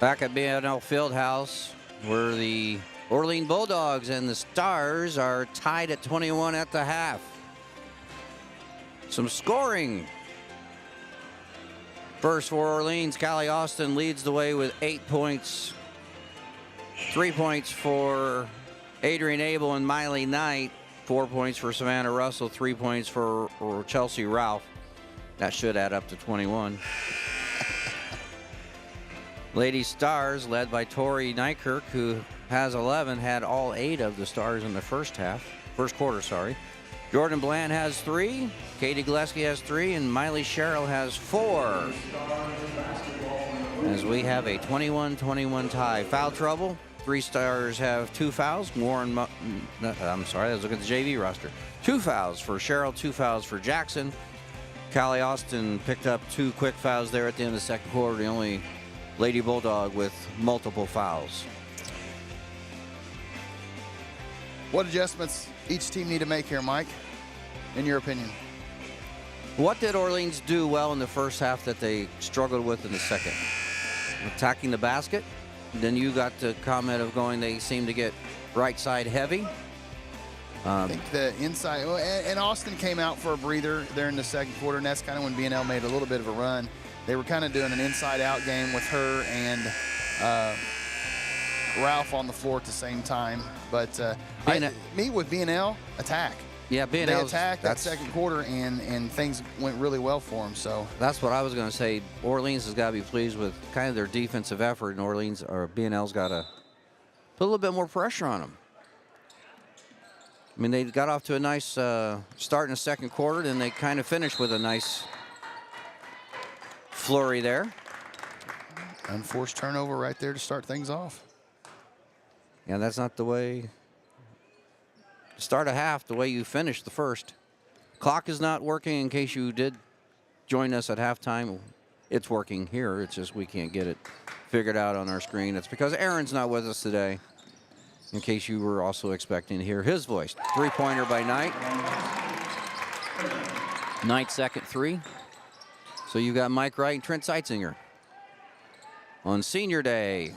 Back at BNL Fieldhouse, where the Orleans Bulldogs and the Stars are tied at 21 at the half. Some scoring. First for Orleans, Callie Austin leads the way with 8 points. 3 points for Adrian Abel and Miley Knight. 4 points for Savannah Russell. 3 points for Chelsea Ralph. That should add up to 21. Lady Stars, led by Tori Nykirk, who has 11, had all 8 of the Stars in the first quarter, sorry. Jordan Bland has 3, Katie Gillespie has 3, and Miley Sherrill has 4. As we have a 21-21 tie. Foul trouble. 3 Stars have 2 fouls. I'm sorry, let's look at the JV roster. 2 fouls for Sherrill, 2 fouls for Jackson. Callie Austin picked up 2 quick fouls there at the end of the second quarter. The only Lady Bulldog with multiple fouls. What adjustments each team need to make here, Mike, in your opinion? What did Orleans do well in the first half that they struggled with in the second? Attacking the basket. Then you got the comment of going, they seem to get right side heavy. I think the inside, and Austin came out for a breather there in the second quarter, and that's kind of when BNL made a little bit of a run. They were kind of doing an inside-out game with her and Ralph on the floor at the same time. But me with BNL, attack. Yeah, BNL. They attacked that second quarter, and things went really well for them. So that's what I was going to say. Orleans has got to be pleased with kind of their defensive effort, and BNL's got to put a little bit more pressure on them. I mean, they got off to a nice start in the second quarter, then they kind of finished with a nice flurry there. Unforced turnover right there to start things off. Yeah, that's not the way. Start a half the way you finish the first. Clock is not working in case you did join us at halftime. It's working here. It's just we can't get it figured out on our screen. It's because Aaron's not with us today, in case you were also expecting to hear his voice. 3-pointer by Knight. Knight's second 3. So you've got Mike Wright and Trent Seitzinger on senior day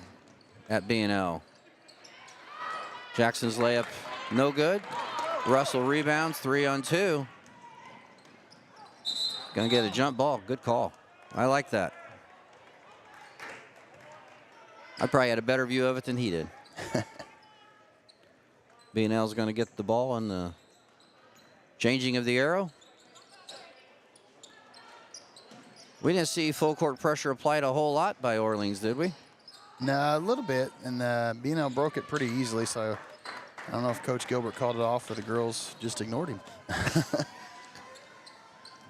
at BNL. Jackson's layup, no good. Russell rebounds, 3-on-2. Gonna get a jump ball, good call. I like that. I probably had a better view of it than he did. BNL's gonna get the ball on the changing of the arrow. We didn't see full court pressure applied a whole lot by Orleans, did we? No, a little bit, and BNL broke it pretty easily, so I don't know if Coach Gilbert called it off or the girls just ignored him.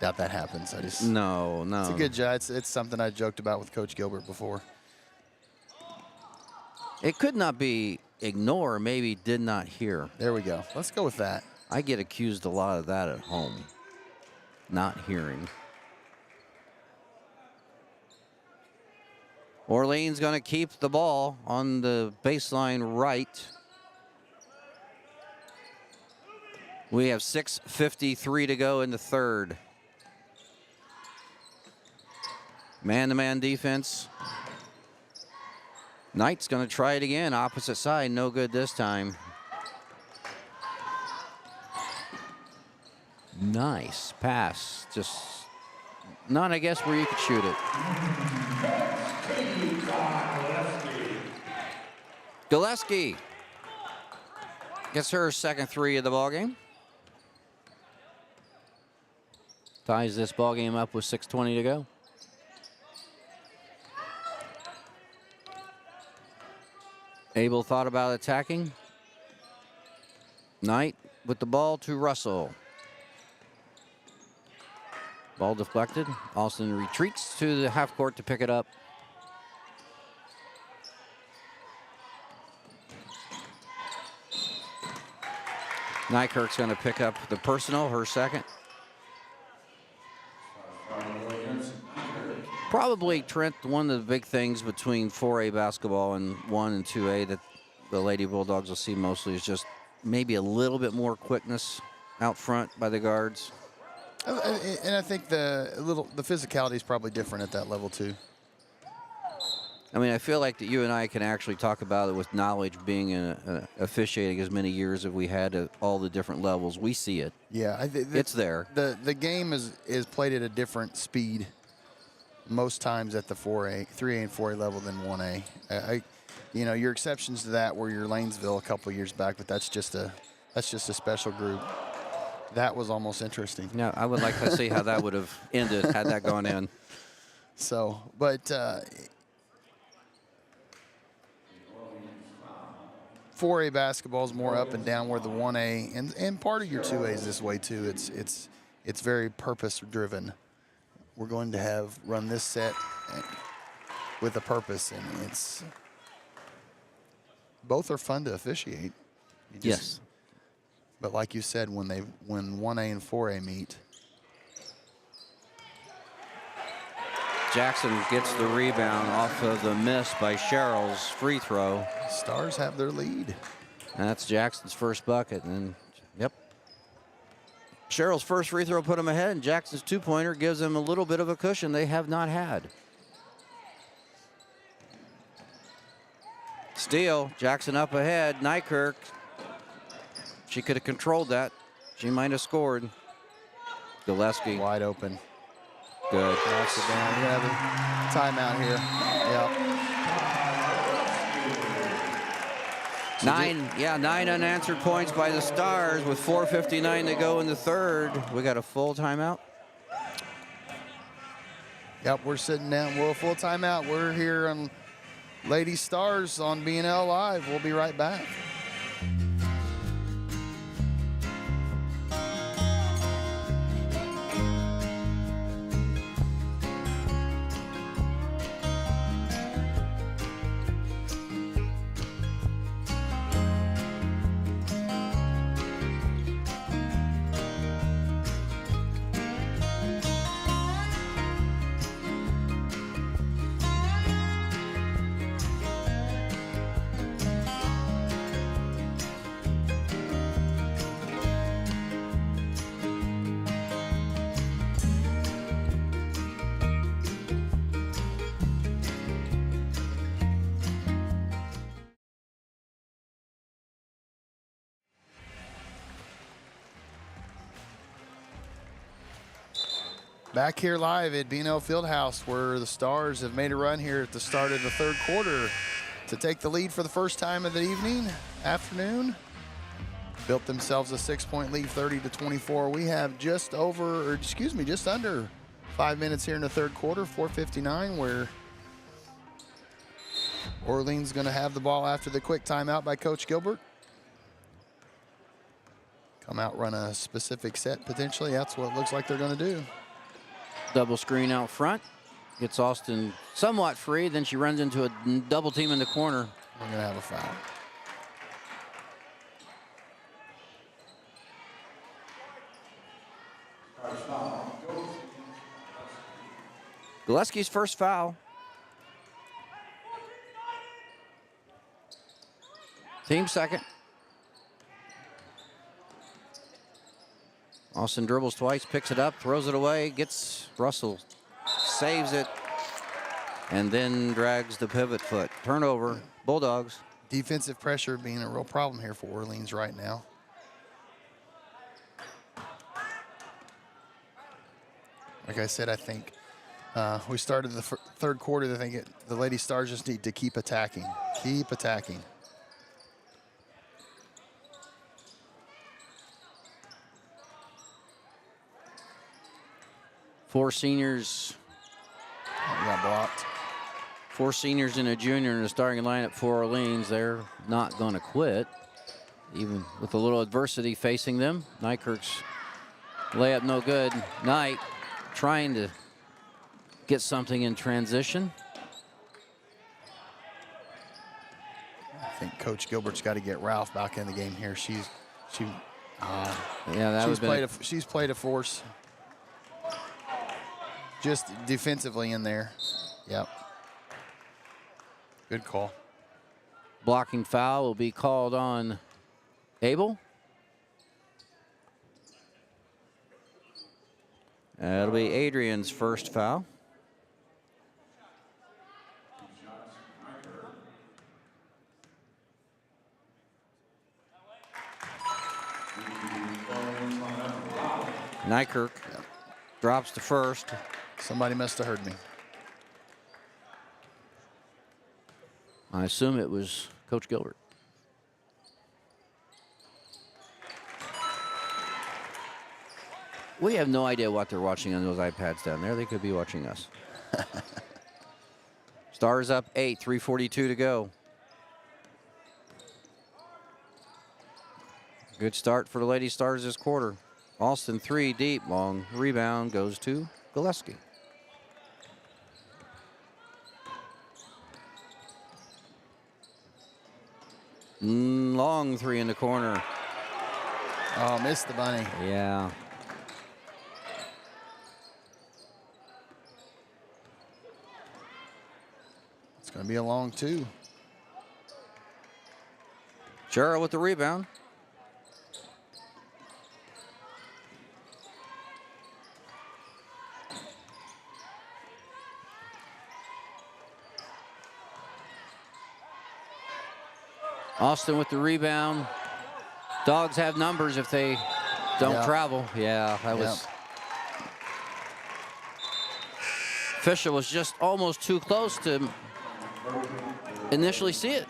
Doubt that happens. No. It's a good job. It's something I joked about with Coach Gilbert before. It could not be ignore, maybe did not hear. There we go. Let's go with that. I get accused a lot of that at home, not hearing. Orleans going to keep the ball on the baseline right. We have 6:53 to go in the third. Man-to-man defense. Knight's going to try it again. Opposite side, no good this time. Nice pass. Just not, I guess, where you could shoot it. Gillespie gets her second 3 of the ballgame. Ties this ballgame up with 6:20 to go. Abel thought about attacking. Knight with the ball to Russell. Ball deflected. Austin retreats to the half court to pick it up. Nykirk's going to pick up the personal, her second. Probably, Trent, one of the big things between 4A basketball and 1 and 2A that the Lady Bulldogs will see mostly is just maybe a little bit more quickness out front by the guards. And I think the physicality is probably different at that level too. I mean, I feel like that you and I can actually talk about it with knowledge, being officiating as many years as we had at all the different levels. We see it. Yeah, It's there. The game is played at a different speed most times at the 3A and 4A level than 1A. Your exceptions to that were your Lanesville a couple years back, but that's just a special group. That was almost interesting. Yeah, I would like to see how that would have ended had that gone in. So, but 4A basketball is more up and down, where the 1A and part of your 2A is this way too. It's very purpose driven. We're going to run this set with a purpose, and both are fun to officiate. Yes. But like you said, when 1A and 4A meet, Jackson gets the rebound off of the miss by Cheryl's free throw. Stars have their lead. That's Jackson's first bucket, and yep. Cheryl's first free throw put him ahead, and Jackson's two-pointer gives them a little bit of a cushion they have not had. Steal, Jackson up ahead. Nykirk, she could have controlled that. She might have scored. Gillespie. Wide open. Good. That's it down. We're going to have a timeout here. Yep. 9 unanswered points by the Stars with 4:59 to go in the third. We got a full timeout. Yep, we're sitting down. Well, full timeout. We're here on Lady Stars on BNL Live. We'll be right back. Back here live at BNL Fieldhouse, where the Stars have made a run here at the start of the third quarter to take the lead for the first time of the afternoon. Built themselves a 6-point lead, 30-24. We have just under 5 minutes here in the third quarter, 4:59, where Orleans going to have the ball after the quick timeout by Coach Gilbert. Come out, run a specific set potentially. That's what it looks like they're going to do. Double screen out front. Gets Austin somewhat free. Then she runs into a double team in the corner. We're going to have a foul. Gillespie's first foul. Team second. Austin dribbles twice, picks it up, throws it away, gets Russell, saves it, and then drags the pivot foot. Turnover, Bulldogs. Defensive pressure being a real problem here for Orleans right now. Like I said, I think we started the third quarter. I think the Lady Stars just need to keep attacking. Keep attacking. Four seniors. Got blocked. Four seniors and a junior in the starting lineup for Orleans. They're not going to quit, even with a little adversity facing them. Nykirk's layup no good. Knight trying to get something in transition. I think Coach Gilbert's got to get Ralph back in the game here. She's played a force. Just defensively in there. Yep. Good call. Blocking foul will be called on Abel. That'll be Adrian's first foul. Nykirk drops to first. Somebody must have heard me. I assume it was Coach Gilbert. We have no idea what they're watching on those iPads down there. They could be watching us. Stars up 8, 3:42 to go. Good start for the Lady Stars this quarter. Alston 3 deep, long rebound goes to Gillespie. Long 3 in the corner. Oh, missed the bunny. Yeah. It's going to be a long 2. Cheryl with the rebound. Austin with the rebound. Dogs have numbers if they don't travel. Yeah, that was. Fisher was just almost too close to initially see it.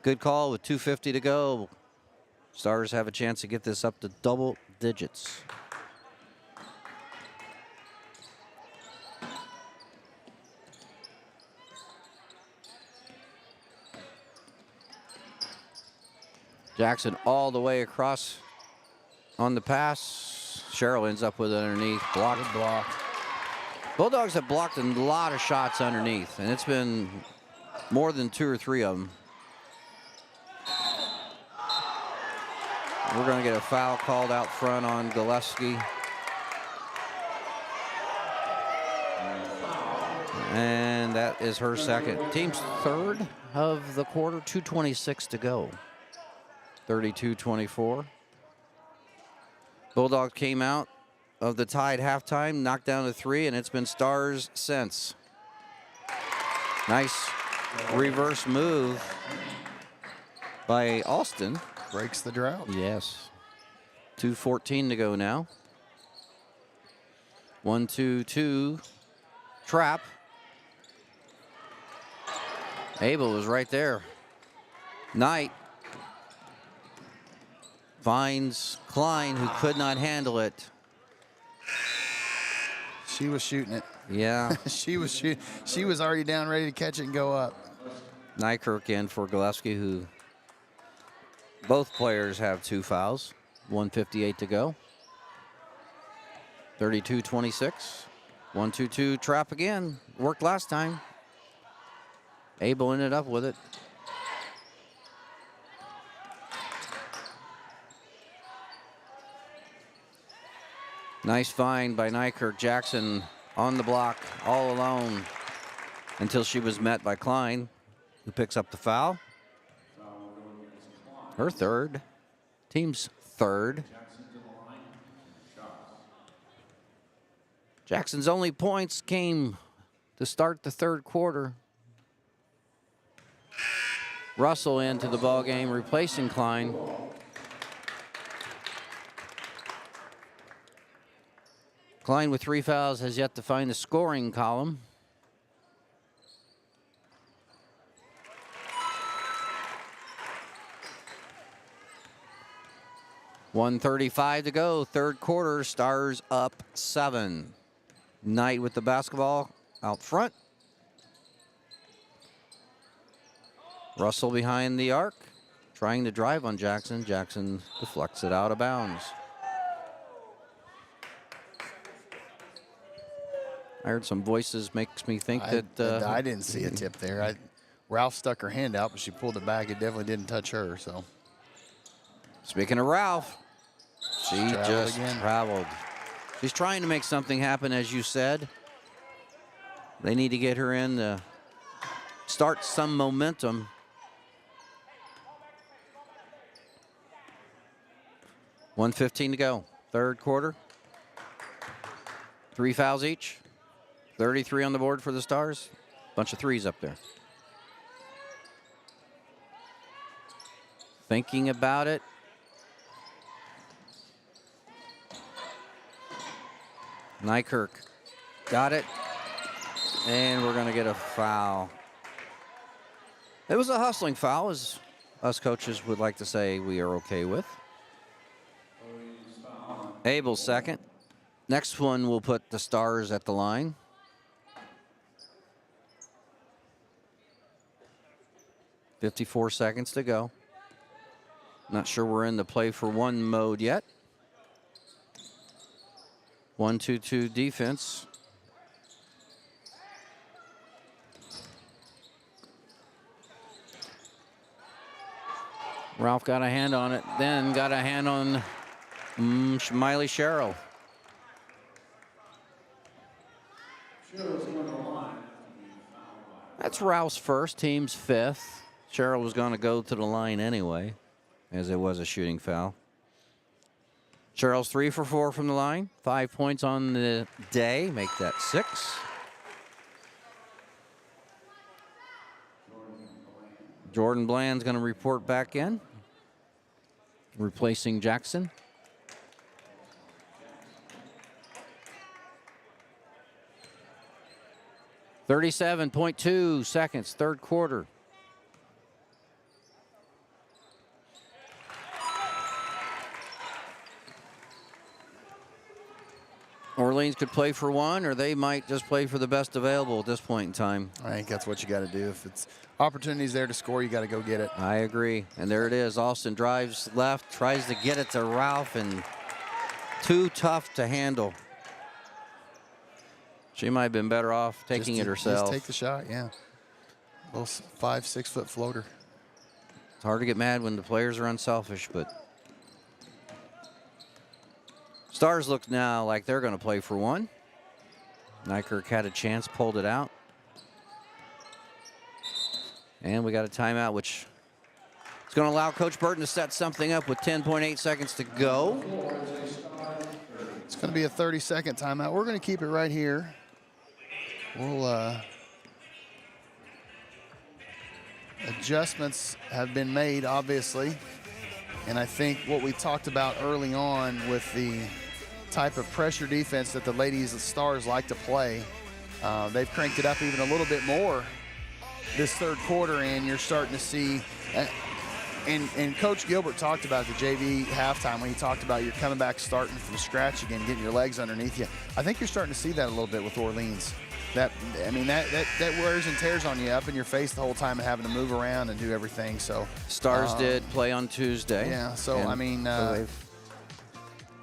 Good call with 2:50 to go. Stars have a chance to get this up to double digits. Jackson all the way across on the pass. Cheryl ends up with it underneath. Blocked. Good block. Bulldogs have blocked a lot of shots underneath, and it's been more than 2 or 3 of them. We're going to get a foul called out front on Gillespie. And that is her second. Team's third of the quarter, 2:26 to go. 32-24. Bulldogs came out of the tied halftime, knocked down to 3, and it's been Stars since. Nice reverse move by Alston. Breaks the drought. Yes. 2:14 to go now. 1-2-2. Trap. Abel was right there. Knight finds Klein, who could not handle it. She was shooting it. Yeah. She was shooting. She was already down, ready to catch it and go up. Nykirk in for Gillespie, who both players have 2 fouls. 1:58 to go. 32-26. 1-2-2 trap again. Worked last time. Abel ended up with it. Nice find by Nykirk. Jackson on the block all alone until she was met by Klein, who picks up the foul. Her third. Team's third. Jackson's only points came to start the third quarter. Russell into the ball game, replacing Klein. Klein with 3 fouls has yet to find the scoring column. .135 to go, third quarter. Stars up 7. Knight with the basketball out front. Russell behind the arc, trying to drive on Jackson. Jackson deflects it out of bounds. I heard some voices, makes me think that... I didn't see a tip there. Ralph stuck her hand out, but she pulled it back. It definitely didn't touch her, so. Speaking of Ralph, she just traveled. She's trying to make something happen, as you said. They need to get her in to start some momentum. .115 to go, third quarter. 3 fouls each. 33 on the board for the Stars. Bunch of threes up there. Thinking about it. Nykirk got it. And we're going to get a foul. It was a hustling foul, as us coaches would like to say we are okay with. Abel's second. Next one will put the Stars at the line. .54 seconds to go. Not sure we're in the play for one mode yet. 1-2-2 defense. Ralph got a hand on it, then got a hand on Miley Sherrill. That's Ralph's first, team's fifth. Sherrill was going to go to the line anyway, as it was a shooting foul. Sherrill's 3 for 4 from the line. 5 points on the day, make that 6. Jordan Bland's going to report back in, replacing Jackson. .2 seconds, third quarter. Orleans could play for one, or they might just play for the best available at this point in time. I think that's what you got to do. If it's opportunities there to score, you got to go get it. I agree. And there it is. Austin drives left, tries to get it to Ralph, and too tough to handle. She might have been better off taking it herself. Just take the shot, yeah. A little 5-6 foot floater. It's hard to get mad when the players are unselfish, but Stars look now like they're going to play for one. Nykirk had a chance, pulled it out. And we got a timeout, which is going to allow Coach Burton to set something up with 10.8 seconds to go. It's going to be a 30-second timeout. We're going to keep it right here. We'll adjustments have been made, obviously. And I think what we talked about early on with the type of pressure defense that the ladies, the Stars, like to play, they've cranked it up even a little bit more this third quarter, and you're starting to see, and Coach Gilbert talked about the JV halftime when he talked about you're coming back starting from scratch again, getting your legs underneath you. I think you're starting to see that a little bit with Orleans. That wears and tears on you, up in your face the whole time and having to move around and do everything. So Stars did play on Tuesday. Yeah, so I mean,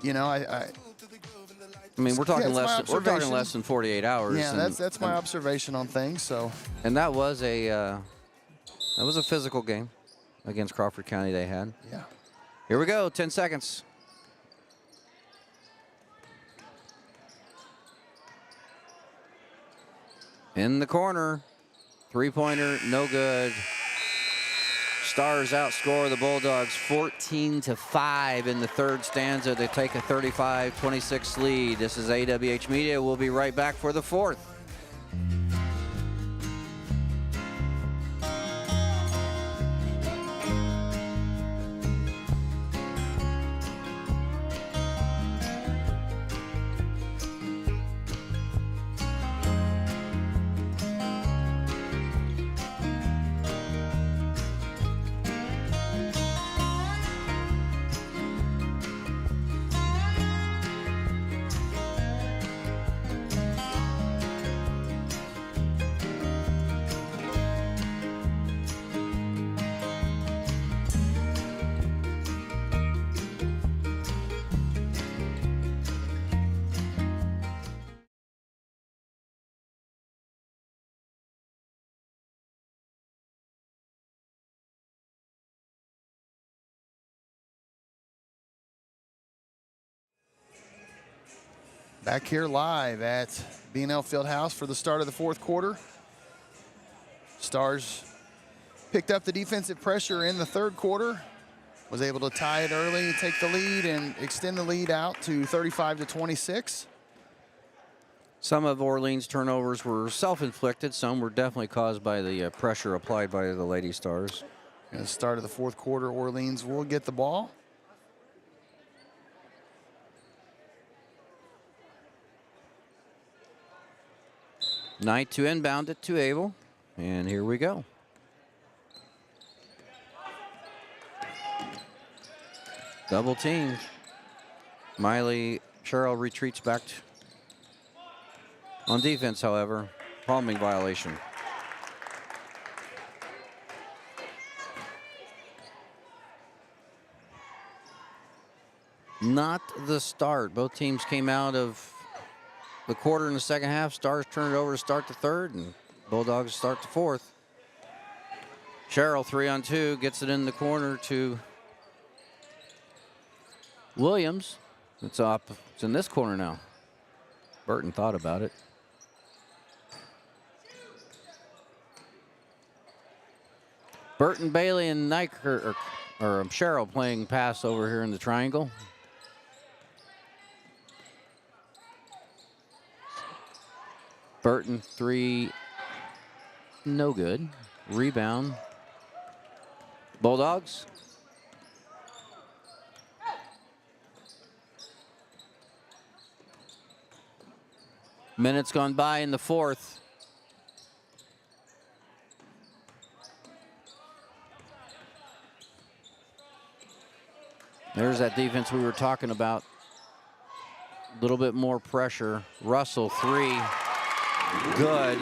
you know, I mean, we're talking less than 48 hours. Yeah, that's my observation on things. So, and that was a physical game against Crawford County they had. Yeah. Here we go, 10 seconds. In the corner, three-pointer, no good. Stars outscore the Bulldogs 14-5 in the third stanza. They take a 35-26 lead. This is AWH Media. We'll be right back for the fourth. back here live at BNL Fieldhouse for the start of the fourth quarter. Stars picked up the defensive pressure in the third quarter, was able to tie it early, take the lead, and extend the lead out to 35-26. Some of Orleans' turnovers were self-inflicted. Some were definitely caused by the pressure applied by the Lady Stars. At the start of the fourth quarter, Orleans will get the ball. Knight to inbound it to Abel. And here we go. Double team. Miley Sherrill retreats back on defense, however. Palming violation. Not the start. Both teams came out of the quarter in the second half. Stars turned it over to start the third, and Bulldogs start the fourth. Sherrill 3-on-2 gets it in the corner to Williams. It's up. It's in this corner now. Burton thought about it. Burton, Bailey, and Nyker, or Sherrill playing pass over here in the triangle. Burton, 3, no good. Rebound. Bulldogs. Minutes gone by in the fourth. There's that defense we were talking about. A little bit more pressure. Russell, 3. Good.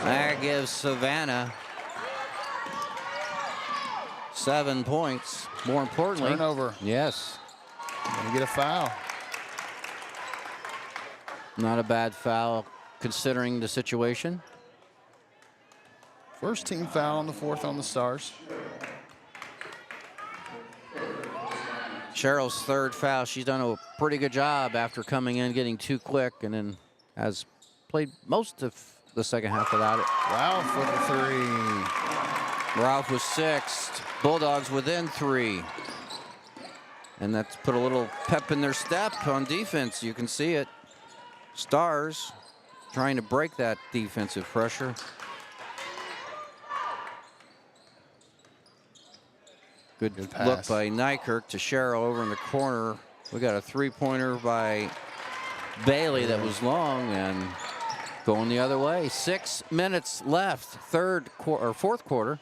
That gives Savannah 7 points. More importantly, Turnover. Yes. Gonna get a foul. Not a bad foul considering the situation. First team foul on the fourth on the Stars. Sherrill's third foul. She's done a pretty good job after coming in, getting too quick, and then has played most of the second half without it. Ralph with a 3. Ralph was 6. Bulldogs within 3. And that's put a little pep in their step on defense. You can see it. Stars trying to break that defensive pressure. Good look by Nykirk to Sherrill over in the corner. We got a 3-pointer by Bailey that was long and going the other way. 6 minutes left, fourth quarter.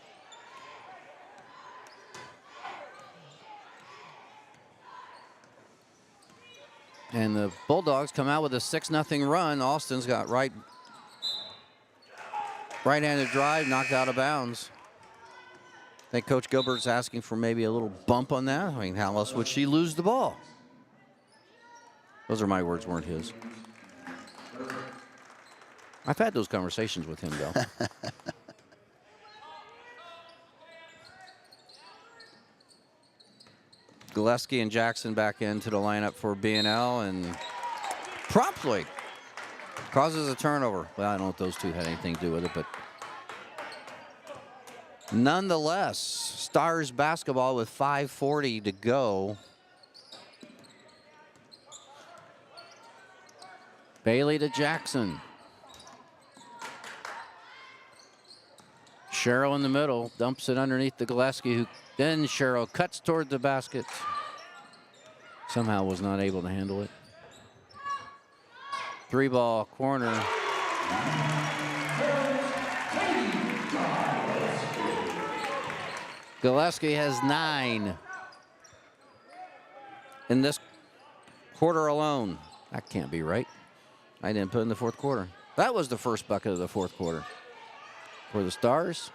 And the Bulldogs come out with a 6-0 run. Austin's got right-handed drive, knocked out of bounds. I think Coach Gilbert's asking for maybe a little bump on that. I mean, how else would she lose the ball? Those are my words, weren't his. I've had those conversations with him, though. Gillespie and Jackson back into the lineup for BNL and promptly causes a turnover. Well, I don't know if those two had anything to do with it, but nonetheless, Stars basketball with 5:40 to go. Bailey to Jackson. Sherrill in the middle, dumps it underneath the Gillespie, who then Sherrill cuts toward the basket. Somehow was not able to handle it. 3-ball corner. Gillespie has 9 in this quarter alone. That can't be right. I didn't put in the fourth quarter. That was the first bucket of the fourth quarter for the Stars.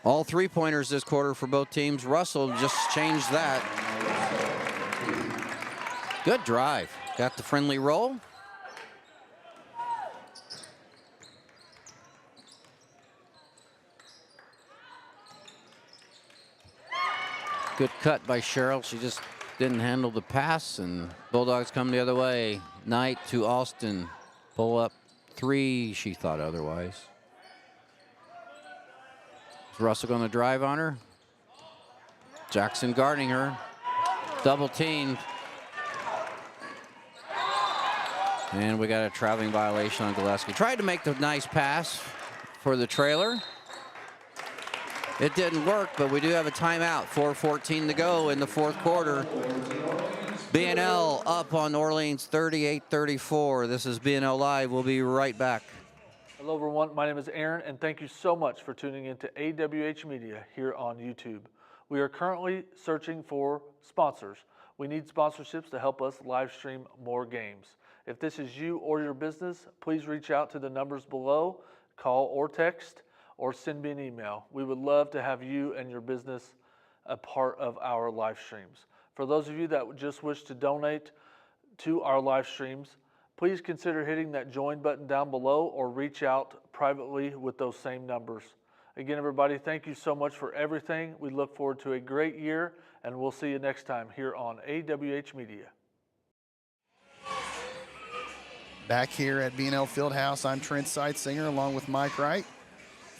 All 3-pointers this quarter for both teams. Russell just changed that. Good drive. Got the friendly roll. Good cut by Sherrill. She just didn't handle the pass, and Bulldogs come the other way. Knight to Alston. Pull up 3. She thought otherwise. Is Russell going to drive on her? Jackson guarding her. Double teamed. And we got a traveling violation on Gillespie. Tried to make the nice pass for the trailer. It didn't work, but we do have a timeout. 4:14 to go in the fourth quarter. BNL up on Orleans 38-34. This is BNL Live. We'll be right back. Hello, everyone. My name is Aaron, and thank you so much for tuning in to AWH Media here on YouTube. We are currently searching for sponsors. We need sponsorships to help us live stream more games. If this is you or your business, please reach out to the numbers below, call or text, or send me an email. We would love to have you and your business a part of our live streams. For those of you that just wish to donate to our live streams, please consider hitting that join button down below or reach out privately with those same numbers. Again, everybody, thank you so much for everything. We look forward to a great year, and we'll see you next time here on AWH Media. Back here at BNL Fieldhouse, I'm Trent Sightsinger along with Mike Wright.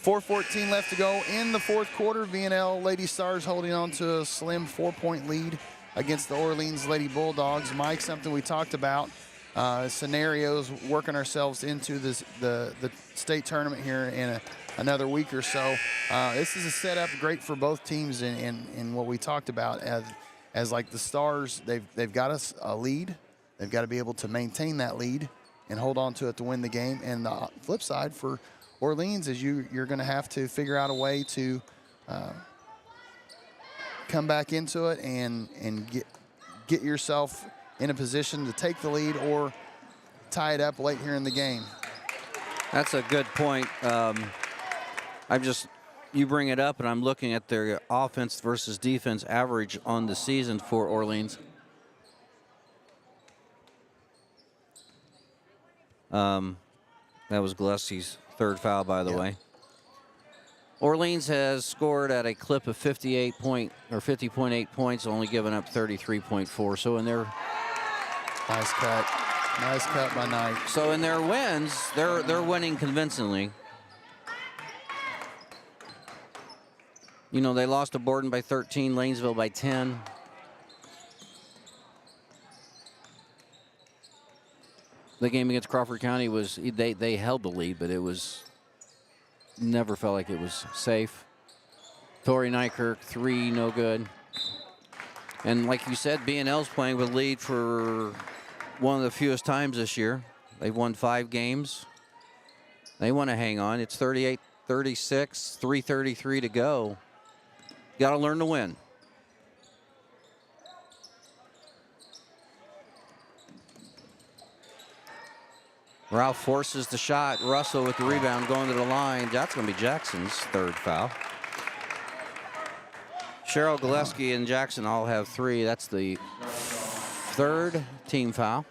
4:14 left to go in the fourth quarter. BNL Lady Stars holding on to a slim 4-point lead against the Orleans Lady Bulldogs. Mike, something we talked about, scenarios, working ourselves into the state tournament here in another week or so. This is a setup great for both teams in what we talked about as like the Stars, they've got us a lead. They've got to be able to maintain that lead and hold on to it to win the game. And the flip side for Orleans is you're going to have to figure out a way to come back into it and get yourself in a position to take the lead or tie it up late here in the game. That's a good point. You bring it up, and I'm looking at their offense versus defense average on the season for Orleans. That was Gillespie's third foul, by the way. Orleans has scored at a clip of 50.8 points, only giving up 33.4. So in their nice cut by Knight. So in their wins, they're winning convincingly. You know, they lost to Borden by 13, Lanesville by 10. The game against Crawford County was, they held the lead, but it was, never felt like it was safe. Tori Nykirk, 3, no good. And like you said, BNL's playing with lead for one of the fewest times this year. They've won 5 games. They want to hang on. It's 38-36, 3:33 to go. Got to learn to win. Ralph forces the shot. Russell with the rebound going to the line. That's going to be Jackson's third foul. Cheryl Gillespie and Jackson all have 3. That's the third team foul.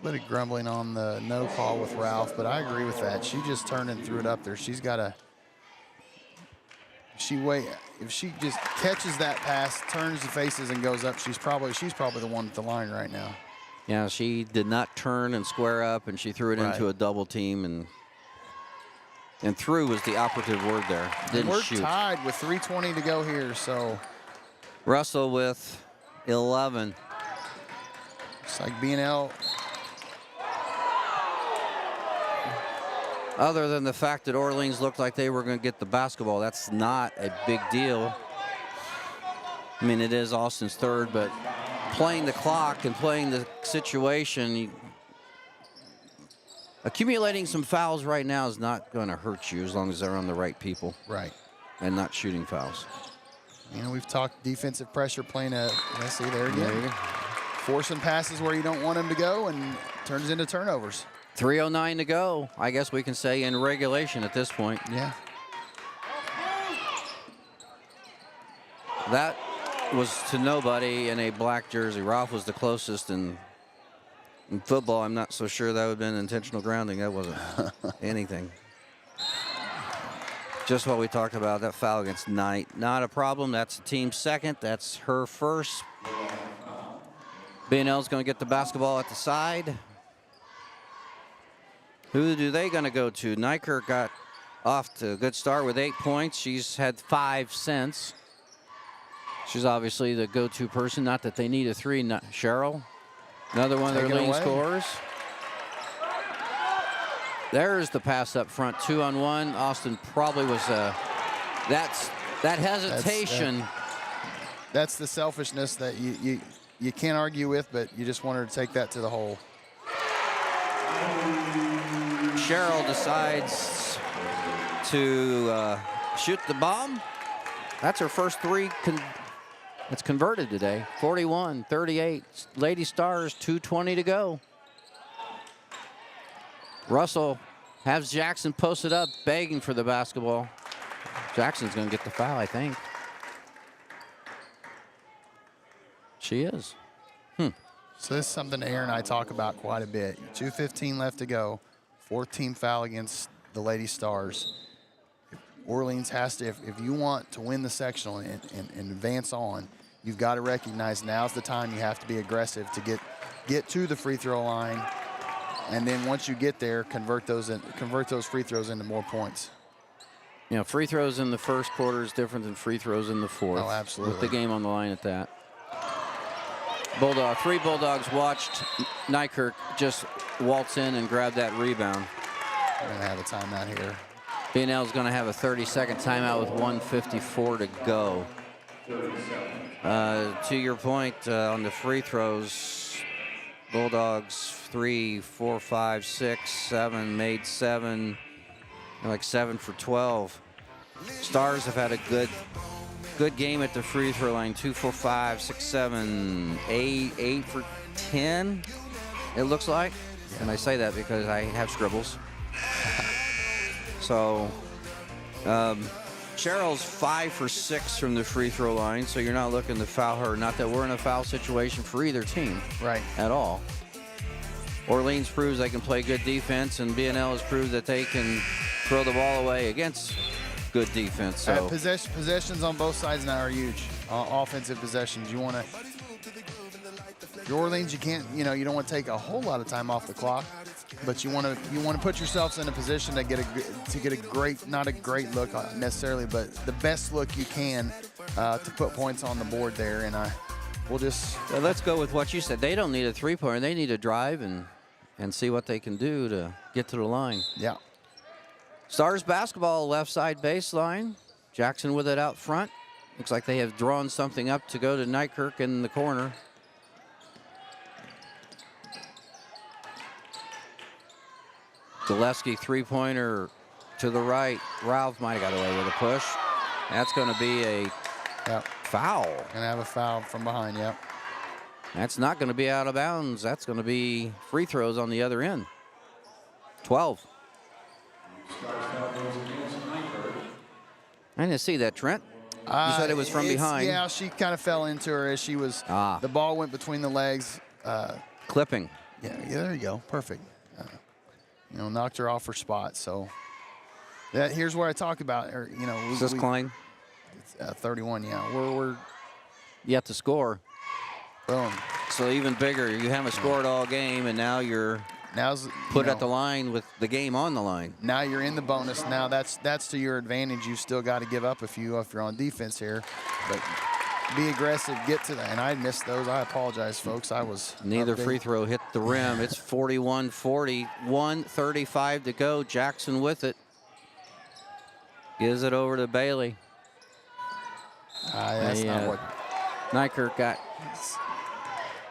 A bit of grumbling on the no call with Ralph, but I agree with that. She just turned and threw it up there. She's got to. If she just catches that pass, turns the faces and goes up, she's probably the one at the line right now. Yeah, she did not turn and square up, and she threw it into a double team, and through was the operative word there. Didn't shoot. We're tied with 3:20 to go here, so. Russell with 11. It's like BNL. Other than the fact that Orleans looked like they were going to get the basketball, that's not a big deal. I mean, it is Austin's third, but playing the clock and playing the situation, accumulating some fouls right now is not going to hurt you as long as they're on the right people. Right. And not shooting fouls. You know, we've talked defensive pressure playing let's see, there again. Forcing passes where you don't want them to go and turns into turnovers. 3:09 to go, I guess we can say, in regulation at this point. Yeah. That was to nobody in a black jersey. Ralph was the closest, and in football, I'm not so sure that would have been intentional grounding. That wasn't anything. Just what we talked about, that foul against Knight. Not a problem. That's the team's second. That's her first. BNL's going to get the basketball at the side. Who do they going to go to? Nykirk got off to a good start with 8 points. She's had 5 since. She's obviously the go-to person. Not that they need a 3. Cheryl, another one of their leading scorers. There's the pass up front, 2-on-1. Austin probably was. That hesitation. That's the selfishness that you can't argue with, but you just want her to take that to the hole. Cheryl decides to shoot the bomb. That's her first three that's converted today. 41-38. Lady Stars, 2:20 to go. Russell has Jackson posted up, begging for the basketball. Jackson's going to get the foul, I think. She is. So this is something Aaron and I talk about quite a bit. 2:15 left to go. 14 foul against the Lady Stars. Orleans has to, if you want to win the sectional and advance on, you've got to recognize now's the time you have to be aggressive to get to the free throw line, and then once you get there, convert those free throws into more points. You know, free throws in the first quarter is different than free throws in the fourth. Oh, absolutely. With the game on the line at that. Three Bulldogs watched Nykirk just waltz in and grab that rebound. We're going to have a timeout here. BNL is going to have a 30-second timeout with 1:54 to go. To your point on the free throws, Bulldogs 3, 4, 5, 6, 7, made 7, like 7 for 12. Stars have had a good game at the free throw line. 2, 4, 5, 6, 7, 8 for 10. It looks like, and I say that because I have scribbles. So Cheryl's 5 for 6 from the free throw line, so you're not looking to foul her. Not that we're in a foul situation for either team, right? At all. Orleans proves they can play good defense, and BNL has proved that they can throw the ball away against good defense. So possessions on both sides now are huge. Offensive possessions. You want to. Your Orleans, you can't. You don't want to take a whole lot of time off the clock. But you want to put yourselves in a position to get a great, not a great look necessarily, but the best look you can to put points on the board there. And we'll just let's go with what you said. They don't need a three-pointer. They need to drive and see what they can do to get to the line. Yeah. Stars basketball, left side baseline. Jackson with it out front. Looks like they have drawn something up to go to Nykirk in the corner. Gillespie three-pointer to the right. Ralph might have got away with a push. That's going to be a foul. Going to have a foul from behind, yep. That's not going to be out of bounds. That's going to be free throws on the other end. 12. I didn't see that, Trent. You said it was from behind. Yeah, she kind of fell into her as she was. The ball went between the legs. Clipping. Yeah, there you go. Perfect. Knocked her off her spot. So here's where I talk about her. Is this Klein? It's 31. Yeah, we're yet to score. Boom. So even bigger. You haven't scored all game, and now you're put at the line with the game on the line. Now you're in the bonus. Now that's to your advantage. You still got to give up a few if you're on defense here, but be aggressive, get to that. And I missed those. I apologize, folks. I was neither free throw hit the rim. It's 41-40, 1:35 to go. Jackson with it. Gives it over to Bailey. That's not what Nykirk got.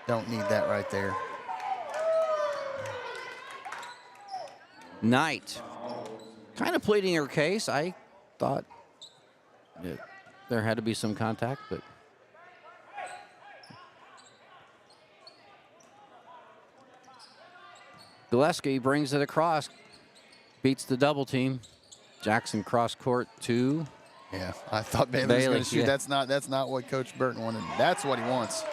Don't need that right there. Knight kind of pleading her case. I thought there had to be some contact, but Gillespie brings it across, beats the double team. Jackson cross court to Yeah, I thought Bailey was going to shoot. Yeah. That's not what Coach Burton wanted. That's what he wants.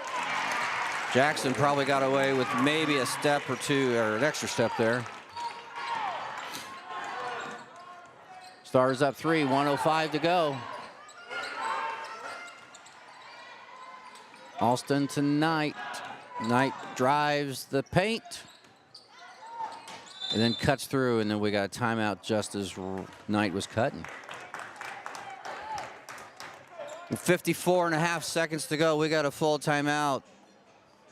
Jackson probably got away with maybe a step or two, or an extra step there. Stars up 3, 1:05 to go. Alston to Knight. Knight drives the paint. And then cuts through, and then we got a timeout just as Knight was cutting. 54.5 seconds to go. We got a full timeout.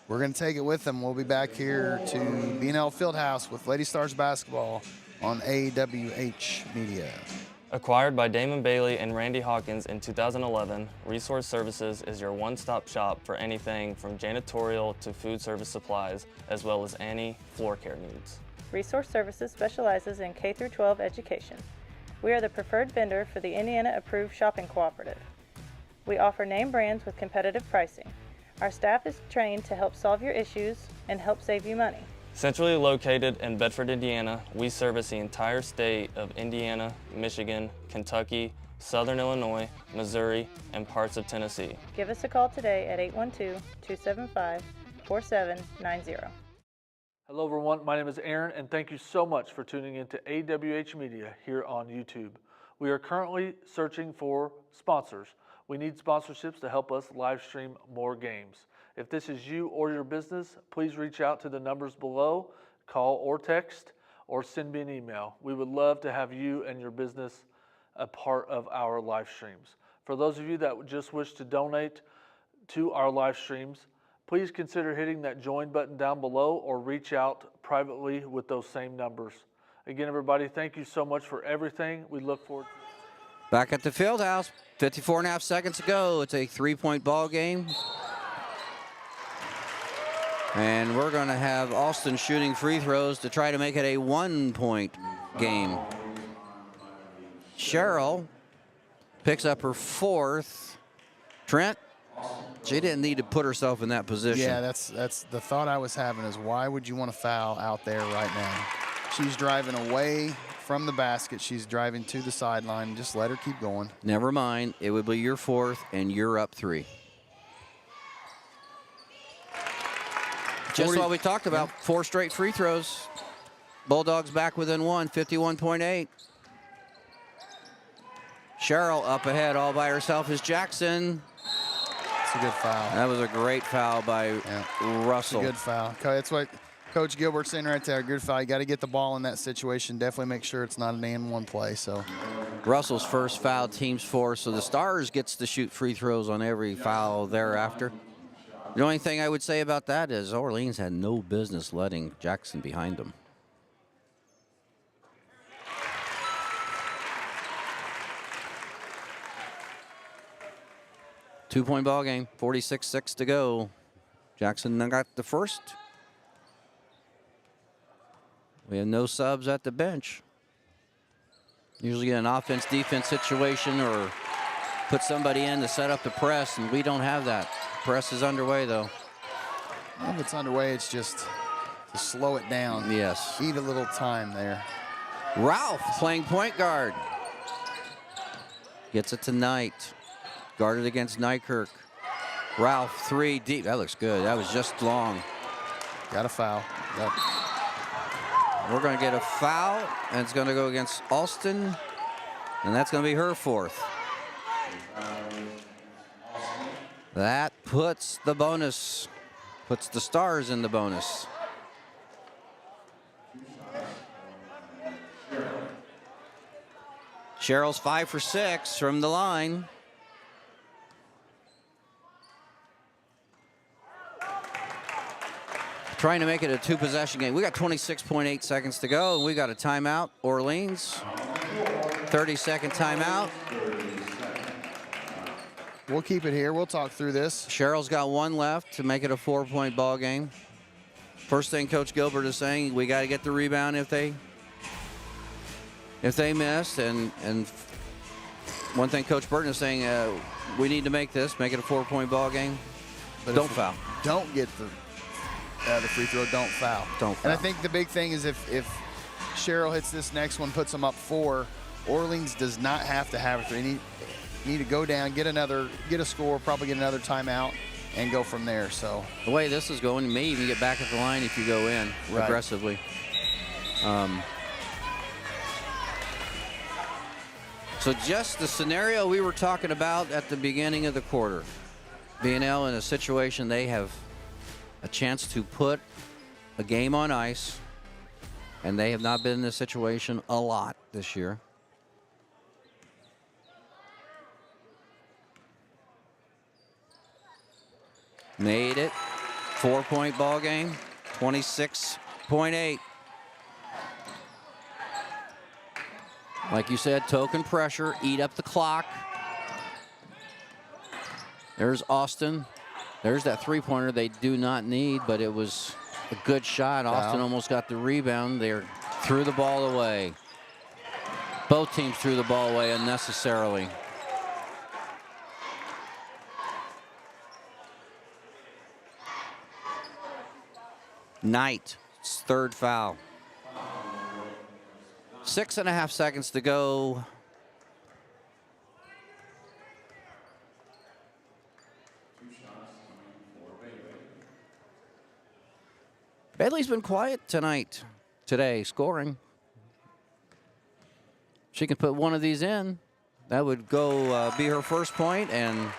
We're going to take it with them. We'll be back here to BNL Fieldhouse with Lady Stars basketball on AWH Media. Acquired by Damon Bailey and Randy Hawkins in 2011, Resource Services is your one-stop shop for anything from janitorial to food service supplies, as well as any floor care needs. Resource Services specializes in K-12 education. We are the preferred vendor for the Indiana Approved Shopping Cooperative. We offer name brands with competitive pricing. Our staff is trained to help solve your issues and help save you money. Centrally located in Bedford, Indiana, we service the entire state of Indiana, Michigan, Kentucky, Southern Illinois, Missouri, and parts of Tennessee. Give us a call today at 812-275-4790. Hello everyone, my name is Aaron and thank you so much for tuning into AWH Media here on YouTube. We are currently searching for sponsors. We need sponsorships to help us live stream more games. If this is you or your business, please reach out to the numbers below, call or text, or send me an email. We would love to have you and your business a part of our live streams. For those of you that just wish to donate to our live streams, please consider hitting that join button down below or reach out privately with those same numbers. Again, everybody, thank you so much for everything. We look forward to Back at the field house, 54.5 seconds to go. It's a 3-point ball game. And we're going to have Alston shooting free throws to try to make it a 1-point game. Cheryl picks up her 4th. Trent, she didn't need to put herself in that position. Yeah, that's the thought I was having is why would you want to foul out there right now? She's driving away from the basket. She's driving to the sideline. Just let her keep going. Never mind. It would be your 4th, and you're up 3. Just what we talked about, 4 straight free throws. Bulldogs back within 1, 51.8. Cheryl up ahead all by herself is Jackson. It's a good foul. That was a great foul by Russell. It's a good foul. That's what Coach Gilbert's saying right there. Good foul. You got to get the ball in that situation. Definitely make sure it's not an and-one play. So Russell's first foul, team's 4. So the Stars gets to shoot free throws on every foul thereafter. The only thing I would say about that is Orleans had no business letting Jackson behind them. Two-point ball game, 46-6 to go. Jackson got the first. We have no subs at the bench. Usually get an offense-defense situation or put somebody in to set up the press, and we don't have that. Press is underway, though. If it's underway, it's just to slow it down. Yes. Eat a little time there. Ralph playing point guard. Gets it tonight. Guarded against Nykirk. Ralph, 3 deep. That looks good. That was just long. Got a foul. Yep. We're going to get a foul, and it's going to go against Alston, and that's going to be her 4th. That puts the bonus, puts the Stars in the bonus. Cheryl's 5 for 6 from the line. Trying to make it a 2-possession game. We got 26.8 seconds to go, and we got a timeout. Orleans, 30-second timeout. We'll keep it here. We'll talk through this. Cheryl's got 1 left to make it a 4-point ball game. First thing Coach Gilbert is saying, we got to get the rebound if they miss. And one thing Coach Burton is saying, we need to make it a 4-point ball game. But don't foul. Don't get the free throw, don't foul. Don't foul. And I think the big thing is if Cheryl hits this next one, puts them up 4, Orleans does not have to have it. They need to go down, get a score, probably get another timeout, and go from there. So the way this is going, you may even get back at the line if you go in aggressively. So just the scenario we were talking about at the beginning of the quarter. BNL in a situation they have a chance to put a game on ice, and they have not been in this situation a lot this year. Made it. 4-point ball game. 26.8. Like you said, token pressure, eat up the clock. There's Austin. There's that three-pointer they do not need, but it was a good shot. Austin almost got the rebound. They threw the ball away. Both teams threw the ball away unnecessarily. Knight's third foul. 6.5 seconds to go. Bailey's been quiet today, scoring. She can put one of these in. That would go be her first point, and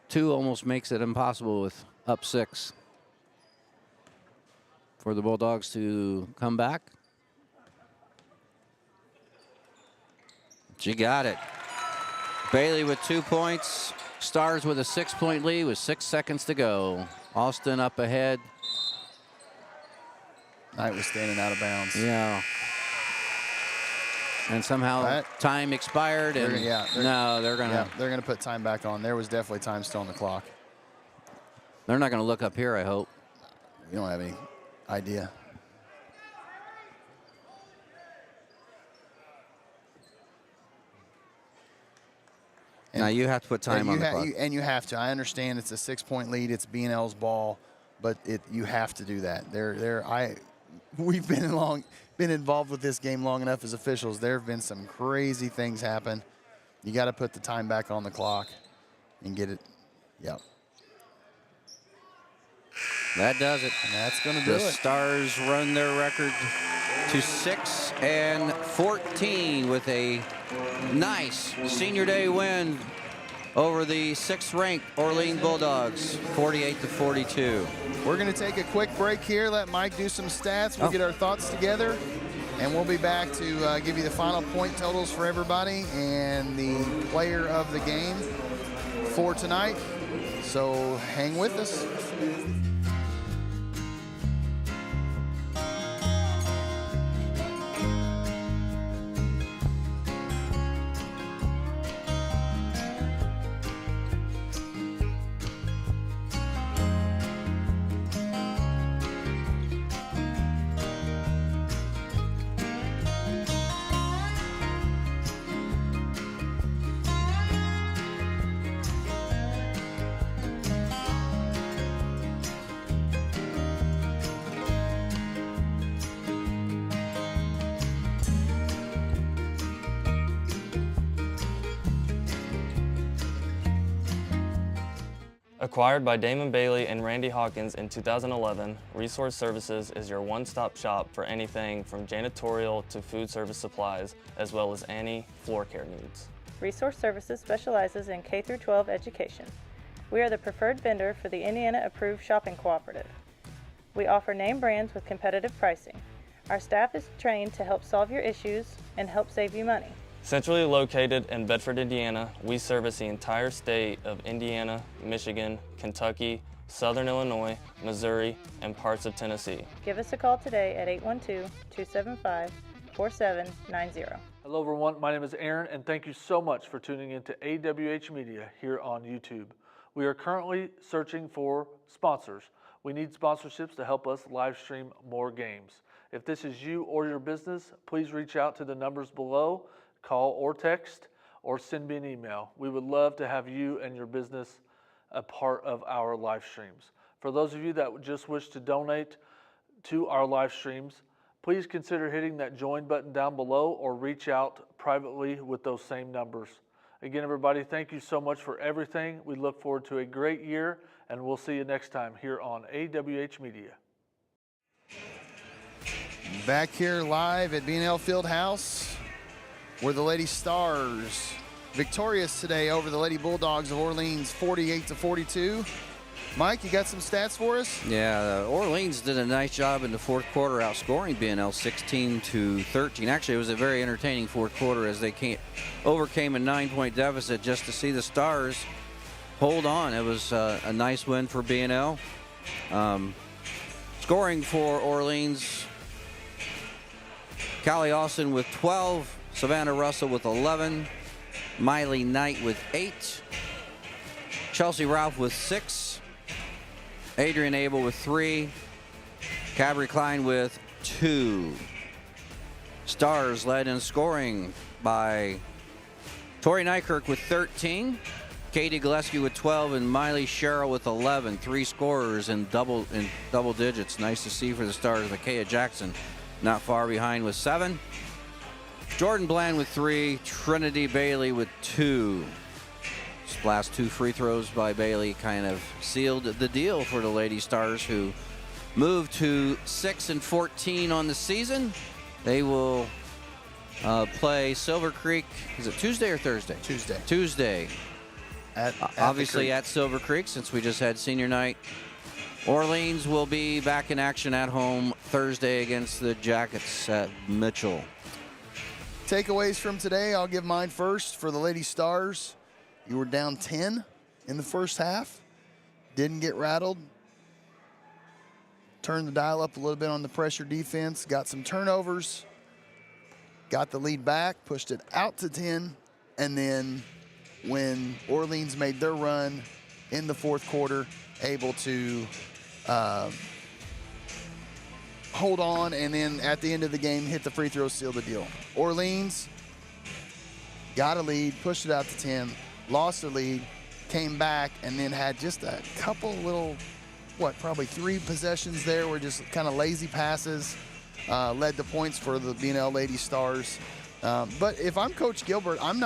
2 almost makes it impossible with up 6 for the Bulldogs to come back. She got it. Bailey with 2 points. Stars with a 6-point lead with 6 seconds to go. Austin up ahead. Knight was standing out of bounds. Yeah. And somehow time expired. And they're gonna put time back on. There was definitely time still on the clock. They're not gonna look up here, I hope. You don't have any idea. Now you have to put time on the clock. And you have to. I understand it's a 6-point lead. It's BNL's ball, but you have to do that. We've been involved with this game long enough as officials. There have been some crazy things happen. You got to put the time back on the clock and get it. Yep. That does it. And that's going to do it. The Stars run their record to 6-14 with a nice Senior Day win over the 6th-ranked Orleans Bulldogs, 48-42. We're going to take a quick break here, let Mike do some stats. We'll get our thoughts together, and we'll be back to give you the final point totals for everybody and the player of the game for tonight. So hang with us. Acquired by Damon Bailey and Randy Hawkins in 2011, Resource Services is your one-stop shop for anything from janitorial to food service supplies, as well as any floor care needs. Resource Services specializes in K-12 education. We are the preferred vendor for the Indiana Approved Shopping Cooperative. We offer name brands with competitive pricing. Our staff is trained to help solve your issues and help save you money. Centrally located in Bedford, Indiana, we service the entire state of Indiana, Michigan, Kentucky, Southern Illinois, Missouri, and parts of Tennessee. Give us a call today at 812-275-4790. Hello everyone, my name is Aaron and thank you so much for tuning in to AWH Media here on YouTube. We are currently searching for sponsors. We need sponsorships to help us live stream more games. If this is you or your business, please reach out to the numbers below, call or text, or send me an email. We would love to have you and your business a part of our live streams. For those of you that just wish to donate to our live streams, please consider hitting that join button down below or reach out privately with those same numbers. Again, everybody, thank you so much for everything. We look forward to a great year, and we'll see you next time here on AWH Media. Back here live at BNL Fieldhouse, where the Lady Stars victorious today over the Lady Bulldogs of Orleans, 48-42. Mike, you got some stats for us? Yeah, Orleans did a nice job in the fourth quarter outscoring BNL 16-13. Actually, it was a very entertaining fourth quarter as they overcame a 9-point deficit just to see the Stars hold on. It was a nice win for BNL. Scoring for Orleans, Callie Austin with 12. Savannah Russell with 11. Miley Knight with 8. Chelsea Ralph with 6. Adrian Abel with 3. Cabri Klein with 2. Stars led in scoring by Tori Nykirk with 13. Katie Gillespie with 12 and Miley Sherrill with 11. 3 scorers in double digits. Nice to see for the Stars. Micaiah Jackson not far behind with 7. Jordan Bland with 3. Trinity Bailey with 2. Last 2 free throws by Bailey kind of sealed the deal for the Lady Stars, who moved to 6-14 on the season. They will play Silver Creek. Is it Tuesday or Thursday? Tuesday. Tuesday. Obviously at Silver Creek, since we just had senior night. Orleans will be back in action at home Thursday against the Jackets at Mitchell. Takeaways from today, I'll give mine first. For the Lady Stars, you were down 10 in the first half. Didn't get rattled. Turned the dial up a little bit on the pressure defense. Got some turnovers. Got the lead back. Pushed it out to 10. And then when Orleans made their run in the fourth quarter, able to hold on, and then at the end of the game, hit the free throw, seal the deal. Orleans got a lead, pushed it out to 10, lost the lead, came back, and then had just a couple little, probably 3 possessions there were just kind of lazy passes, led to points for the BNL Lady Stars. But if I'm Coach Gilbert, I'm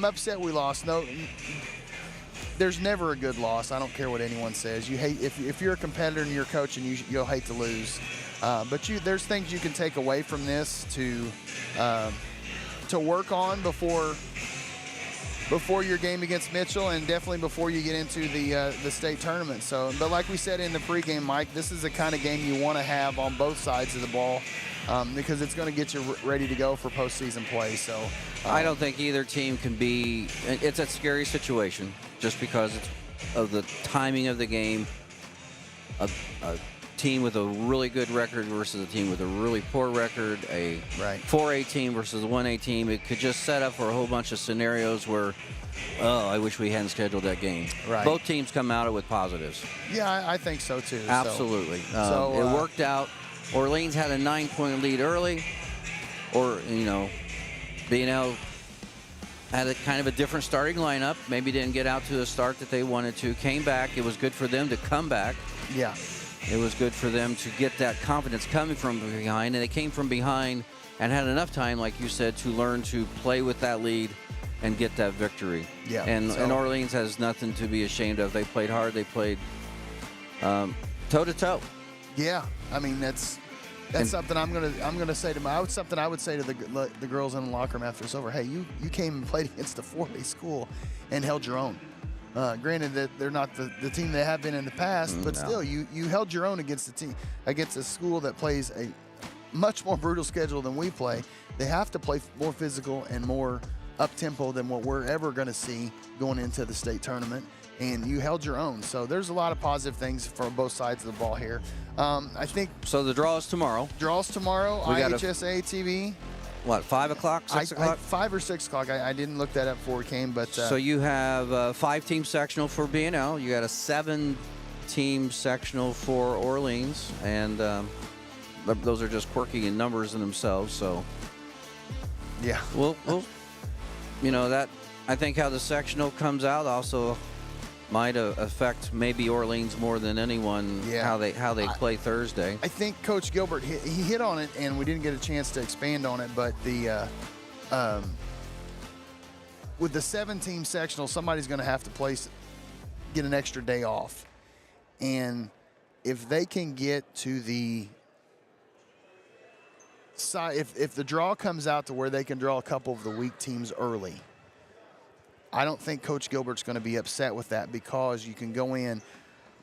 upset we lost. No, there's never a good loss. I don't care what anyone says. You hate if you're a competitor and you're coaching, you'll hate to lose. But there's things you can take away from this to work on before your game against Mitchell, and definitely before you get into the state tournament. So, but like we said in the pregame, Mike, this is the kind of game you want to have on both sides of the ball, because it's going to get you ready to go for postseason play. So, I don't think either team can be. It's a scary situation just because of the timing of the game. A team with a really good record versus a team with a really poor record, a 4A team versus a 1A team. It could just set up for a whole bunch of scenarios where, I wish we hadn't scheduled that game. Right. Both teams come out with positives. Yeah, I think so too. Absolutely. It worked out. Orleans had a 9-point lead early, BNL had a kind of a different starting lineup. Maybe didn't get out to the start that they wanted to. Came back. It was good for them to come back. Yeah. It was good for them to get that confidence coming from behind, and they came from behind and had enough time, like you said, to learn to play with that lead and get that victory. Yeah. And Orleans has nothing to be ashamed of. They played hard. They played toe-to-toe. Yeah, I mean that's something I'm gonna say to something I would say to the girls in the locker room after it's over. Hey, you came and played against a 4A school and held your own. Granted that they're not the team they have been in the past, but still, you held your own against a school that plays a much more brutal schedule than we play. They have to play more physical and more up-tempo than what we're ever going to see going into the state tournament, and you held your own. So there's a lot of positive things for both sides of the ball here. I think. So the draw is tomorrow. Draws tomorrow. IHSA TV. What, 5 o'clock, 6 o'clock? 5 or 6 o'clock. I didn't look that up before we came, but. So you have a 5-team sectional for BNL. You got a 7-team sectional for Orleans, and those are just quirky in numbers in themselves. So. Yeah. We'll that I think how the sectional comes out also might affect maybe Orleans more than anyone. Yeah. How they play Thursday. I think Coach Gilbert he hit on it, and we didn't get a chance to expand on it. But with the 7-team sectional, somebody's going to have to get an extra day off, and if they can get to the side, if the draw comes out to where they can draw a couple of the weak teams early, I don't think Coach Gilbert's going to be upset with that, because you can go in,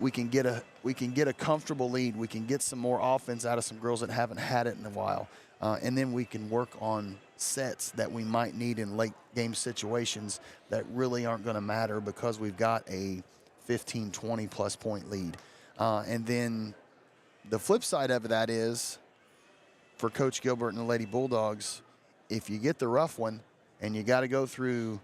we can get a comfortable lead, we can get some more offense out of some girls that haven't had it in a while, and then we can work on sets that we might need in late game situations that really aren't going to matter because we've got a 15, 20 plus point lead. And then the flip side of that is for Coach Gilbert and the Lady Bulldogs, if you get the rough one and you got to go through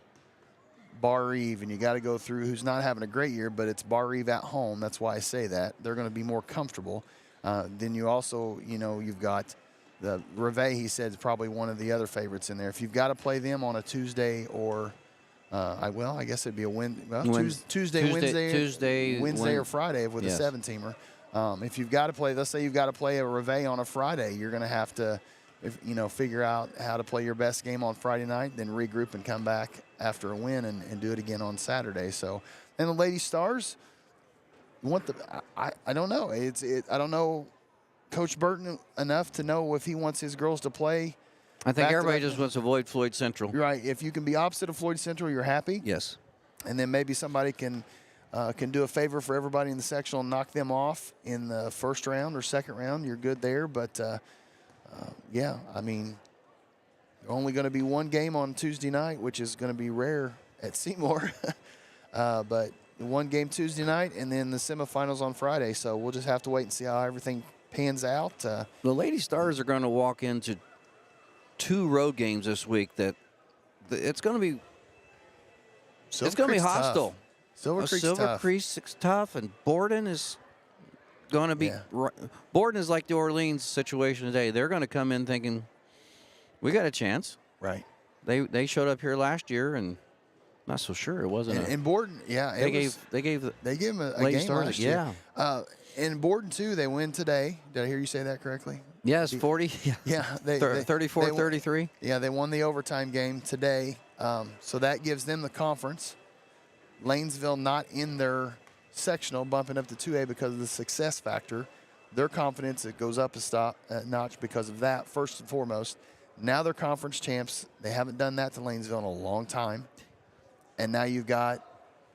Bar Eve and you got to go through who's not having a great year, but it's Bar Eve at home. That's why I say that. They're going to be more comfortable. Then you also, you've got the Reveille, he said, is probably one of the other favorites in there. If you've got to play them on a Tuesday or, I guess it'd be a Tuesday, Wednesday or Friday with a 7-teamer. If you've got to play, let's say you've got to play a Reveille on a Friday, you're going to have to, figure out how to play your best game on Friday night, then regroup and come back after a win and do it again on Saturday. So, and the Lady Stars, I don't know. I don't know Coach Burton enough to know if he wants his girls to play. I think everybody just wants to avoid Floyd Central. Right. If you can be opposite of Floyd Central, you're happy. Yes. And then maybe somebody can do a favor for everybody in the sectional and knock them off in the first round or second round. You're good there. But, yeah, I mean, only going to be one game on Tuesday night, which is going to be rare at Seymour. But one game Tuesday night and then the semifinals on Friday. So we'll just have to wait and see how everything pans out. The Lady Stars are going to walk into 2 road games this week that it's going to be hostile. Silver Creek's tough, and Borden is going to be. Yeah. Borden is like the Orleans situation today. They're going to come in thinking we got a chance. Right. They showed up here last year and not so sure it wasn't. And Borden, yeah, they gave them a game last year. Yeah. And Borden too, they win today. Did I hear you say that correctly? Yes, 40. Yeah, 34-33. Yeah, they won the overtime game today. So that gives them the conference. Lanesville not in their sectional, bumping up to 2A because of the success factor. Their confidence, it goes up a notch because of that, first and foremost. Now they're conference champs. They haven't done that to Lanesville in a long time. And now you've got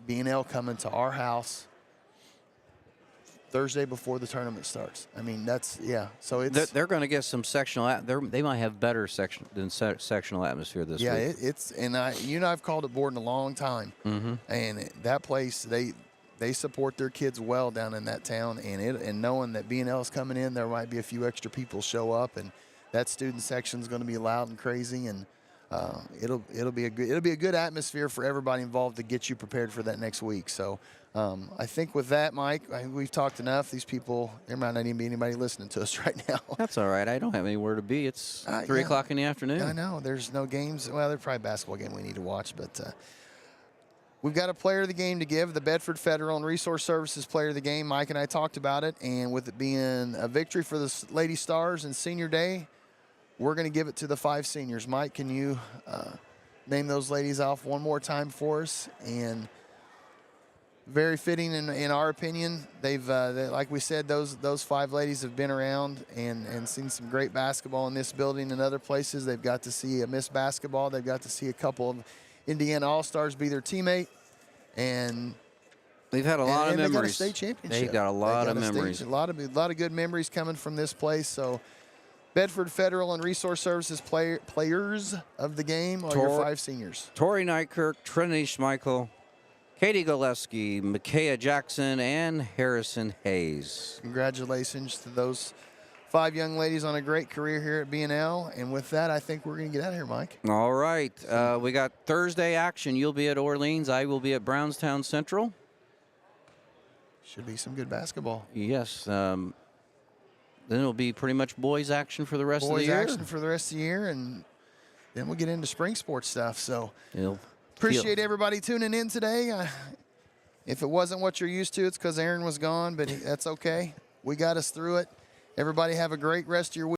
BNL coming to our house Thursday before the tournament starts. I mean, that's, yeah. So it's they're going to get some sectional. They might have better sectional atmosphere this week. Yeah, it's and I've called it Borden a long time, and that place they support their kids well down in that town, and knowing that BNL is coming in, there might be a few extra people show up, and that student section is going to be loud and crazy, and it'll be a good atmosphere for everybody involved to get you prepared for that next week. So. I think with that, Mike, we've talked enough. These people, there might not even be anybody listening to us right now. That's all right. I don't have anywhere to be. It's 3 o'clock in the afternoon. I know. There's no games. Well, there's probably a basketball game we need to watch, but we've got a player of the game to give, the Bedford Federal and Resource Services player of the game. Mike and I talked about it, and with it being a victory for the Lady Stars and Senior Day, we're going to give it to the 5 seniors. Mike, can you name those ladies off one more time for us? And very fitting in our opinion. They've, like we said, those 5 ladies have been around and seen some great basketball in this building and other places. They've got to see a Miss Basketball. They've got to see a couple of Indiana All-Stars be their teammate. And they've had a lot of memories. They got a state championship. They've got a lot of memories. A lot of good memories coming from this place. So Bedford Federal and Resource Services players of the game are your 5 seniors. Tori Nykerk, Trinity Schmeichel, Katie Gillespie, Micaiah Jackson, and Harrison Hayes. Congratulations to those 5 young ladies on a great career here at BNL. And with that, I think we're going to get out of here, Mike. All right. We got Thursday action. You'll be at Orleans. I will be at Brownstown Central. Should be some good basketball. Yes. Then it'll be pretty much boys action for the rest of the year. Boys action for the rest of the year, and then we'll get into spring sports stuff. So appreciate everybody tuning in today. If it wasn't what you're used to, it's because Aaron was gone, but that's okay. We got us through it. Everybody have a great rest of your week.